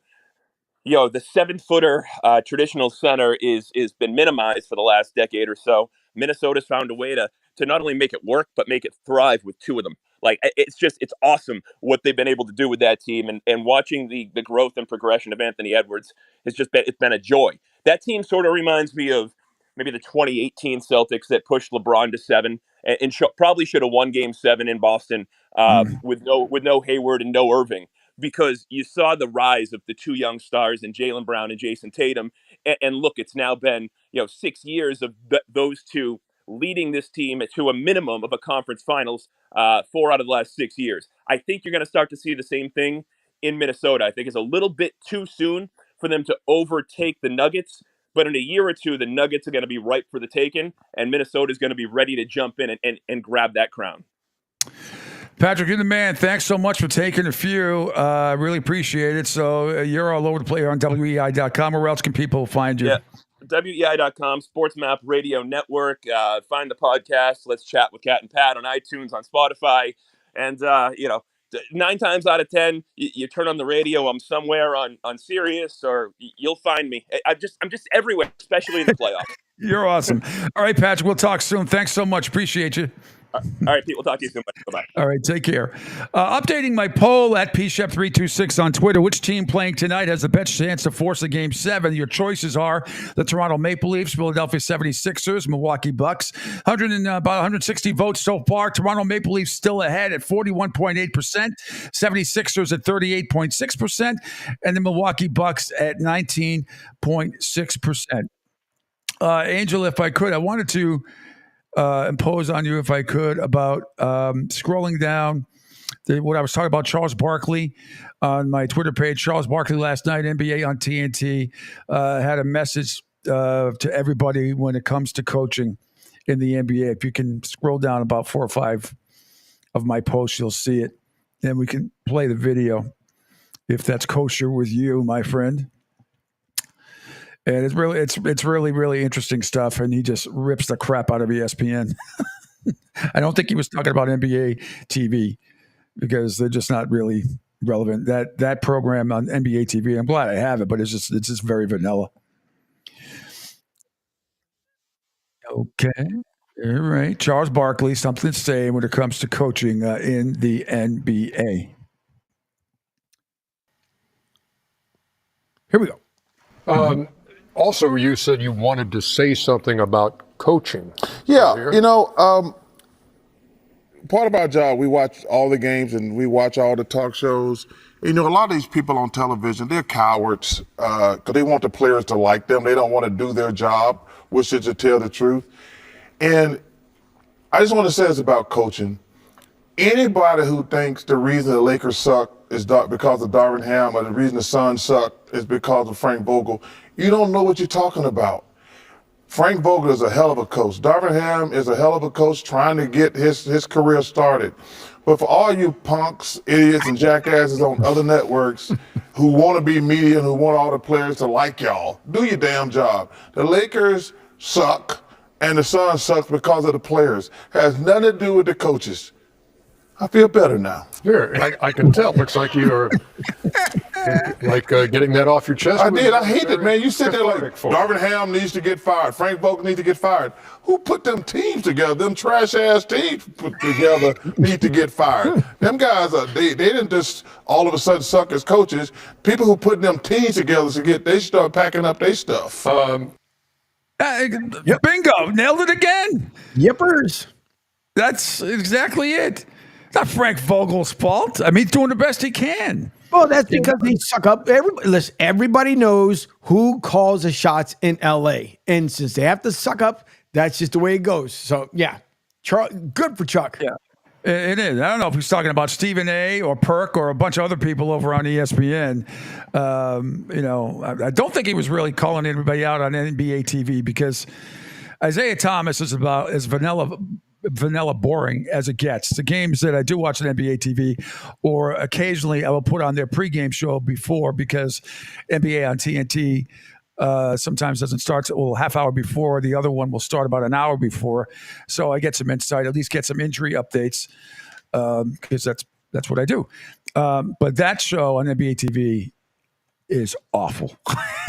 the 7-footer traditional center is been minimized for the last decade or so, Minnesota's found a way to not only make it work, but make it thrive with 2 of them. It's awesome what they've been able to do with that team. And watching the growth and progression of Anthony Edwards it's been a joy. That team sort of reminds me of maybe the 2018 Celtics that pushed LeBron to 7 and probably should have won Game 7 in Boston with no Hayward and no Irving. Because you saw the rise of the 2 young stars in Jaylen Brown and Jason Tatum. And look, it's now been 6 years of those 2 leading this team to a minimum of a conference finals 4 out of the last 6 years. I think you're going to start to see the same thing in Minnesota. I think it's a little bit too soon for them to overtake the Nuggets. But in a year or 2, the Nuggets are going to be ripe for the taking. And Minnesota is going to be ready to jump in and grab that crown. Patrick, you're the man. Thanks so much for taking a few. Really appreciate it. So you're all over the place on WEI.com. Where else can people find you? Yeah, WEI.com, Sports Map Radio Network. Find the podcast. Let's Chat with Cat and Pat on iTunes, on Spotify. And, 9 times out of 10, you turn on the radio, I'm somewhere on Sirius, or you'll find me. I'm just everywhere, especially in the playoffs. You're awesome. All right, Patrick, we'll talk soon. Thanks so much. Appreciate you. All right, Pete, we'll talk to you soon. Bye-bye. All right, take care. Updating my poll at PShep326 on Twitter. Which team playing tonight has the best chance to force a Game 7? Your choices are the Toronto Maple Leafs, Philadelphia 76ers, Milwaukee Bucks. About 160 votes so far. Toronto Maple Leafs still ahead at 41.8%, 76ers at 38.6%, and the Milwaukee Bucks at 19.6%. Angel, if I could, I wanted to impose on you, if I could, about scrolling down what I was talking about, Charles Barkley on my Twitter page. Charles Barkley last night, NBA on TNT, had a message to everybody when it comes to coaching in the NBA. If you can scroll down about 4 or 5 of my posts, you'll see it. And we can play the video if that's kosher with you, my friend. And it's really interesting stuff. And he just rips the crap out of ESPN. I don't think he was talking about NBA TV because they're just not really relevant. That program on NBA TV, I'm glad I have it, but it's just very vanilla. Okay. All right. Charles Barkley, something to say when it comes to coaching in the NBA. Here we go. Also, you said you wanted to say something about coaching. Yeah, part of our job, we watch all the games and we watch all the talk shows. A lot of these people on television, they're cowards because they want the players to like them. They don't want to do their job, which is to tell the truth. And I just want to say this about coaching. Anybody who thinks the reason the Lakers suck is because of Darvin Ham, or the reason the Suns suck is because of Frank Vogel, you don't know what you're talking about. Frank Vogel is a hell of a coach. Darvin Ham is a hell of a coach trying to get his career started. But for all you punks, idiots, and jackasses on other networks who want to be media and who want all the players to like y'all, do your damn job. The Lakers suck, and the Suns suck because of the players. Has nothing to do with the coaches. I feel better now. Here, I can tell. Looks like you're getting that off your chest. I did. I hate it, man. You sit there like Darvin Ham needs to get fired. Frank Vogel needs to get fired. Who put them teams together? Them trash-ass teams put together need to get fired. Them guys, they didn't just all of a sudden suck as coaches. People who put them teams together, they start packing up their stuff. Bingo. Nailed it again. Yippers. That's exactly it. It's not Frank Vogel's fault. I mean, he's doing the best he can. Well, that's because they suck up. Everybody knows who calls the shots in L.A. And since they have to suck up, that's just the way it goes. So, yeah, good for Chuck. Yeah, it is. I don't know if he's talking about Stephen A. or Perk or a bunch of other people over on ESPN. I don't think he was really calling anybody out on NBA TV because Isaiah Thomas is about as vanilla boring as it gets. The games that I do watch on NBA TV, or occasionally I will put on their pregame show before, because NBA on TNT sometimes doesn't start a half hour before. The other one will start about an hour before. So I get some insight, at least get some injury updates, because that's what I do. But that show on NBA TV is awful.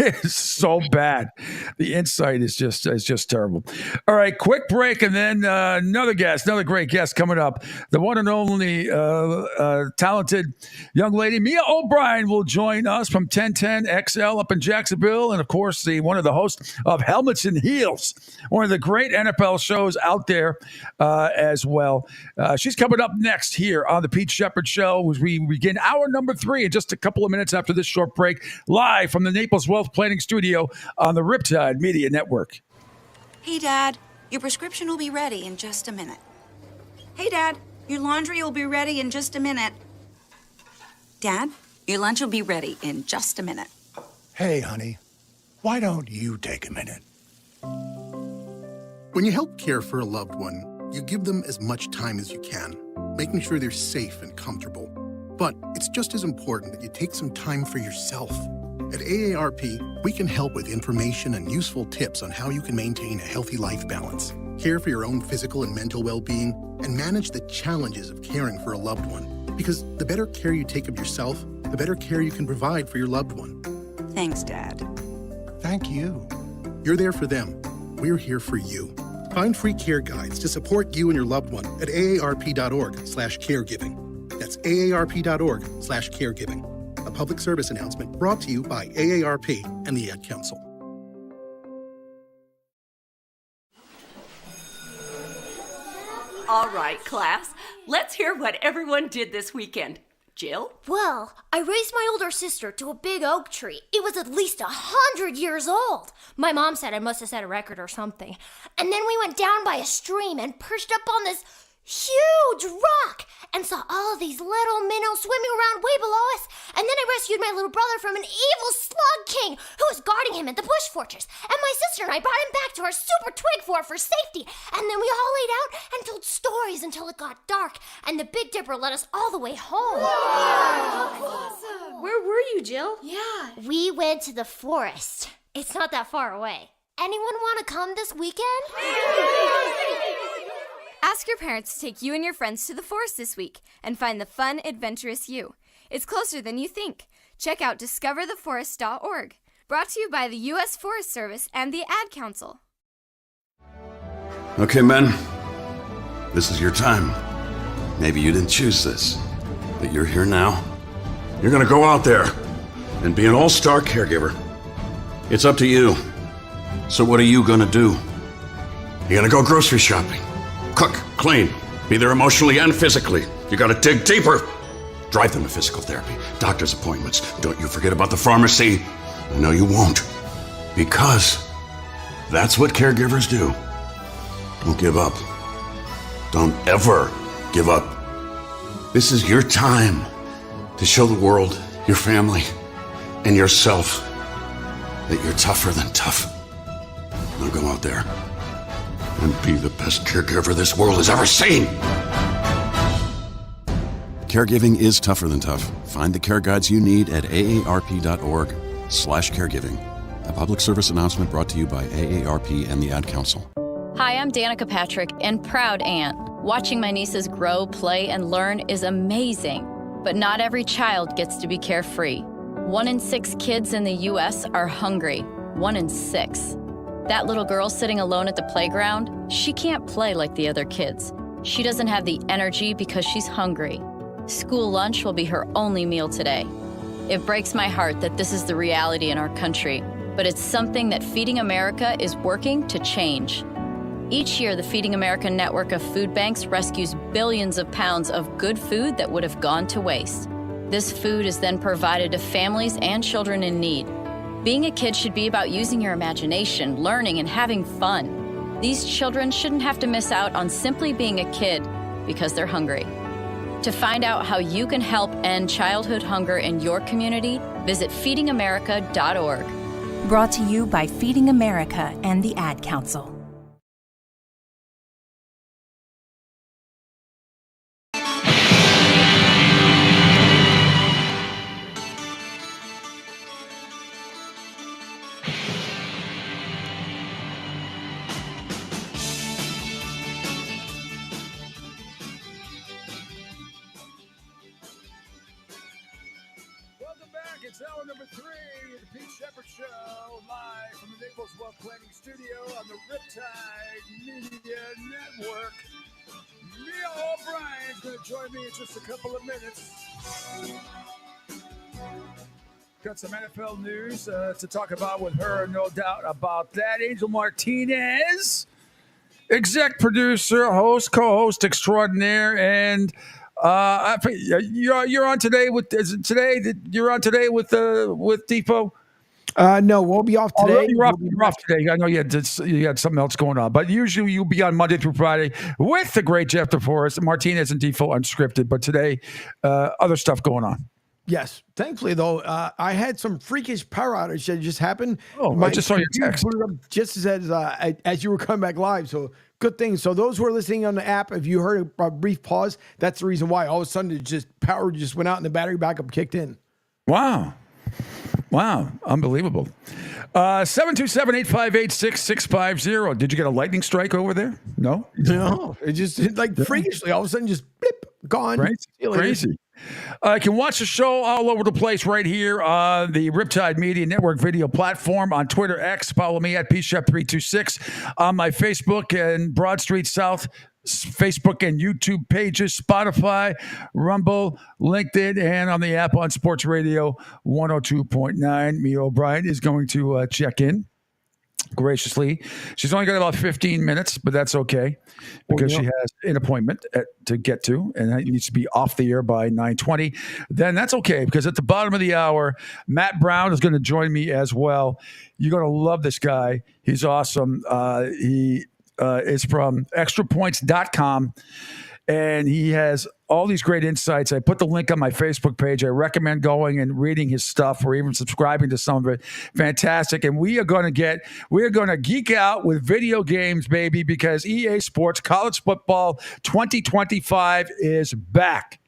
It's so bad. The insight is just terrible. All right, quick break, and then another great guest coming up. The one and only talented young lady, Mia O'Brien, will join us from 1010 XL up in Jacksonville, and of course, one of the hosts of Helmets and Heels, one of the great NFL shows out there as well. She's coming up next here on the Pete Sheppard Show as we begin hour number 3 in just a couple of minutes after this short break, live from the Naples Wealth Planning Studio on the Riptide Media Network. Hey, Dad, your prescription will be ready in just a minute. Hey, Dad, your laundry will be ready in just a minute. Dad, your lunch will be ready in just a minute. Hey, honey, why don't you take a minute? When you help care for a loved one, you give them as much time as you can, making sure they're safe and comfortable. But it's just as important that you take some time for yourself. At AARP, we can help with information and useful tips on how you can maintain a healthy life balance, care for your own physical and mental well-being, and manage the challenges of caring for a loved one. Because the better care you take of yourself, the better care you can provide for your loved one. Thanks, Dad. Thank you. You're there for them. We're here for you. Find free care guides to support you and your loved one at aarp.org/caregiving. That's aarp.org/caregiving. A public service announcement brought to you by AARP and the Ad Council. All right, class. Let's hear what everyone did this weekend. Jill? Well, I raised my older sister to a big oak tree. It was at least 100 years old. My mom said I must have set a record or something. And then we went down by a stream and perched up on this huge rock and saw all of these little minnows swimming around way below us. And then I rescued my little brother from an evil slug king who was guarding him at the bush fortress. And my sister and I brought him back to our super twig fort for safety. And then we all laid out and told stories until it got dark. And the Big Dipper led us all the way home. Wow. Awesome. Where were you, Jill? Yeah. We went to the forest. It's not that far away. Anyone want to come this weekend? Ask your parents to take you and your friends to the forest this week and find the fun, adventurous you. It's closer than you think. Check out discovertheforest.org. Brought to you by the U.S. Forest Service and the Ad Council. Okay, men. This is your time. Maybe you didn't choose this, but you're here now. You're gonna go out there and be an all-star caregiver. It's up to you. So what are you gonna do? You're gonna go grocery shopping. Cook, clean, be there emotionally and physically. You gotta dig deeper. Drive them to physical therapy, doctor's appointments. Don't you forget about the pharmacy. I know you won't. Because that's what caregivers do. Don't give up. Don't ever give up. This is your time to show the world, your family, and yourself that you're tougher than tough. Now go out there and be the best caregiver this world has ever seen. Caregiving is tougher than tough. Find the care guides you need at aarp.org/caregiving. A public service announcement brought to you by AARP and the Ad Council. Hi, I'm Danica Patrick and proud aunt. Watching my nieces grow, play, and learn is amazing. But not every child gets to be carefree. 1 in 6 kids in the U.S. are hungry. 1 in 6. That little girl sitting alone at the playground, she can't play like the other kids. She doesn't have the energy because she's hungry. School lunch will be her only meal today. It breaks my heart that this is the reality in our country, but it's something that Feeding America is working to change. Each year, the Feeding America network of food banks rescues billions of pounds of good food that would have gone to waste. This food is then provided to families and children in need. Being a kid should be about using your imagination, learning, and having fun. These children shouldn't have to miss out on simply being a kid because they're hungry. To find out how you can help end childhood hunger in your community, visit feedingamerica.org. Brought to you by Feeding America and the Ad Council. It's hour number 3 of the Pete Sheppard Show, live from the Naples Wealth Planning Studio on the Riptide Media Network. Mia O'Brien's going to join me in just a couple of minutes. Got some NFL news to talk about with her, no doubt about that. Angel Martinez, exec producer, host, co-host extraordinaire, and you're on today with you're on today with Depot. No, we'll be off today. You're off today. I know you had something else going on, but usually you'll be on Monday through Friday with the great Jeff DeForest, Martinez, and Depot unscripted. But today, other stuff going on. Yes. Thankfully, though, I had some freakish power outage that just happened. Oh, I just saw your text. Put it up just as you were coming back live. So good thing. So those who are listening on the app, if you heard a brief pause, that's the reason why. All of a sudden, power just went out and the battery backup kicked in. Wow. Unbelievable. 727-858-6650. Did you get a lightning strike over there? No? No. It just freakishly, all of a sudden, just blip, gone. Crazy. You can watch the show all over the place right here on the Riptide Media Network video platform on Twitter X. Follow me at pshep326 on my Facebook and Broad Street South Facebook and YouTube pages, Spotify, Rumble, LinkedIn, and on the app on Sports Radio 102.9. Mia O'Brien is going to check in graciously. She's only got about 15 minutes, but that's okay because she has an appointment to get to, and it needs to be off the air by 9:20. Then that's okay because at the bottom of the hour, Matt Brown is going to join me as well. You're going to love this guy. He's awesome. He is from extrapoints.com. And he has all these great insights. I put the link on my Facebook page. I recommend going and reading his stuff or even subscribing to some of it. Fantastic. And we are going to geek out with video games, baby, because EA Sports College Football 2025 is back.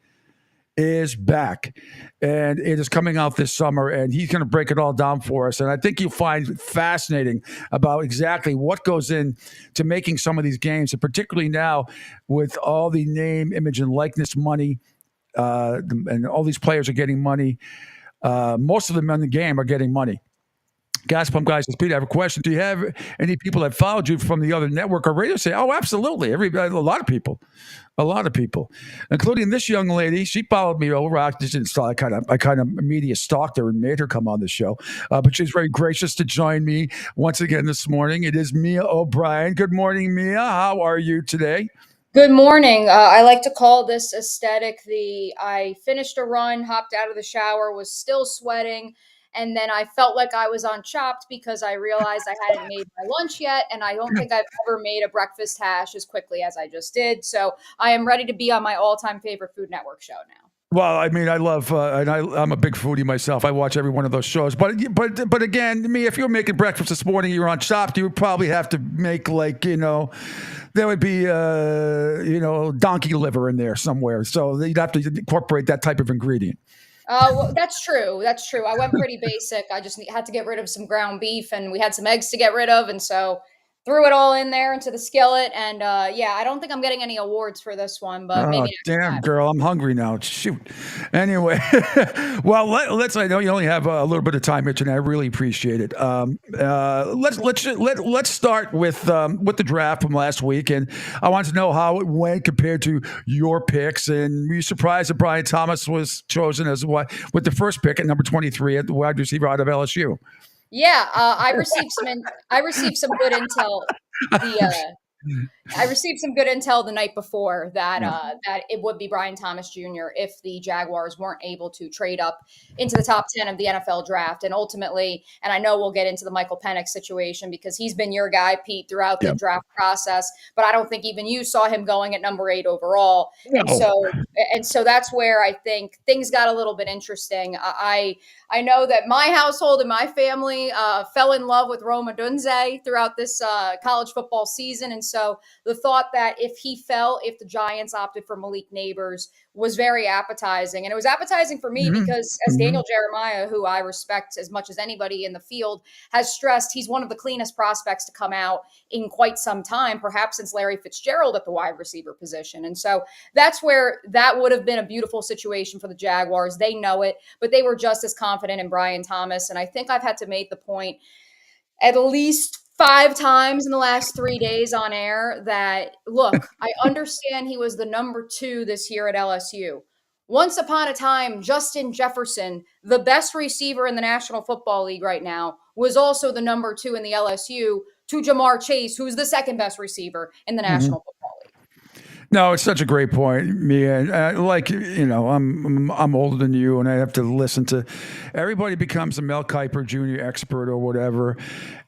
And it is coming out this summer, and he's going to break it all down for us. And I think you'll find fascinating about exactly what goes in to making some of these games, and particularly now with all the name, image, and likeness money, and all these players are getting money. Most of them in the game are getting money. Gas Pump Guys, Pete, I have a question. Do you have any people that followed you from the other network or radio say, oh, absolutely. A lot of people, including this young lady. She followed me over. I kind of media stalked her and made her come on the show. But she's very gracious to join me once again this morning. It is Mia O'Brien. Good morning, Mia. How are you today? Good morning. I like to call this aesthetic I finished a run, hopped out of the shower, was still sweating, and then I felt like I was on Chopped because I realized I hadn't made my lunch yet, and I don't think I've ever made a breakfast hash as quickly as I just did. So I am ready to be on my all-time favorite Food Network show now. Well, I mean, I love, and I'm a big foodie myself. I watch every one of those shows. But again, me, if you were making breakfast this morning, you were on Chopped, you would probably have to make there would be, donkey liver in there somewhere. So you'd have to incorporate that type of ingredient. Well, that's true. I went pretty basic. I just had to get rid of some ground beef, and we had some eggs to get rid of. And so threw it all in there into the skillet. And I don't think I'm getting any awards for this one, but maybe. Damn, girl, I'm hungry now. Shoot. Anyway, well, let's. I know you only have a little bit of time, Mitch, and I really appreciate it. Let's start with the draft from last week, and I want to know how it went compared to your picks. And were you surprised that Brian Thomas was chosen as with the first pick at number 23 at the wide receiver out of LSU? Yeah, I received some good intel. I received some good intel the night before that it would be Brian Thomas Jr. if the Jaguars weren't able to trade up into the top 10 of the NFL draft. And ultimately, and I know we'll get into the Michael Penix situation because he's been your guy, Pete, throughout the draft process, but I don't think even you saw him going at number 8 overall. No. And so that's where I think things got a little bit interesting. I know that my household and my family fell in love with Rome Odunze throughout this college football season. And so the thought that if the Giants opted for Malik Neighbors was very appetizing. And it was appetizing for me because as Daniel Jeremiah, who I respect as much as anybody in the field, has stressed, he's one of the cleanest prospects to come out in quite some time, perhaps since Larry Fitzgerald at the wide receiver position. And so that's where that would have been a beautiful situation for the Jaguars. They know it, but they were just as confident in Brian Thomas. And I think I've had to make the point at least 5 times in the last 3 days on air that, look, I understand he was the number 2 this year at LSU. Once upon a time, Justin Jefferson, the best receiver in the National Football League right now, was also the number 2 in the LSU to Jamar Chase, who's the second best receiver in the National Football League. No, it's such a great point, Mia. I'm older than you, and I have to listen to everybody becomes a Mel Kiper Jr. expert or whatever.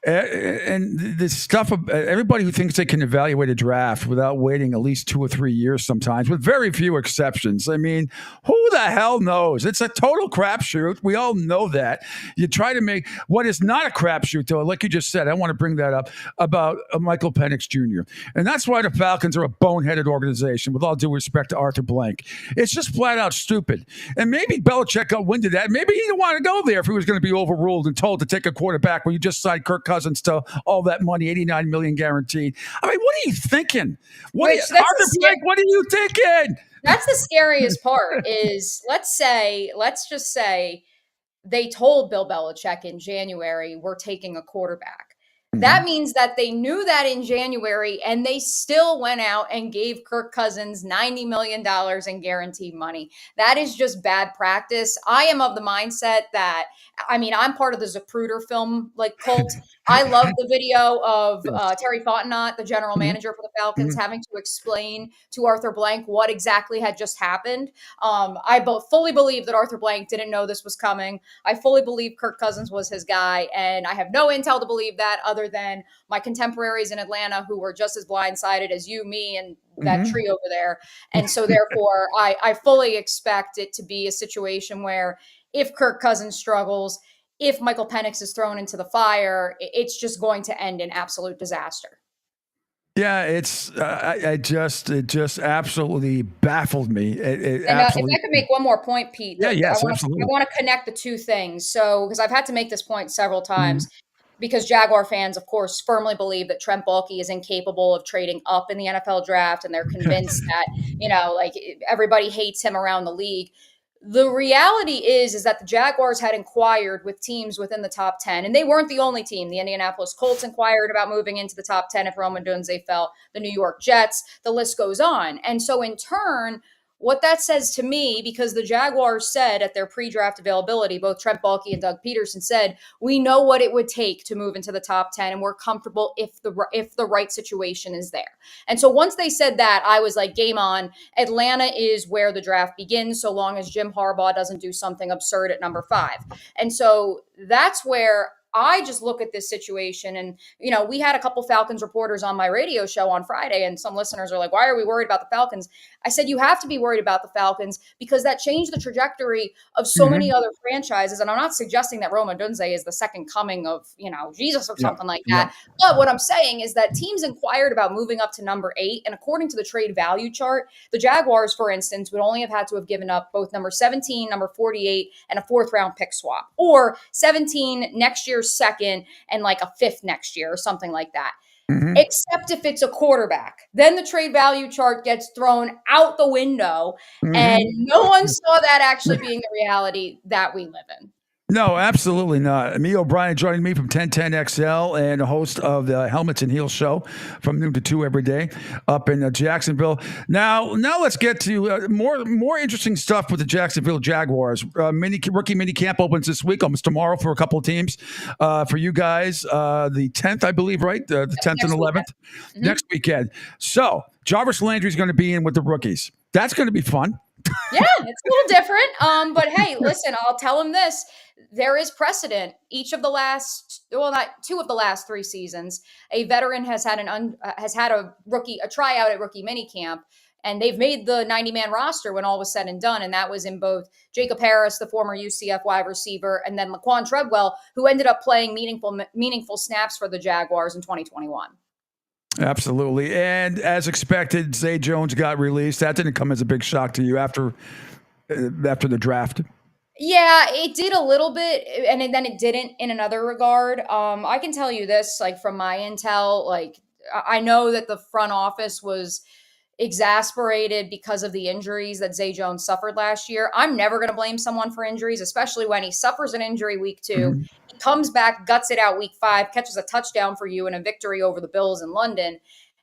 And this stuff of everybody who thinks they can evaluate a draft without waiting at least 2 or 3 years sometimes, with very few exceptions. I mean, who the hell knows? It's a total crapshoot. We all know that. You try to make what is not a crapshoot, though, like you just said, I want to bring that up about Michael Penix Jr. And that's why the Falcons are a boneheaded organization, with all due respect to Arthur Blank. It's just flat out stupid. And maybe Belichick got wind of that. Maybe he didn't want to go there if he was going to be overruled and told to take a quarterback when you just signed Kirk Cousins to all that money, $89 million guaranteed. I mean, what are you thinking? Arthur Blank, what are you thinking? That's the scariest part is let's just say they told Bill Belichick in January, we're taking a quarterback. That means that they knew that in January and they still went out and gave Kirk Cousins $90 million in guaranteed money. That is just bad practice. I am of the mindset that, I mean, I'm part of the Zapruder film like cult. I love the video of Terry Fontenot, the general manager for the Falcons, having to explain to Arthur Blank what exactly had just happened. I fully believe that Arthur Blank didn't know this was coming. I fully believe Kirk Cousins was his guy, and I have no intel to believe that other than my contemporaries in Atlanta who were just as blindsided as you, me, and that tree over there. And so therefore, I fully expect it to be a situation where if Kirk Cousins struggles, if Michael Penix is thrown into the fire, it's just going to end in absolute disaster. Yeah, it just absolutely baffled me. If I could make one more point, Pete. Absolutely. I want to connect the two things. So, because I've had to make this point several times, because Jaguar fans, of course, firmly believe that Trent Baalke is incapable of trading up in the NFL draft, and they're convinced that, like everybody hates him around the league. The reality is that the Jaguars had inquired with teams within the top 10, and they weren't the only team. The Indianapolis Colts inquired about moving into the top 10 if Rome Odunze fell, the New York Jets, the list goes on. And so in turn, what that says to me, because the Jaguars said at their pre-draft availability, both Trent Baalke and Doug Peterson said, we know what it would take to move into the top 10, and we're comfortable if the right situation is there. And so once they said that, I was like, game on. Atlanta is where the draft begins, so long as Jim Harbaugh doesn't do something absurd at number 5. And so that's where I just look at this situation and, we had a couple Falcons reporters on my radio show on Friday, and some listeners are like, why are we worried about the Falcons? I said, you have to be worried about the Falcons because that changed the trajectory of so many other franchises. And I'm not suggesting that Rome Odunze is the second coming of, Jesus or something like that. But what I'm saying is that teams inquired about moving up to number 8. And according to the trade value chart, the Jaguars, for instance, would only have had to have given up both number 17, number 48, and a 4th round pick swap, or 17 next year's 2nd and like a 5th next year or something like that. Except if it's a quarterback. Then the trade value chart gets thrown out the window, and no one saw that actually being the reality that we live in. No, absolutely not. Me O'Brien joining me from 1010XL and a host of the Helmets and Heels show from noon to 2 every day up in Jacksonville. Now let's get to more interesting stuff with the Jacksonville Jaguars. Rookie mini camp opens this week, almost tomorrow for a couple of teams. For you guys, the 10th, I believe, right? The 10th and 11th next weekend. So Jarvis Landry is going to be in with the rookies. That's going to be fun. Yeah, it's a little different. But hey, listen, I'll tell him this. There is precedent. Each of the last, not 2 of the last 3 seasons, a veteran has had a tryout at rookie minicamp, and they've made the 90-man roster when all was said and done. And that was in both Jacob Harris, the former UCF wide receiver, and then Laquan Treadwell, who ended up playing meaningful snaps for the Jaguars in 2021. Absolutely. And as expected, Zay Jones got released. That didn't come as a big shock to you after the draft. Yeah, it did a little bit, and then it didn't in another regard. I can tell you this, like from my intel, like I know that the front office was exasperated because of the injuries that Zay Jones suffered last year. I'm never going to blame someone for injuries, especially when he suffers an injury week 2. He comes back, guts it out week 5, catches a touchdown for you in a victory over the Bills in London,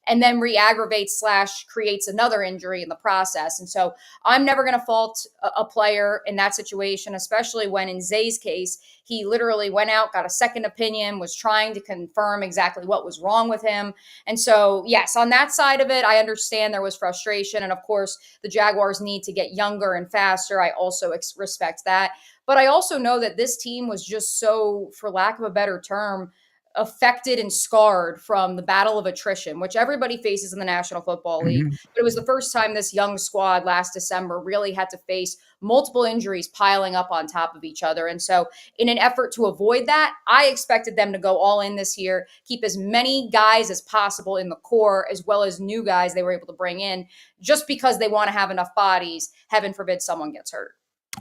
and then re-aggravates / creates another injury in the process. And so I'm never going to fault a player in that situation, especially when in Zay's case, he literally went out, got a second opinion, was trying to confirm exactly what was wrong with him. And so, yes, on that side of it, I understand there was frustration. And of course, the Jaguars need to get younger and faster. I also respect that. But I also know that this team was just so, for lack of a better term, affected and scarred from the battle of attrition, which everybody faces in the National Football League. But it was the first time this young squad last December really had to face multiple injuries piling up on top of each other. And so in an effort to avoid that, I expected them to go all in this year, keep as many guys as possible in the core, as well as new guys they were able to bring in, just because they want to have enough bodies. Heaven forbid someone gets hurt.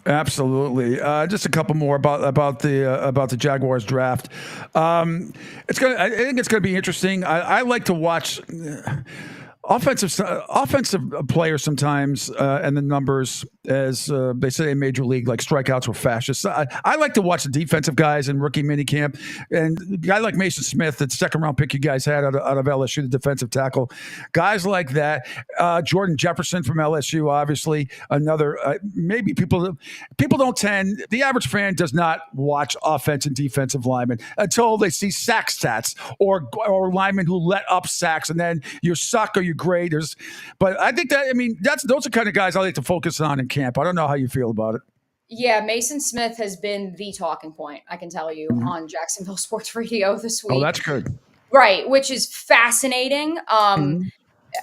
Absolutely. Just a couple more about the Jaguars draft. I think it's gonna be interesting. I like to watch offensive players sometimes, and the numbers, as they say in Major League, like strikeouts were fascists. I like to watch the defensive guys in rookie minicamp, and a guy like Mason Smith, the second round pick you guys had out of LSU, the defensive tackle, guys like that. Jordan Jefferson from LSU, obviously another. Maybe people don't tend. The average fan does not watch offense and defensive linemen until they see sack stats or linemen who let up sacks, and then you suck or you great. But I think those are kind of guys I like to focus on in camp. I don't know how you feel about it. Yeah, Mason Smith has been the talking point, I can tell you, on Jacksonville Sports Radio this week. Oh, that's good. Right, which is fascinating.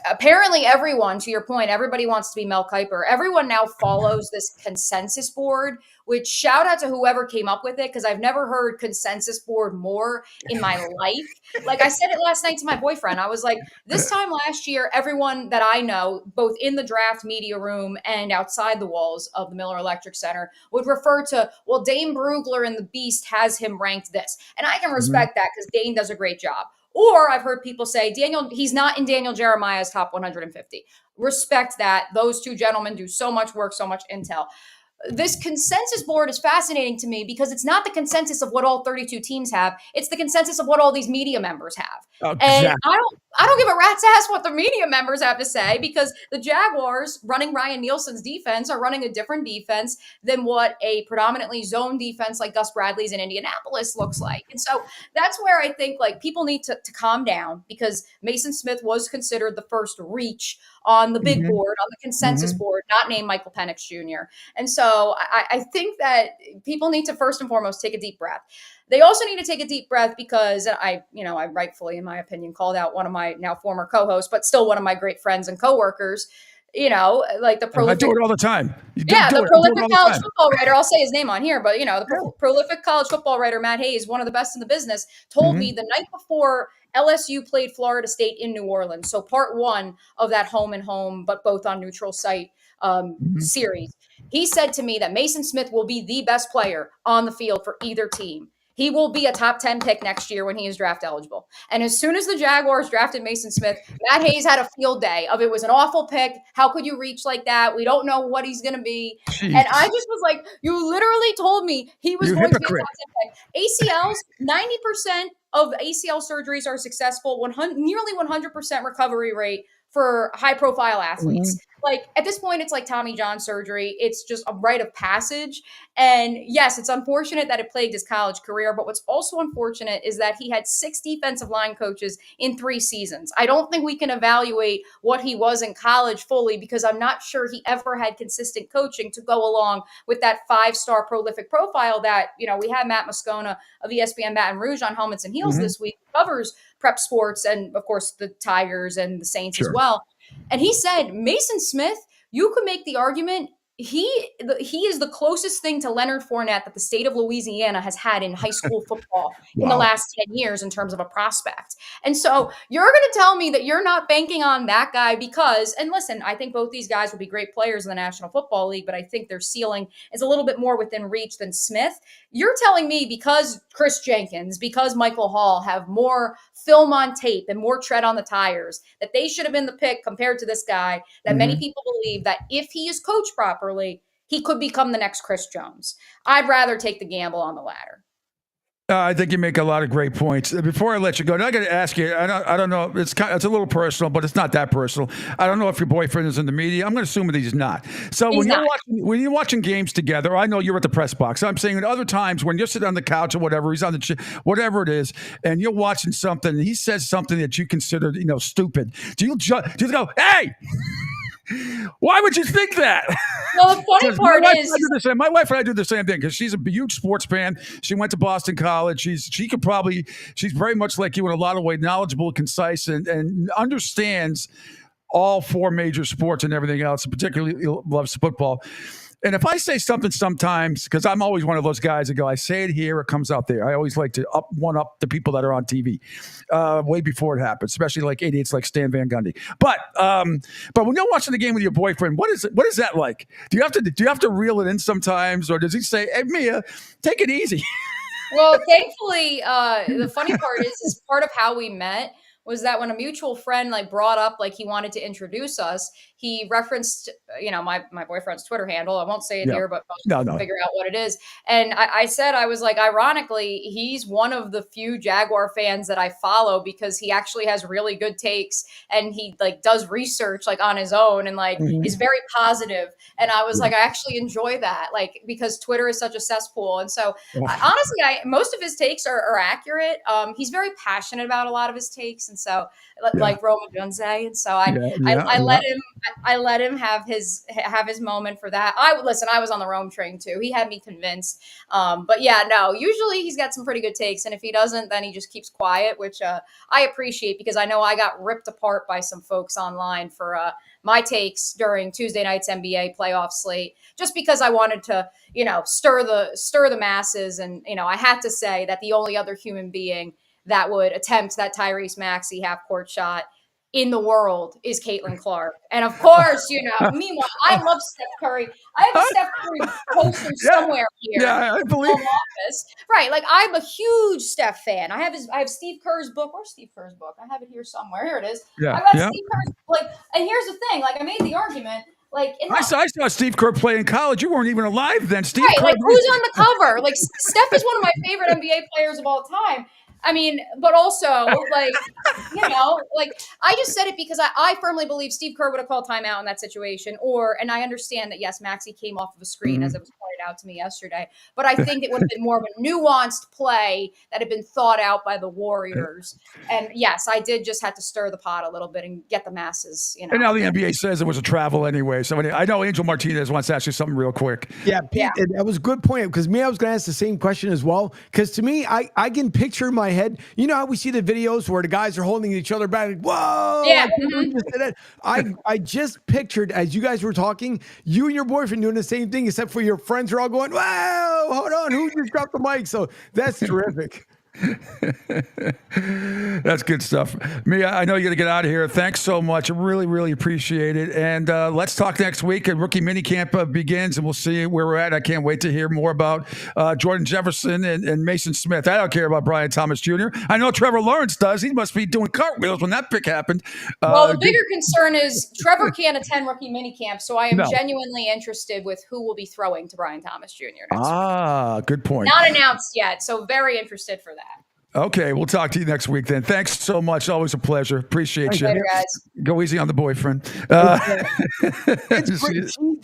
Apparently everyone, to your point, everybody wants to be Mel Kiper. Everyone now follows this consensus board, which shout out to whoever came up with it, because I've never heard consensus board more in my life. Like I said it last night to my boyfriend. I was like, this time last year, everyone that I know, both in the draft media room and outside the walls of the Miller Electric Center, would refer to, well, Dane Brugler and the Beast has him ranked this. And I can respect that because Dane does a great job. Or I've heard people say, he's not in Daniel Jeremiah's top 150. Respect that. Those two gentlemen do so much work, so much intel. This consensus board is fascinating to me because it's not the consensus of what all 32 teams have. It's the consensus of what all these media members have. Exactly. And I don't give a rat's ass what the media members have to say, because the Jaguars running Ryan Nielsen's defense are running a different defense than what a predominantly zone defense like Gus Bradley's in Indianapolis looks like. And so that's where I think like people need to calm down, because Mason Smith was considered the first reach on the big board, on the consensus board, not named Michael Penix Jr. And so I think that people need to first and foremost take a deep breath. They also need to take a deep breath because I rightfully, in my opinion, called out one of my now former co-hosts, but still one of my great friends and coworkers, like the prolific. I do it all the time. The prolific college football writer. I'll say his name on here, but the prolific college football writer, Matt Hayes, one of the best in the business, told me the night before LSU played Florida State in New Orleans. So part one of that home and home, but both on neutral site series. He said to me that Mason Smith will be the best player on the field for either team. He will be a top 10 pick next year when he is draft eligible. And as soon as the Jaguars drafted Mason Smith, Matt Hayes had a field day of it was an awful pick. How could you reach like that? We don't know what he's going to be. Jeez. And I just was like, you literally told me he was going to be a top 10 pick. ACLs, 90% of ACL surgeries are successful, nearly 100% recovery rate for high-profile athletes. Like, at this point, it's like Tommy John surgery. It's just a rite of passage. And yes, it's unfortunate that it plagued his college career, but what's also unfortunate is that he had 6 defensive line coaches in 3 seasons. I don't think we can evaluate what he was in college fully, because I'm not sure he ever had consistent coaching to go along with that 5-star prolific profile that, we had Matt Moscona of ESPN Baton Rouge on Helmets and Heels this week, covers prep sports and, of course, the Tigers and the Saints as well. And he said, Mason Smith, you could make the argument he is the closest thing to Leonard Fournette that the state of Louisiana has had in high school football in the last 10 years in terms of a prospect. And so you're going to tell me that you're not banking on that guy because, and listen, I think both these guys will be great players in the National Football League, but I think their ceiling is a little bit more within reach than Smith. You're telling me because Chris Jenkins, because Michael Hall have more film on tape and more tread on the tires, that they should have been the pick compared to this guy, that many people believe that if he is coached properly, he could become the next Chris Jones. I'd rather take the gamble on the latter. I think you make a lot of great points. Before I let you go, I got to ask you. I don't know. It's a little personal, but it's not that personal. I don't know if your boyfriend is in the media. I'm going to assume that he's not. So when you're watching games together, I know you're at the press box. I'm saying at other times when you're sitting on the couch or whatever, he's on the whatever it is, and you're watching something, and he says something that you consider stupid. Do you go, hey? Why would you think that? Well, the funny part is, my wife and I do the same thing because she's a huge sports fan. She went to Boston College. She's very much like you in a lot of ways, knowledgeable, concise, and understands all 4 major sports and everything else, and particularly loves football. And if I say something sometimes, because I'm always one of those guys that go, I say it here, it comes out there. I always like to one-up the people that are on TV way before it happens, especially like idiots like Stan Van Gundy. But when you're watching the game with your boyfriend, what is that like? Do you have to reel it in sometimes, or does he say, "Hey Mia, take it easy"? Well, thankfully, the funny part is part of how we met was that when a mutual friend like brought up like he wanted to introduce us, he referenced my boyfriend's Twitter handle. I won't say it Yeah. here, but most No, people no. figure out what it is. And I said, I was like, ironically, he's one of the few Jaguar fans that I follow because he actually has really good takes and he like does research like on his own and like is very positive. And I was like, I actually enjoy that, like because Twitter is such a cesspool. And so honestly, most of his takes are accurate. He's very passionate about a lot of his takes, and so like Roman Jones, and so I let him have his moment for that. I was on the Rome train too. He had me convinced. But yeah, no, usually he's got some pretty good takes, and if he doesn't, then he just keeps quiet, which I appreciate because I know I got ripped apart by some folks online for my takes during Tuesday night's NBA playoff slate, just because I wanted to, stir the masses. And, I had to say that the only other human being that would attempt that Tyrese Maxey half court shot in the world is Caitlin Clark. And of course, meanwhile, I love Steph Curry. I have a Steph Curry poster somewhere here. Yeah, I believe. Office. Right. Like I'm a huge Steph fan. I have Steve Kerr's book. Where's Steve Kerr's book? I have it here somewhere. Here it is. Yeah. I got Steve Kerr's and here's the thing, I made the argument. I saw Steve Kerr play in college. You weren't even alive then. Steve Kerr. Who's on the cover? Steph is one of my favorite NBA players of all time. I mean, but also, I just said it because I firmly believe Steve Kerr would have called timeout in that situation. And I understand that, yes, Maxey came off of a screen, as it was pointed out to me yesterday. But I think it would have been more of a nuanced play that had been thought out by the Warriors. And yes, I did just have to stir the pot a little bit and get the masses, And now the NBA says it was a travel anyway. So I know Angel Martinez wants to ask you something real quick. Yeah, Pete, that was a good point because I was going to ask the same question as well. Because to me, I can picture in my head, how we see the videos where the guys are holding each other back, like, whoa! Yeah. I just pictured as you guys were talking, you and your boyfriend doing the same thing, except for your friends are all going, "Whoa, hold on, who just dropped the mic?" So that's terrific. That's good stuff. Mia, I know you got to get out of here. Thanks so much. I really, really appreciate it. And let's talk next week. And rookie minicamp begins, and we'll see where we're at. I can't wait to hear more about Jordan Jefferson and Mason Smith. I don't care about Brian Thomas Jr. I know Trevor Lawrence does. He must be doing cartwheels when that pick happened. Well, the bigger concern is Trevor can't attend rookie minicamp, so I am genuinely interested with who will be throwing to Brian Thomas Jr. next week. Good point. Not announced yet, so very interested for that. Okay, we'll talk to you next week then. Thanks so much. Always a pleasure. Appreciate you. Later, guys. Go easy on the boyfriend.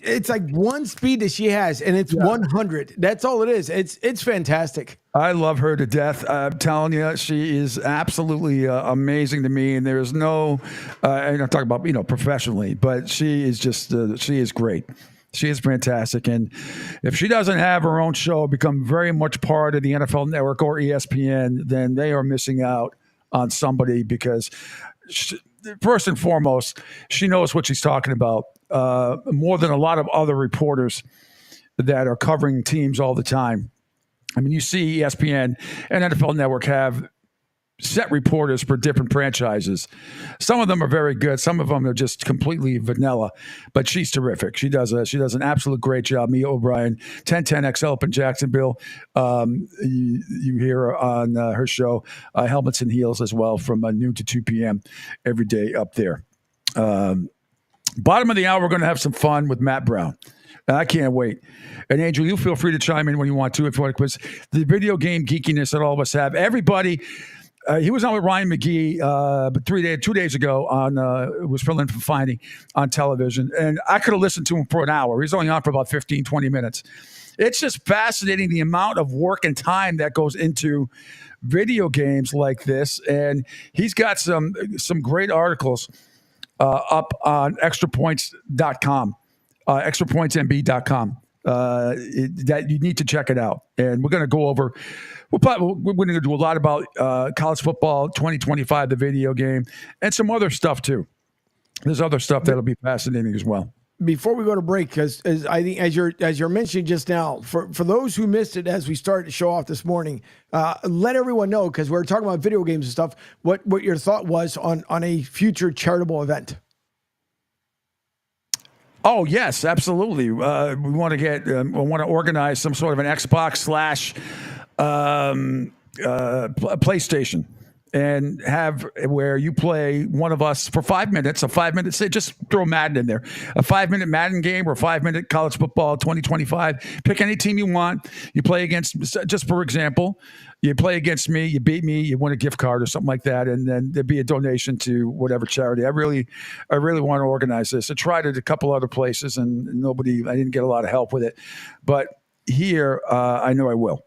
It's like one speed that she has, and it's 100. That's all it is. It's fantastic. I love her to death. I'm telling you, she is absolutely amazing to me. And there's no, and I'm talking about, professionally, but she is just, she is great. She is fantastic. And if she doesn't have her own show become very much part of the NFL Network or ESPN, then they are missing out on somebody because first and foremost, she knows what she's talking about more than a lot of other reporters that are covering teams all the time. I mean, you see ESPN and NFL Network have set reporters for different franchises. Some of them are very good. Some of them are just completely vanilla, but she's terrific. She does an absolute great job. Mia O'Brien, 1010XL up in Jacksonville. You hear her on her show, Helmets and Heels as well, from noon to 2 p.m. every day up there. Bottom of the hour, we're going to have some fun with Matt Brown. I can't wait. And Angel, you feel free to chime in when you want to, if you want, because the video game geekiness that all of us have. Everybody, he was on with Ryan McGee, but 2 days ago on was filling for Finding on television, and I could have listened to him for an hour. He's only on for about 15, 20 minutes. It's just fascinating the amount of work and time that goes into video games like this, and he's got some great articles up on extrapoints.com. extrapointsmb.com that you need to check it out. And we're going to go over, we're going to do a lot about college football 2025, the video game, and some other stuff too. There's other stuff that'll be fascinating as well. Before we go to break, because I think as you're mentioning just now, for those who missed it as we started to show off this morning, let everyone know, because we're talking about video games and stuff, what your thought was on a future charitable event. Oh yes, absolutely. We want to organize some sort of an Xbox / PlayStation and have where you play one of us for 5 minutes, say just throw Madden in there, a 5-minute Madden game or 5-minute college football 2025. Pick any team you want. You play against, just for example, you play against me, you beat me, you win a gift card or something like that, and then there'd be a donation to whatever charity. I really want to organize this. I tried it a couple other places and I didn't get a lot of help with it. But here, I know I will.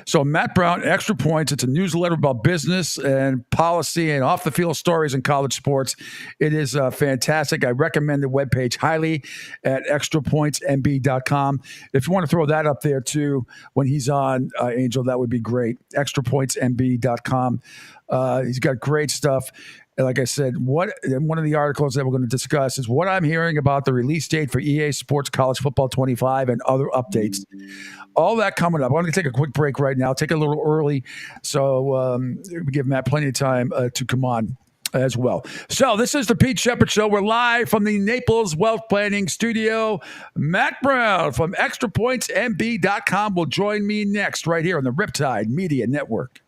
So Matt Brown, Extra Points. It's a newsletter about business and policy and off-the-field stories in college sports. It is fantastic. I recommend the webpage highly at extrapointsmb.com. If you want to throw that up there too when he's on, Angel, that would be great. extrapointsmb.com. He's got great stuff. And like I said, one of the articles that we're going to discuss is what I'm hearing about the release date for EA Sports College Football 25 and other updates. All that coming up. I'm going to take a quick break right now, take it a little early, so we give Matt plenty of time to come on as well. So this is the Pete Sheppard Show. We're live from the Naples Wealth Planning Studio. Matt Brown from extrapointsmb.com will join me next right here on the Riptide Media Network.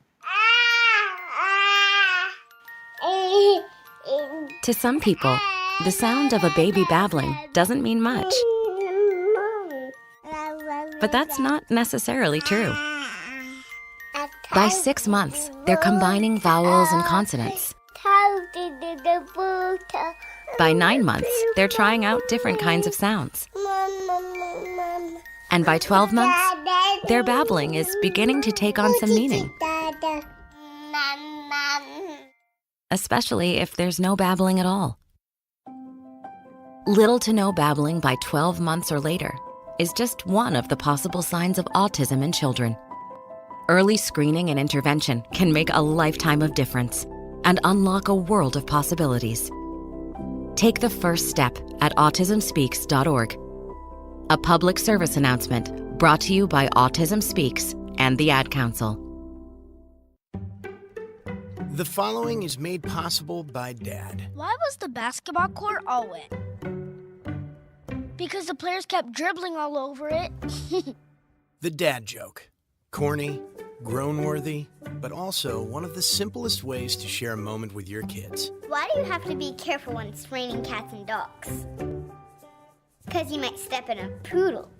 To some people, the sound of a baby babbling doesn't mean much. But that's not necessarily true. By 6 months, they're combining vowels and consonants. By 9 months, they're trying out different kinds of sounds. And by 12 months, their babbling is beginning to take on some meaning. Especially if there's no babbling at all. Little to no babbling by 12 months or later is just one of the possible signs of autism in children. Early screening and intervention can make a lifetime of difference and unlock a world of possibilities. Take the first step at autismspeaks.org. A public service announcement brought to you by Autism Speaks and the Ad Council. The following is made possible by Dad. Why was the basketball court all wet? Because the players kept dribbling all over it. The dad joke. Corny, grown-worthy, but also one of the simplest ways to share a moment with your kids. Why do you have to be careful when it's raining cats and dogs? Because you might step in a poodle.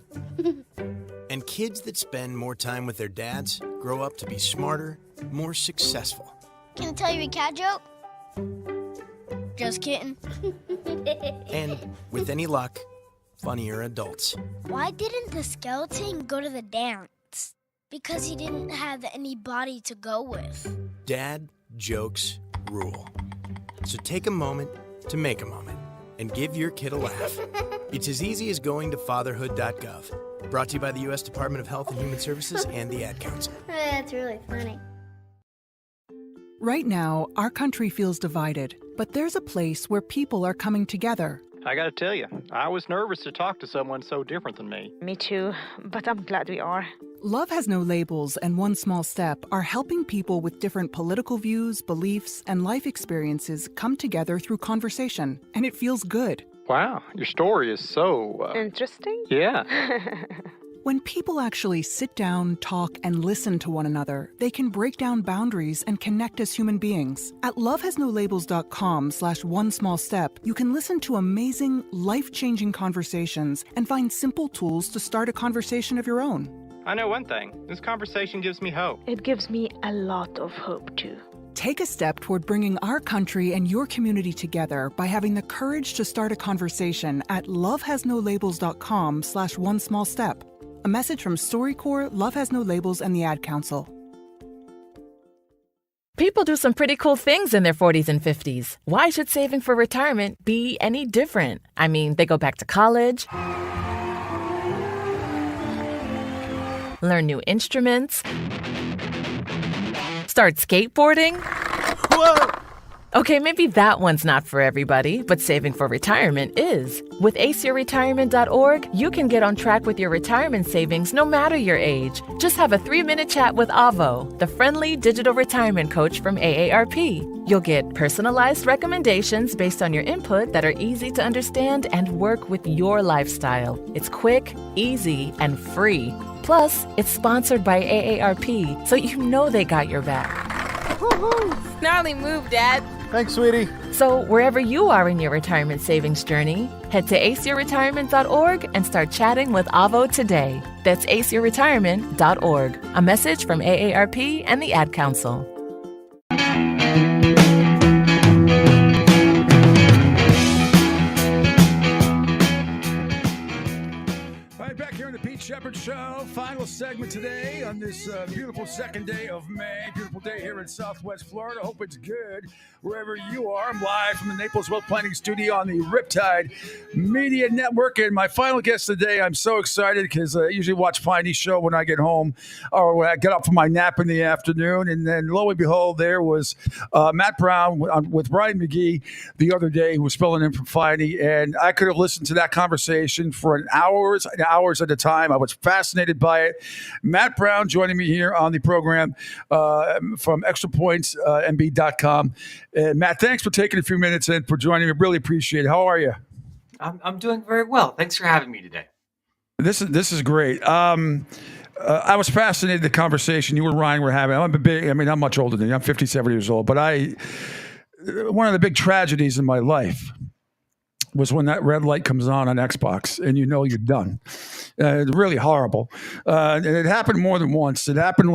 And kids that spend more time with their dads grow up to be smarter, more successful. Can I tell you a cat joke? Just kidding. And with any luck, funnier adults. Why didn't the skeleton go to the dance? Because he didn't have any body to go with. Dad jokes rule. So take a moment to make a moment and give your kid a laugh. It's as easy as going to fatherhood.gov. Brought to you by the U.S. Department of Health and Human Services and the Ad Council. That's really funny. Right now, our country feels divided, but there's a place where people are coming together. I gotta tell you, I was nervous to talk to someone so different than me. Me too, but I'm glad we are. Love Has No Labels and One Small Step are helping people with different political views, beliefs, and life experiences come together through conversation, and it feels good. Wow, your story is so... Interesting? Yeah. When people actually sit down, talk, and listen to one another, they can break down boundaries and connect as human beings. At lovehasnolabels.com/onesmallstep, you can listen to amazing, life-changing conversations and find simple tools to start a conversation of your own. I know one thing. This conversation gives me hope. It gives me a lot of hope, too. Take a step toward bringing our country and your community together by having the courage to start a conversation at lovehasnolabels.com/onesmallstep. A message from StoryCorps, Love Has No Labels, and the Ad Council. People do some pretty cool things in their 40s and 50s. Why should saving for retirement be any different? I mean, they go back to college, learn new instruments, start skateboarding. Whoa! Okay, maybe that one's not for everybody, but saving for retirement is. With aceyourretirement.org, you can get on track with your retirement savings no matter your age. Just have a 3-minute chat with Avo, the friendly digital retirement coach from AARP. You'll get personalized recommendations based on your input that are easy to understand and work with your lifestyle. It's quick, easy, and free. Plus, it's sponsored by AARP, so you know they got your back. Gnarly move, Dad. Thanks, sweetie. So, wherever you are in your retirement savings journey, head to aceyourretirement.org and start chatting with Avo today. That's aceyourretirement.org. A message from AARP and the Ad Council. Back here on the Pete Sheppard Show, final segment today on this beautiful second day of May. Beautiful day here in Southwest Florida. Hope it's good wherever you are. I'm live from the Naples Wealth Planning Studio on the Riptide Media Network. And my final guest today, I'm so excited because I usually watch Piney's show when I get home or when I get up from my nap in the afternoon. And then lo and behold, there was Matt Brown with Ryan McGee the other day, who was filling in for Piney. And I could have listened to that conversation for hours and hours at a time. I was fascinated by it. Matt Brown joining me here on the program from extrapointsmb.com. Matt, thanks for taking a few minutes and for joining me. Really appreciate it. How are you? I'm doing very well. Thanks for having me today. This is great. I was fascinated with the conversation you and Ryan were having. I'm much older than you. I'm 57 years old, but one of the big tragedies in my life was when that red light comes on Xbox and you know you're done. Really horrible. And it happened more than once. It happened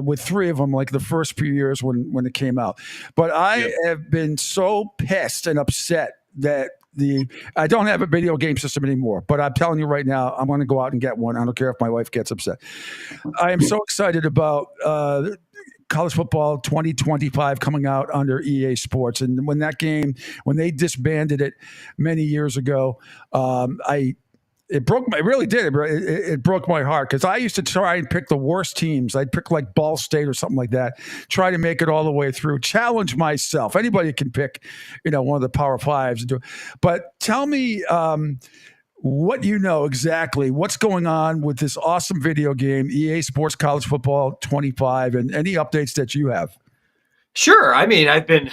with three of them, like the first few years when it came out. But I have been so pissed and upset that I don't have a video game system anymore. But I'm telling you right now, I'm going to go out and get one. I don't care if my wife gets upset. I am so excited about college football 2025 coming out under EA Sports. And when they disbanded it many years ago, it really did. It broke my heart because I used to try and pick the worst teams. I'd pick like Ball State or something like that, try to make it all the way through, challenge myself. Anybody can pick, one of the Power Fives and do it. But tell me, what you know exactly, what's going on with this awesome video game, EA Sports College Football 25, and any updates that you have. Sure. I mean, I've been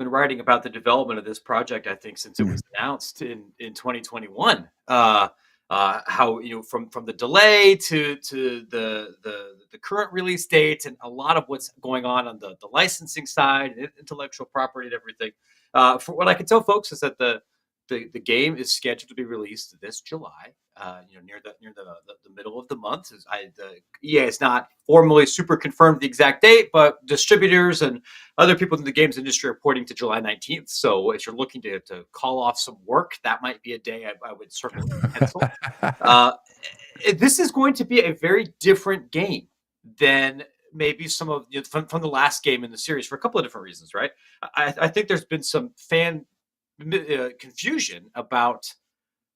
writing about the development of this project, I think, since it was announced in 2021. How, from the delay to the current release date, and a lot of what's going on the licensing side, intellectual property and everything. For what I can tell folks is that the game is scheduled to be released this July, near the middle of the month. The EA is not formally super confirmed the exact date, but distributors and other people in the games industry are pointing to July 19th. So if you're looking to call off some work, that might be a day I would certainly pencil. This is going to be a very different game than maybe some of from the last game in the series for a couple of different reasons, right? I think there's been some fan confusion about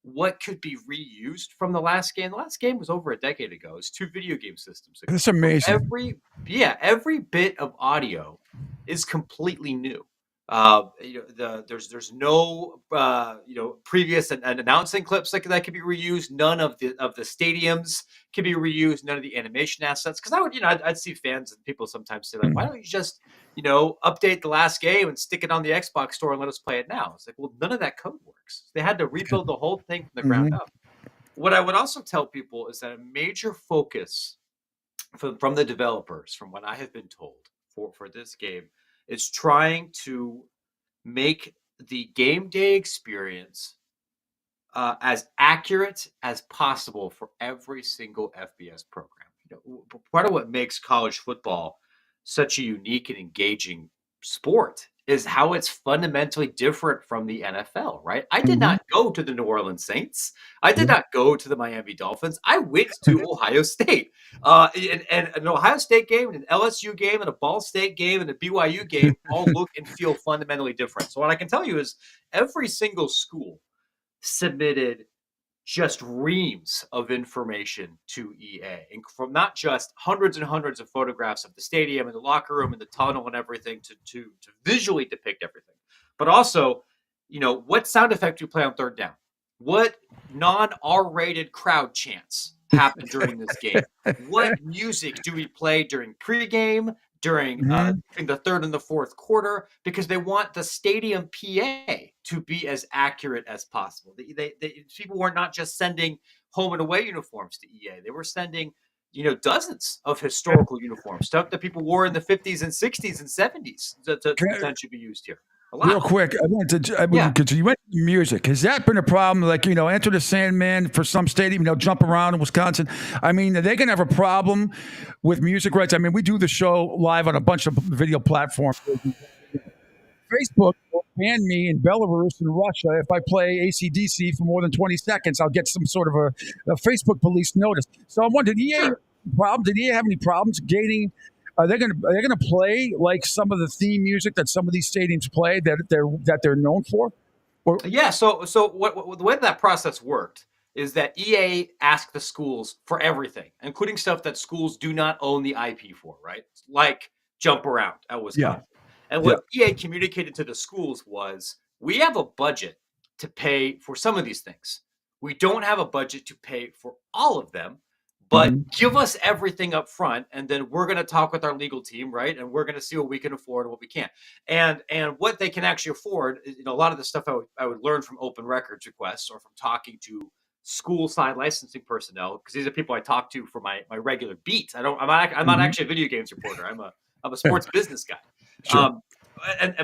what could be reused from the last game. The last game was over a decade ago. It's 2 video game systems ago. That's amazing. Every bit of audio is completely new. There's no previous and announcing clips that could be reused. None of the stadiums can be reused. None of the animation assets. Because I'd see fans and people sometimes say like, why don't you just update the last game and stick it on the Xbox store and let us play it now? It's like, well, none of that code works. They had to rebuild the whole thing from the ground up. What I would also tell people is that a major focus from the developers, from what I have been told for this game, is trying to make the game day experience as accurate as possible for every single FBS program. Part of what makes college football such a unique and engaging sport is how it's fundamentally different from the NFL, right? I did not go to the New Orleans Saints. I did not go to the Miami Dolphins. I went to Ohio State. And an Ohio State game, and an LSU game, and a Ball State game, and a BYU game all look and feel fundamentally different. So what I can tell you is every single school submitted just reams of information to EA, and from not just hundreds and hundreds of photographs of the stadium and the locker room and the tunnel and everything to visually depict everything, but also, what sound effect do you play on third down? What non-R-rated crowd chants happen during this game? What music do we play during pregame, during the third and the fourth quarter? Because they want the stadium PA to be as accurate as possible. People were not just sending home and away uniforms to EA. They were sending dozens of historical uniforms, stuff that people wore in the 50s and 60s and 70s to potentially be used here. Real quick, because you went to music. Has that been a problem? Like, Enter the Sandman for some stadium, Jump Around in Wisconsin. I mean, are they going to have a problem with music rights? I mean, we do the show live on a bunch of video platforms. Facebook will ban me in Belarus and Russia if I play AC/DC for more than 20 seconds. I'll get some sort of a Facebook police notice. So I'm wondering, did EA have any problems gating? Are they going to play like some of the theme music that some of these stadiums play that they're known for? Yeah. So what the way that process worked is that EA asked the schools for everything, including stuff that schools do not own the IP for, right? Like Jump Around at Wisconsin. And what EA communicated to the schools was, we have a budget to pay for some of these things. We don't have a budget to pay for all of them, but give us everything up front, and then we're going to talk with our legal team, right? And we're going to see what we can afford and what we can't. And what they can actually afford, a lot of the stuff I would learn from open records requests or from talking to school side licensing personnel, because these are people I talk to for my regular beat. I'm not actually a video games reporter. I'm a sports business guy. Sure.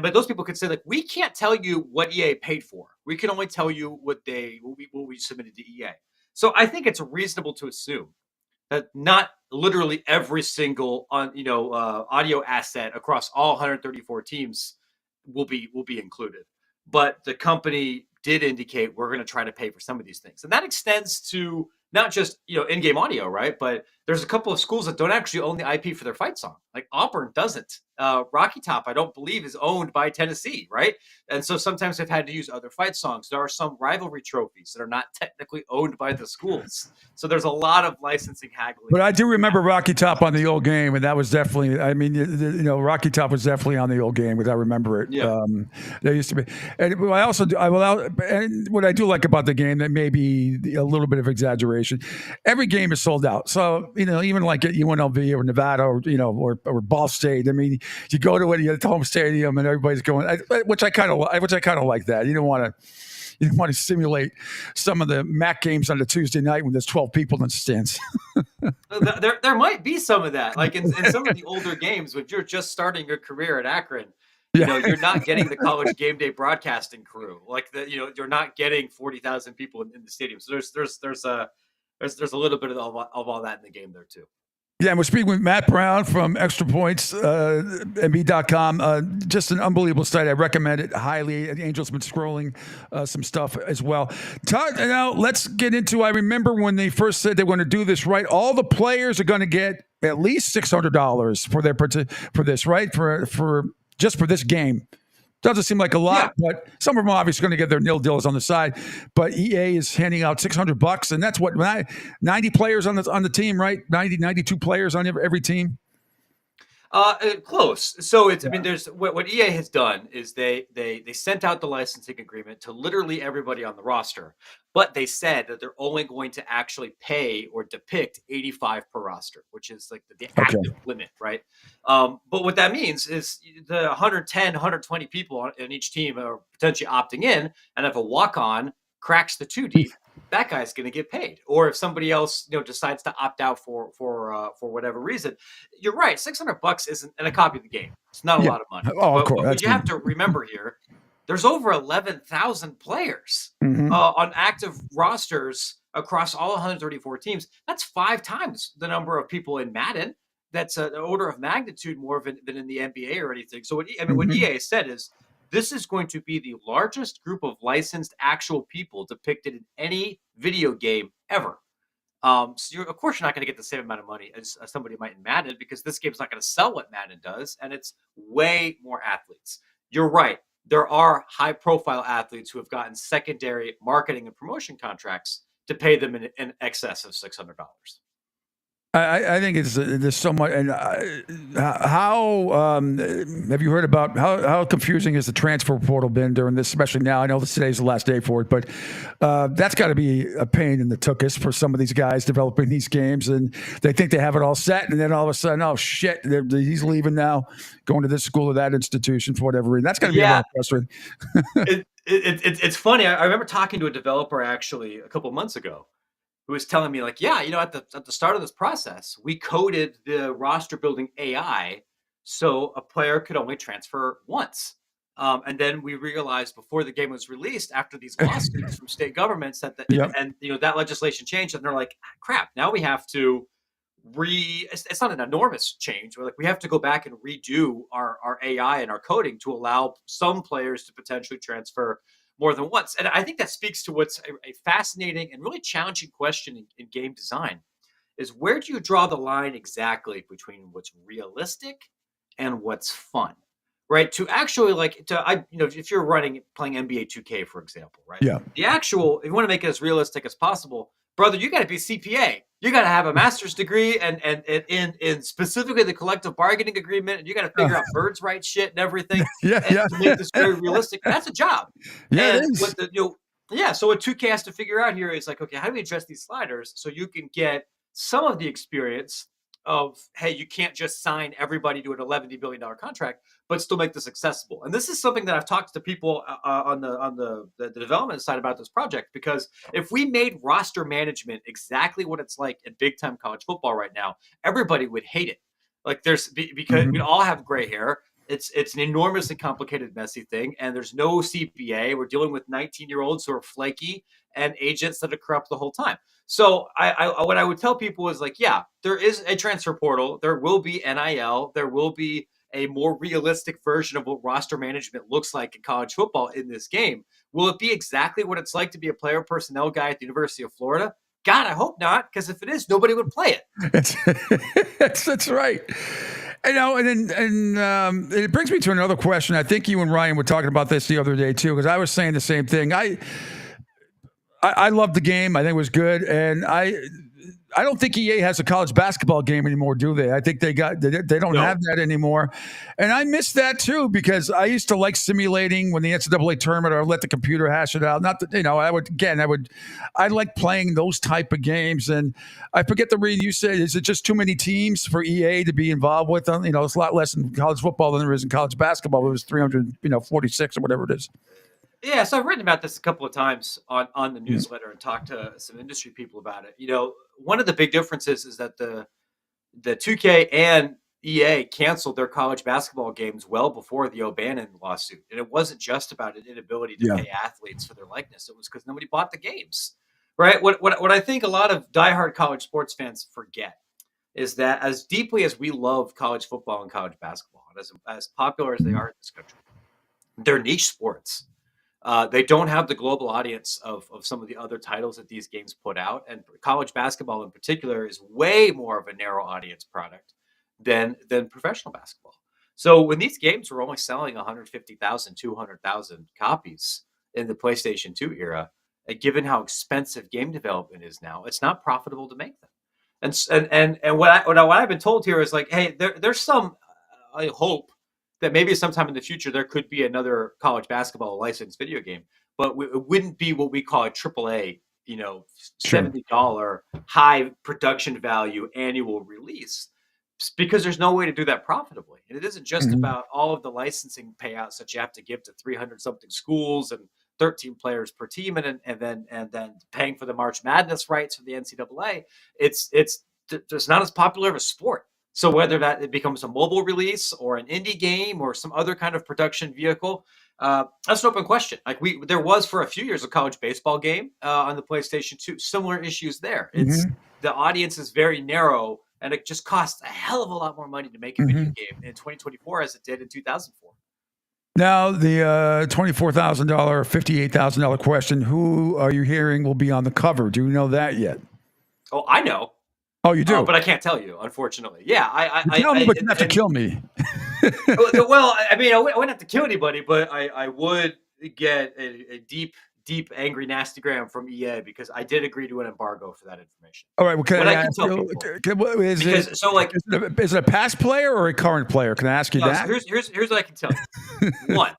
But those people could say, like, we can't tell you what EA paid for. We can only tell you what we submitted to EA. So I think it's reasonable to assume that not literally every single audio asset across all 134 teams will be included. But the company did indicate, we're going to try to pay for some of these things, and that extends to not just in-game audio, right? But there's a couple of schools that don't actually own the IP for their fight song. Like Auburn doesn't. Rocky Top, I don't believe, is owned by Tennessee, right? And so sometimes they've had to use other fight songs. There are some rivalry trophies that are not technically owned by the schools. So there's a lot of licensing haggling. But I do remember Rocky Top on the old game, and that was definitely, I mean, Rocky Top was definitely on the old game, because I remember it. Yeah. There used to be. And I also do, and what I do like about the game, that may be a little bit of exaggeration, every game is sold out. So, even like at UNLV or Nevada or Ball State, I mean, you go to it, at the home stadium, and everybody's going, which I kind of like that. You don't want to simulate some of the MAC games on a Tuesday night when there's 12 people in the stands. There might be some of that, like in some of the older games when you're just starting your career at Akron. You're not getting the college game day broadcasting crew, like you're not getting 40,000 people in the stadium. So there's a little bit of all that in the game there too. Yeah, and we're speaking with Matt Brown from Extra Points, MB.com. Just an unbelievable site. I recommend it highly. Angel's been scrolling some stuff as well. Now, let's get into, I remember when they first said they were going to do this, right? All the players are going to get at least $600 for this, right? For just for this game. Doesn't seem like a lot, but some of them are obviously going to get their nil deals on the side. But EA is handing out $600, and that's what 90 players on the team, right? 92 players on every team. Close. So I mean, there's what EA has done is they sent out the licensing agreement to literally everybody on the roster, but they said that they're only going to actually pay or depict 85 per roster, which is like the active limit, right? But what that means is the 110, 120 people in each team are potentially opting in, and if a walk-on cracks the 2 deep, that guy's going to get paid. Or if somebody else, decides to opt out for whatever reason, you're right. $600 isn't, and a copy of the game, it's not a lot of money. Oh, of course. But you have to remember here, there's over 11,000 players on active rosters across all 134 teams. That's 5 times the number of people in Madden. That's an order of magnitude more than in the NBA or anything. So what EA said is, this is going to be the largest group of licensed actual people depicted in any video game ever. So of course, you're not going to get the same amount of money as somebody might in Madden, because this game's not going to sell what Madden does, and it's way more athletes. You're right. There are high-profile athletes who have gotten secondary marketing and promotion contracts to pay them in excess of $600. I think there's so much. And how have you heard about how confusing has the transfer portal been during this, especially now? I know today's the last day for it, but that's got to be a pain in the tuchus for some of these guys developing these games, and they think they have it all set, and then all of a sudden, oh shit, he's leaving now, going to this school or that institution for whatever reason. That's got to be a little frustrating. It's funny. I remember talking to a developer actually a couple months ago. who was telling me like, yeah, at the start of this process, we coded the roster building AI so a player could only transfer once. And then we realized before the game was released, after these lawsuits from state governments, that Yep. that legislation changed, and they're like, crap, now we have to it's not an enormous change. We're like, we have to go back and redo our AI and our coding to allow some players to potentially transfer more than once. And I think that speaks to what's a fascinating and really challenging question in game design is where do you draw the line exactly between what's realistic and what's fun? Right. To actually if you're playing NBA 2K, for example, right? Yeah. If you want to make it as realistic as possible, brother, you got to be CPA. You got to have a master's degree and in specifically the collective bargaining agreement, and you got to figure out birds right shit and everything. Yeah, and yeah. to make this very realistic. That's a job. Yeah, it And is. so what 2K has to figure out here is like, okay, how do we address these sliders so you can get some of the experience of, hey, you can't just sign everybody to an $11 billion contract, but still make this accessible. And this is something that I've talked to people on the development side about this project, because if we made roster management exactly what it's like in big time college football right now, everybody would hate it. Like because we all have gray hair. It's an enormously complicated, messy thing, and there's no CPA. We're dealing with 19-year-olds who are flaky and agents that are corrupt the whole time. So what I would tell people is like, yeah, there is a transfer portal. There will be NIL. There will be a more realistic version of what roster management looks like in college football in this game. Will it be exactly what it's like to be a player personnel guy at the University of Florida? God, I hope not, because if it is, nobody would play it. That's right. And it brings me to another question. I think you and Ryan were talking about this the other day too, because I was saying the same thing. I loved the game. I think it was good, and I don't think EA has a college basketball game anymore, do they? I think they don't have that anymore, and I miss that too, because I used to like simulating when the NCAA tournament, or let the computer hash it out. Not that I like playing those type of games, and I forget the reason you said. Is it just too many teams for EA to be involved with them? It's a lot less in college football than there is in college basketball. It was 346 or whatever it is. Yeah, so I've written about this a couple of times on the newsletter and talked to some industry people about it. One of the big differences is that the 2K and EA canceled their college basketball games well before the O'Bannon lawsuit. And it wasn't just about an inability to pay athletes for their likeness. It was because nobody bought the games, right? What I think a lot of diehard college sports fans forget is that as deeply as we love college football and college basketball, and as popular as they are in this country, they're niche sports. They don't have the global audience of some of the other titles that these games put out. And college basketball in particular is way more of a narrow audience product than professional basketball. So when these games were only selling 150,000, 200,000 copies in the PlayStation 2 era, given how expensive game development is now, it's not profitable to make them. And what I've been told here is like, hey, there's some hope that maybe sometime in the future there could be another college basketball licensed video game, but it wouldn't be what we call a AAA, $70 high production value annual release, because there's no way to do that profitably. And it isn't just about all of the licensing payouts that you have to give to 300 something schools and 13 players per team, and then paying for the March Madness rights for the NCAA. It's not as popular of a sport. So whether that it becomes a mobile release or an indie game or some other kind of production vehicle, that's an open question. Like there was for a few years a college baseball game on the PlayStation 2. Similar issues there. It's the audience is very narrow, and it just costs a hell of a lot more money to make a video game in 2024 as it did in 2004. Now the $24,000, $58,000 question: who are you hearing will be on the cover? Do you know that yet? Oh, I know. Oh, you do? But I can't tell you, unfortunately. Yeah, tell me, but you have to kill me. Well, I mean, I wouldn't have to kill anybody, but I would get a deep, angry, nasty gram from EA, because I did agree to an embargo for that information. All right. Well, can I tell people, is it a past player or a current player? Can I ask you that? So here's what I can tell you. One,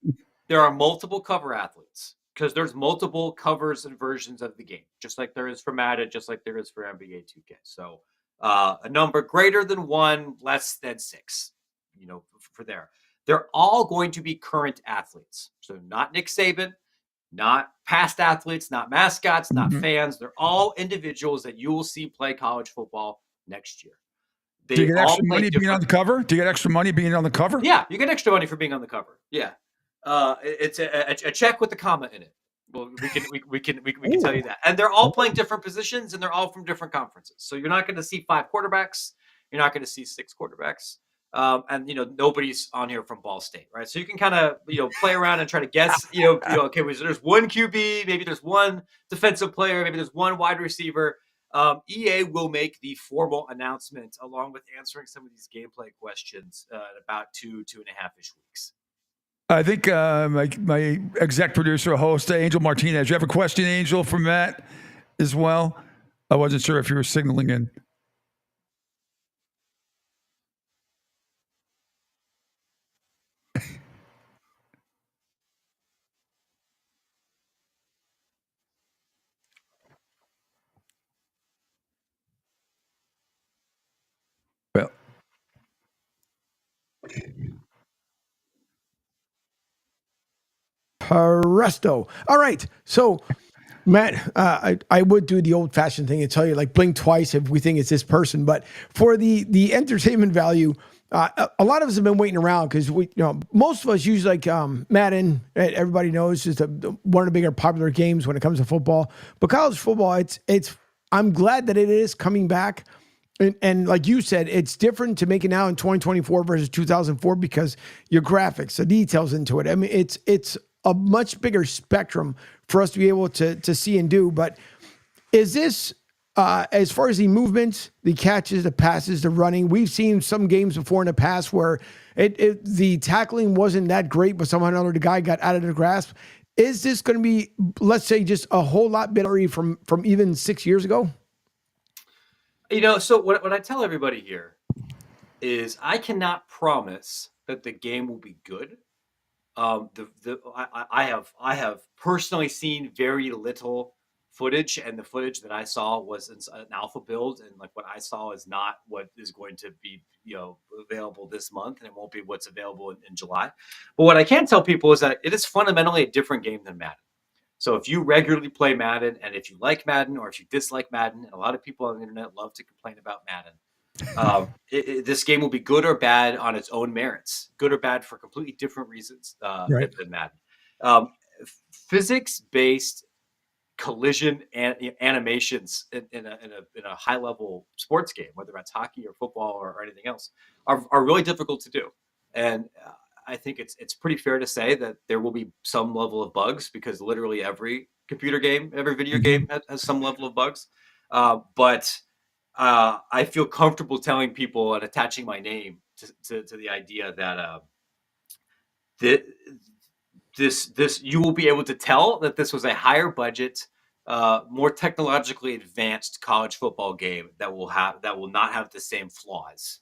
there are multiple cover athletes, because there's multiple covers and versions of the game, just like there is for Madden, just like there is for NBA 2K. So a number greater than 1, less than 6, for there. They're all going to be current athletes. So not Nick Saban, not past athletes, not mascots, not Mhm. fans. They're all individuals that you will see play college football next year. Do you They get all extra play money being on different. the cover? Do you get extra money being on the cover? Yeah, you get extra money for being on the cover. Yeah, it's a check with a comma in it. Well, we can tell you that. And they're all playing different positions, and they're all from different conferences. So you're not going to see 5 quarterbacks. You're not going to see 6 quarterbacks. And nobody's on here from Ball State, right? So you can kind of play around and try to guess. Okay, there's one QB, maybe there's one defensive player, maybe there's one wide receiver. EA will make the formal announcement along with answering some of these gameplay questions in about 2.5-ish weeks. I think my exec producer, host, Angel Martinez. You have a question, Angel, for Matt as well? I wasn't sure if you were signaling in. Well, Presto. All right. So, Matt, I would do the old fashioned thing and tell you, like, blink twice if we think it's this person. But for the entertainment value, a lot of us have been waiting around because most of us use like Madden. Right? Everybody knows is one of the bigger popular games when it comes to football. But college football, it's. I'm glad that it is coming back. And like you said, it's different to make it now in 2024 versus 2004 because your graphics, the details into it. I mean, it's a much bigger spectrum for us to be able to see and do. But is this, as far as the movements, the catches, the passes, the running, we've seen some games before in the past where the tackling wasn't that great, but somehow or another the guy got out of the grasp. Is this going to be, let's say, just a whole lot better from even 6 years ago? So what I tell everybody here is I cannot promise that the game will be good. I have personally seen very little footage, and the footage that I saw was an alpha build, and like what I saw is not what is going to be available this month, and it won't be what's available in July. But what I can tell people is that it is fundamentally a different game than Madden. So if you regularly play Madden, and if you like Madden or if you dislike Madden, and a lot of people on the internet love to complain about Madden, this game will be good or bad on its own merits, good or bad for completely different reasons Right. than Madden. Physics-based collision and animations in a high-level sports game, whether that's hockey or football or anything else, are really difficult to do. And I think it's pretty fair to say that there will be some level of bugs because literally every computer game, every video game has some level of bugs. But I feel comfortable telling people and attaching my name to the idea that this you will be able to tell that this was a higher budget, more technologically advanced college football game that will not have the same flaws,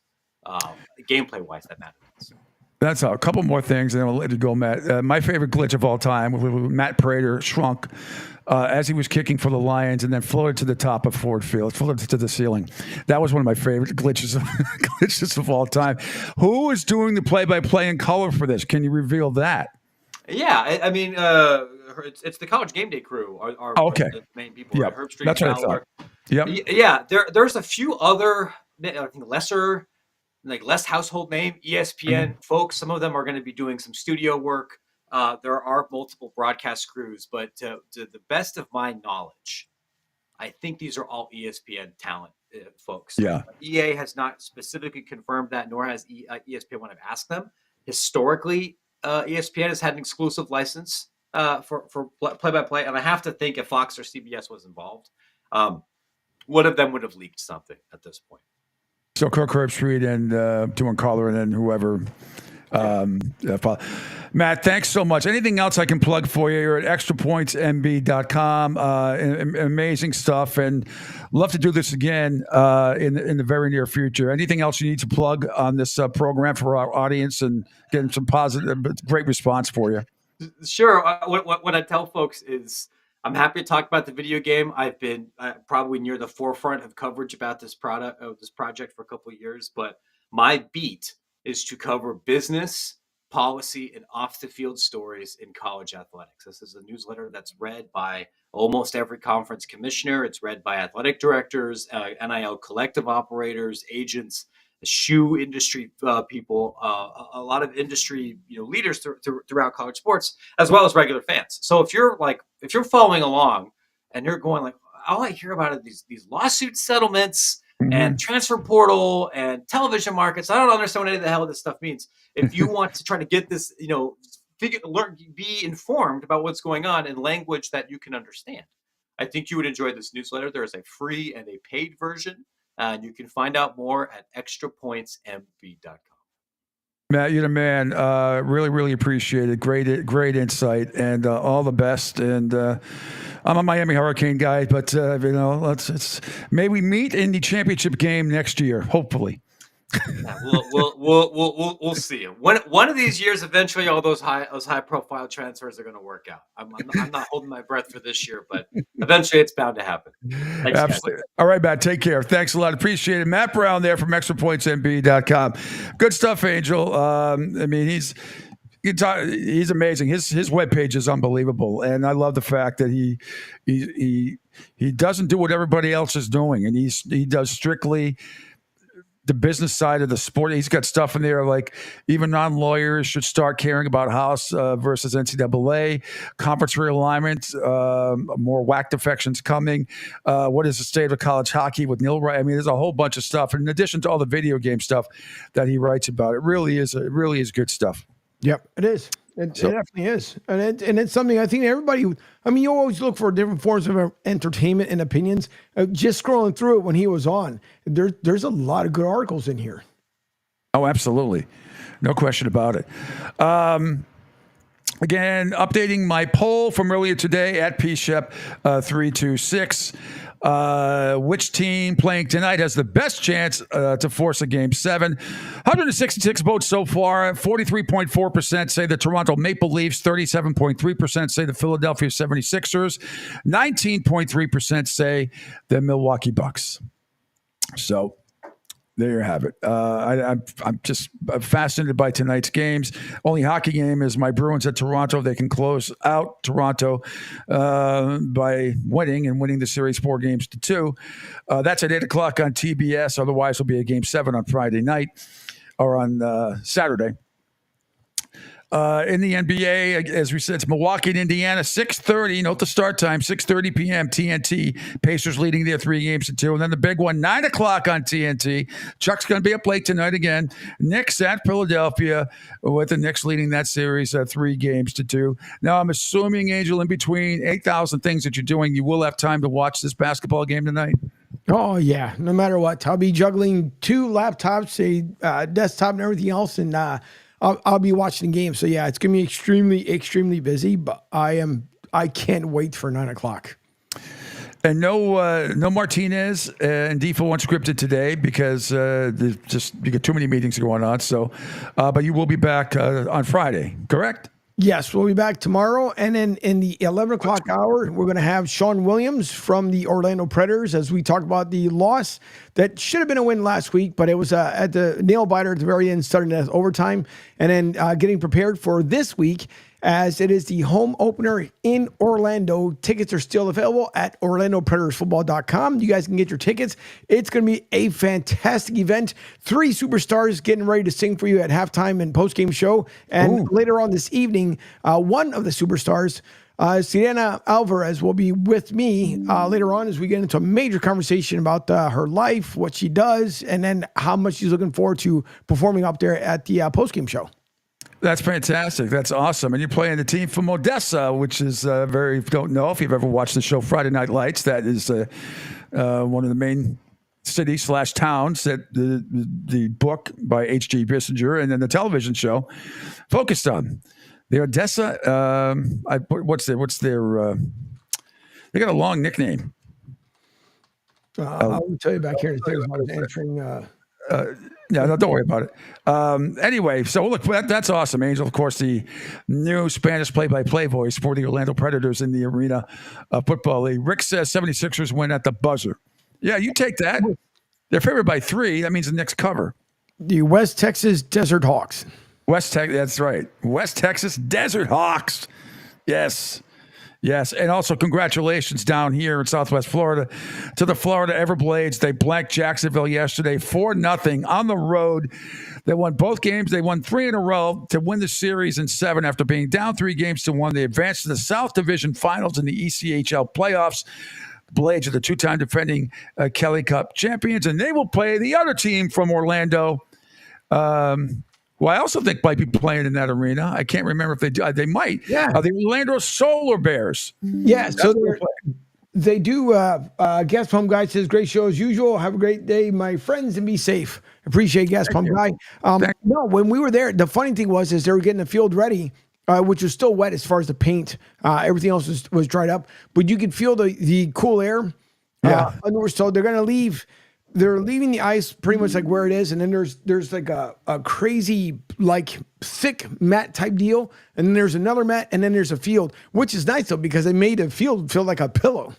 gameplay wise, that matters. that's a couple more things, and then we'll let you go, Matt. My favorite glitch of all time, Matt Prater shrunk as he was kicking for the Lions and then floated to the top of Ford Field, floated to the ceiling. That was one of my favorite glitches of all time. Who is doing the play-by-play in color for this? Can you reveal that? Yeah, I mean, it's the College Game Day crew are okay. the main people. Yep. Right? Herb Street, That's what I Fowler. thought. Yep. Yeah, there's a few other, I think, less household name ESPN folks. Some of them are going to be doing some studio work. There are multiple broadcast crews, but to the best of my knowledge, I think these are all ESPN talent folks. Yeah. EA has not specifically confirmed that, nor has ESPN when I've asked them. Historically, ESPN has had an exclusive license for play-by-play, and I have to think if Fox or CBS was involved, one of them would have leaked something at this point. So Kirk Herbstreit and doing color, and then whoever. Matt, thanks so much. Anything else I can plug for you? You're at extrapointsmb.com. Amazing stuff, and love to do this again in the very near future. Anything else you need to plug on this program for our audience and getting some positive, great response for you? Sure. What I tell folks is I'm happy to talk about the video game. I've been probably near the forefront of coverage about this project for a couple of years, but my beat is to cover business, policy, and off-the-field stories in college athletics. This is a newsletter that's read by almost every conference commissioner. It's read by athletic directors, NIL collective operators, agents, shoe industry people, a lot of industry leaders throughout college sports, as well as regular fans. So if you're following along and you're going like, all I hear about are these lawsuit settlements and transfer portal and television markets, I don't understand what any of the hell this stuff means. If you want to try to get this, be informed about what's going on in language that you can understand, I think you would enjoy this newsletter. There is a free and a paid version. And you can find out more at extrapointsmb.com. Matt, you're the man. Really, really appreciate it. Great insight, and all the best. And I'm a Miami Hurricane guy, but may we meet in the championship game next year, hopefully. Yeah, we'll see. One of these years, eventually, all those high profile transfers are going to work out. I'm not holding my breath for this year, but eventually, it's bound to happen. Thanks, Absolutely. guys. All right, Matt. Take care. Thanks a lot. Appreciate it. Matt Brown there from extrapointsmb.com. Good stuff, Angel. He's amazing. His webpage is unbelievable, and I love the fact that he doesn't do what everybody else is doing, and he does strictly the business side of the sport. He's got stuff in there like even non-lawyers should start caring about House versus NCAA, conference realignment, more whack defections coming. What is the state of college hockey with Neil Wright? There's a whole bunch of stuff in addition to all the video game stuff that he writes about. It really is good stuff. Yep, it is. It definitely is. And it's something I think everybody, you always look for different forms of entertainment and opinions. Just scrolling through it when he was on, there's a lot of good articles in here. Oh, absolutely. No question about it. Again, updating my poll from earlier today at PShep 326. Which team playing tonight has the best chance to force a Game 7? 166 votes so far. 43.4% say the Toronto Maple Leafs. 37.3% say the Philadelphia 76ers. 19.3% say the Milwaukee Bucks. So there you have it. I'm just fascinated by tonight's games. Only hockey game is my Bruins at Toronto. They can close out Toronto by winning the series 4-2. That's at 8 o'clock on TBS. Otherwise, it'll be a Game 7 on Friday night or on Saturday. In the NBA, as we said, it's Milwaukee and Indiana, 6:30. Note the start time, 6:30 p.m. TNT. Pacers leading their 3-2. And then the big one, 9 o'clock on TNT. Chuck's going to be up late tonight again. Knicks at Philadelphia, with the Knicks leading that series 3-2. Now, I'm assuming, Angel, in between 8,000 things that you're doing, you will have time to watch this basketball game tonight. Oh, yeah. No matter what. I'll be juggling 2 laptops, a desktop, and everything else. And I'll be watching the game. So yeah, it's going to be extremely, extremely busy, but I can't wait for 9 o'clock. And no Martinez and Defo Unscripted today because you got too many meetings going on. So, but you will be back on Friday, correct? Yes, we'll be back tomorrow. And then in the 11 o'clock hour, we're going to have Sean Williams from the Orlando Predators as we talk about the loss that should have been a win last week, but it was at the nail biter at the very end, starting at overtime. And then getting prepared for this week as it is the home opener in Orlando. Tickets are still available at OrlandoPretorsFootball.com. You guys can get your tickets. It's going to be a fantastic event. 3 superstars getting ready to sing for you at halftime and postgame show. And later on this evening, one of the superstars, Sirena Alvarez, will be with me later on as we get into a major conversation about her life, what she does, and then how much she's looking forward to performing up there at the postgame show. That's fantastic. That's awesome. And you're playing the team from Odessa, which is don't know if you've ever watched the show Friday Night Lights. That is one of the main cities/towns that the book by H.G. Bissinger and then the television show focused on. The Odessa, what's their they got a long nickname. I'll tell you back here in a second. I was answering. No, don't worry about it. Anyway, so look, that's awesome, Angel. Of course, the new Spanish play-by-play voice for the Orlando Predators in the Arena Football League. Rick says 76ers win at the buzzer. Yeah, you take that. They're favored by 3. That means the Knicks cover. The West Texas Desert Hawks. That's right. West Texas Desert Hawks. Yes. Yes. And also congratulations down here in Southwest Florida to the Florida Everblades. They blanked Jacksonville yesterday 4-0 on the road. They won both games. They won 3 in a row to win the series in 7 after being down 3-1. They advanced to the South Division Finals in the ECHL playoffs. Blades are the 2-time defending Kelly Cup champions, and they will play the other team from Orlando, who I also think might be playing in that arena. I can't remember if they do. They might. Yeah. The Orlando Solar Bears. Yeah. So they do. Gas Pump Guy says, great show as usual. Have a great day, my friends, and be safe. Appreciate Gas Pump Guy. No, when we were there, the funny thing was they were getting the field ready, which was still wet as far as the paint. Everything else was dried up. But you could feel the cool air. So they're going to leave. They're leaving the ice pretty much like where it is, and then there's like a crazy like thick mat type deal, and then there's another mat, and then there's a field, which is nice though because they made the field feel like a pillow.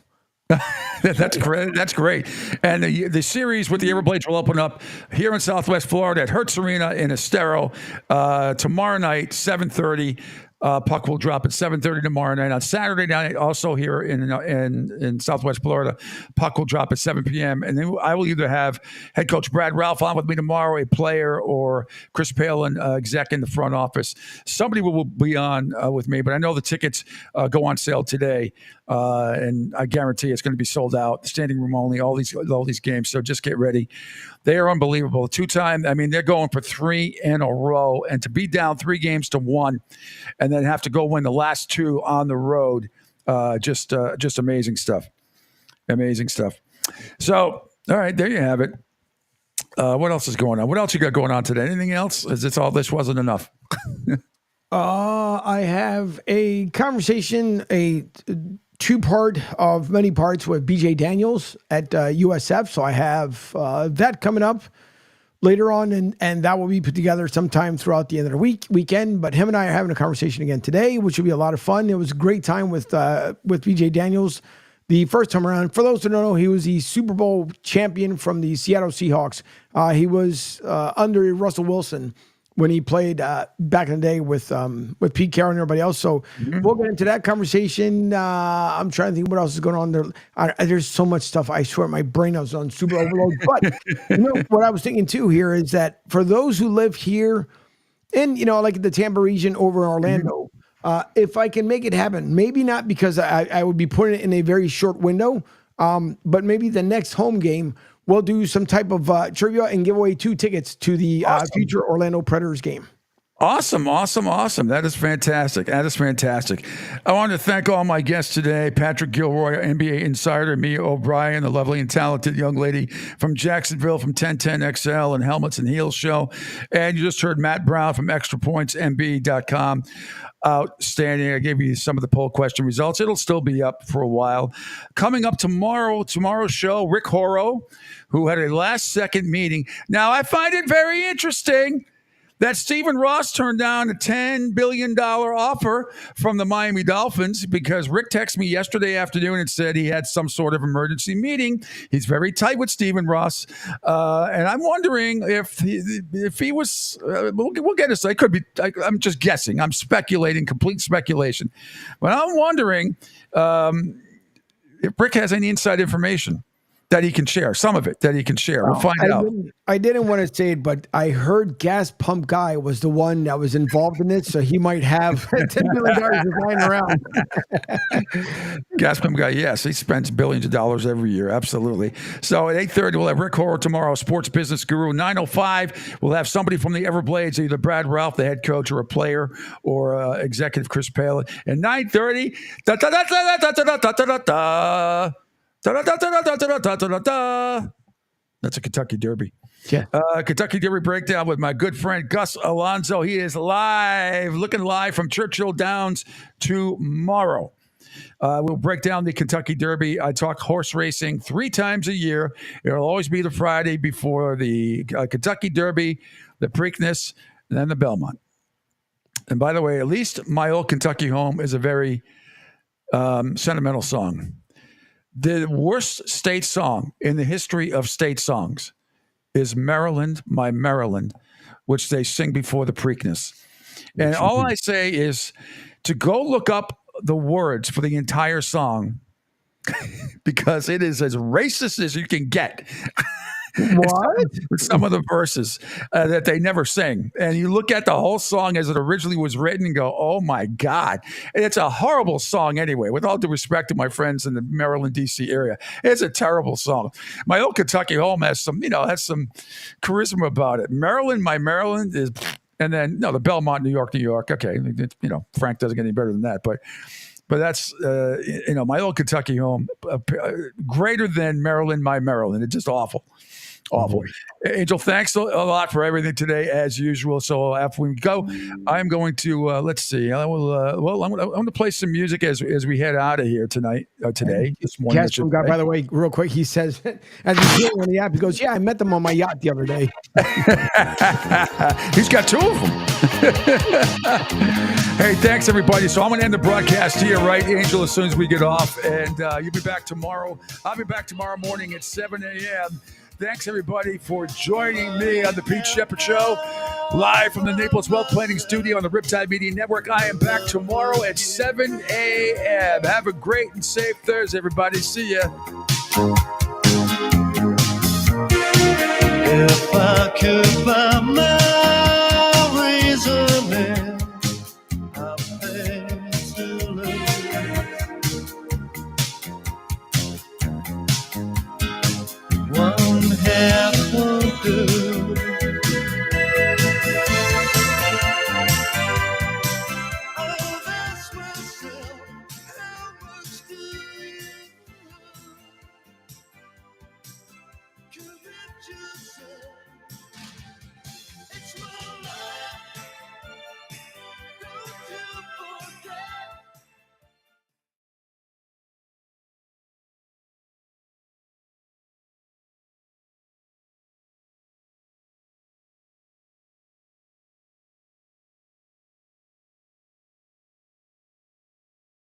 That's great. That's great. And the series with the Everblades will open up here in Southwest Florida at Hertz Arena in Estero tomorrow night, 7:30. Puck will drop at 7:30 tomorrow night. On Saturday night, also here in Southwest Florida, puck will drop at 7 p.m. And then I will either have head coach Brad Ralph on with me tomorrow, a player, or Chris Palin, exec in the front office. Somebody will be on with me, but I know the tickets go on sale today, and I guarantee it's going to be sold out. Standing room only. All these games. So just get ready. They are unbelievable. 2-time. I mean, they're going for 3 in a row, and to be down 3-1, and then have to go win the last 2 on the road. Just amazing stuff. Amazing stuff. So, all right, there you have it. What else is going on? What else you got going on today? Anything else? Is this all? This wasn't enough. I have a conversation, a 2-part of many parts with BJ Daniels at USF. So I have that coming up later on, and that will be put together sometime throughout the end of the weekend. But him and I are having a conversation again today, which will be a lot of fun. It was a great time with BJ Daniels the first time around. For those who don't know, he was the Super Bowl champion from the Seattle Seahawks. He was under Russell Wilson when he played back in the day with Pete Carroll and everybody else. So we'll get into that conversation. I'm trying to think what else is going on there. There's so much stuff. I swear my brain was on super overload. But what I was thinking too here is that for those who live here in, like the Tampa region over in Orlando, if I can make it happen, maybe not because I would be putting it in a very short window, but maybe the next home game, we'll do some type of trivia and give away 2 tickets to the future Orlando Predators game. Awesome. That is fantastic. I want to thank all my guests today. Patrick Gilroy, NBA insider, Mia O'Brien, the lovely and talented young lady from Jacksonville from 1010XL and Helmets and Heels show. And you just heard Matt Brown from extrapointsnb.com. Outstanding. I gave you some of the poll question results. It'll still be up for a while. Coming up tomorrow's show, Rick Horrow, who had a last-second meeting. Now, I find it very interesting that Stephen Ross turned down a $10 billion offer from the Miami Dolphins because Rick texted me yesterday afternoon and said he had some sort of emergency meeting. He's very tight with Stephen Ross. And I'm wondering if he was, we'll get this. I could be, I'm just guessing. I'm speculating, complete speculation. But I'm wondering if Rick has any inside information that he can share, some of it that he can share. We'll find out. I didn't want to say it, but I heard Gas Pump Guy was the one that was involved in it, so he might have $10 million lying around. Gas Pump Guy, yes, he spends billions of dollars every year, absolutely. So at 8:30, we'll have Rick Horrow tomorrow, sports business guru. 9:05, we'll have somebody from the Everblades, either Brad Ralph, the head coach, or a player, or executive Chris Palin. And 9:30, that's a Kentucky Derby. Yeah. Kentucky Derby breakdown with my good friend Gus Alonso. He is looking live from Churchill Downs tomorrow. We'll break down the Kentucky Derby. I talk horse racing 3 times a year. It'll always be the Friday before the Kentucky Derby, the Preakness, and then the Belmont. And by the way, at least My Old Kentucky Home is a very sentimental song. The worst state song in the history of state songs is Maryland, My Maryland, which they sing before the Preakness. And all I say is to go look up the words for the entire song because it is as racist as you can get. What? Some of the verses that they never sing. And you look at the whole song as it originally was written and go, oh my God. And it's a horrible song anyway, with all due respect to my friends in the Maryland, D.C. area. It's a terrible song. My Old Kentucky Home has some charisma about it. Maryland, my Maryland is, and then, the Belmont, New York. Okay. Frank doesn't get any better than that, but that's, my Old Kentucky Home, greater than Maryland, my Maryland. It's just awful. Awful. Angel, thanks a lot for everything today, as usual. So after we go, I'm going to, let's see. I'm going to play some music as we head out of here today, this morning. Cashman guy, by the way, real quick, he says, as he's hearing on the app, he goes, yeah, I met them on my yacht the other day. He's got two of them. Hey, thanks, everybody. So I'm going to end the broadcast here, right, Angel, as soon as we get off. And you'll be back tomorrow. I'll be back tomorrow morning at 7 a.m. Thanks, everybody, for joining me on the Pete Sheppard Show, live from the Naples Wealth Planning Studio on the Riptide Media Network. I am back tomorrow at 7 a.m. Have a great and safe Thursday, everybody. See ya. If I could buy my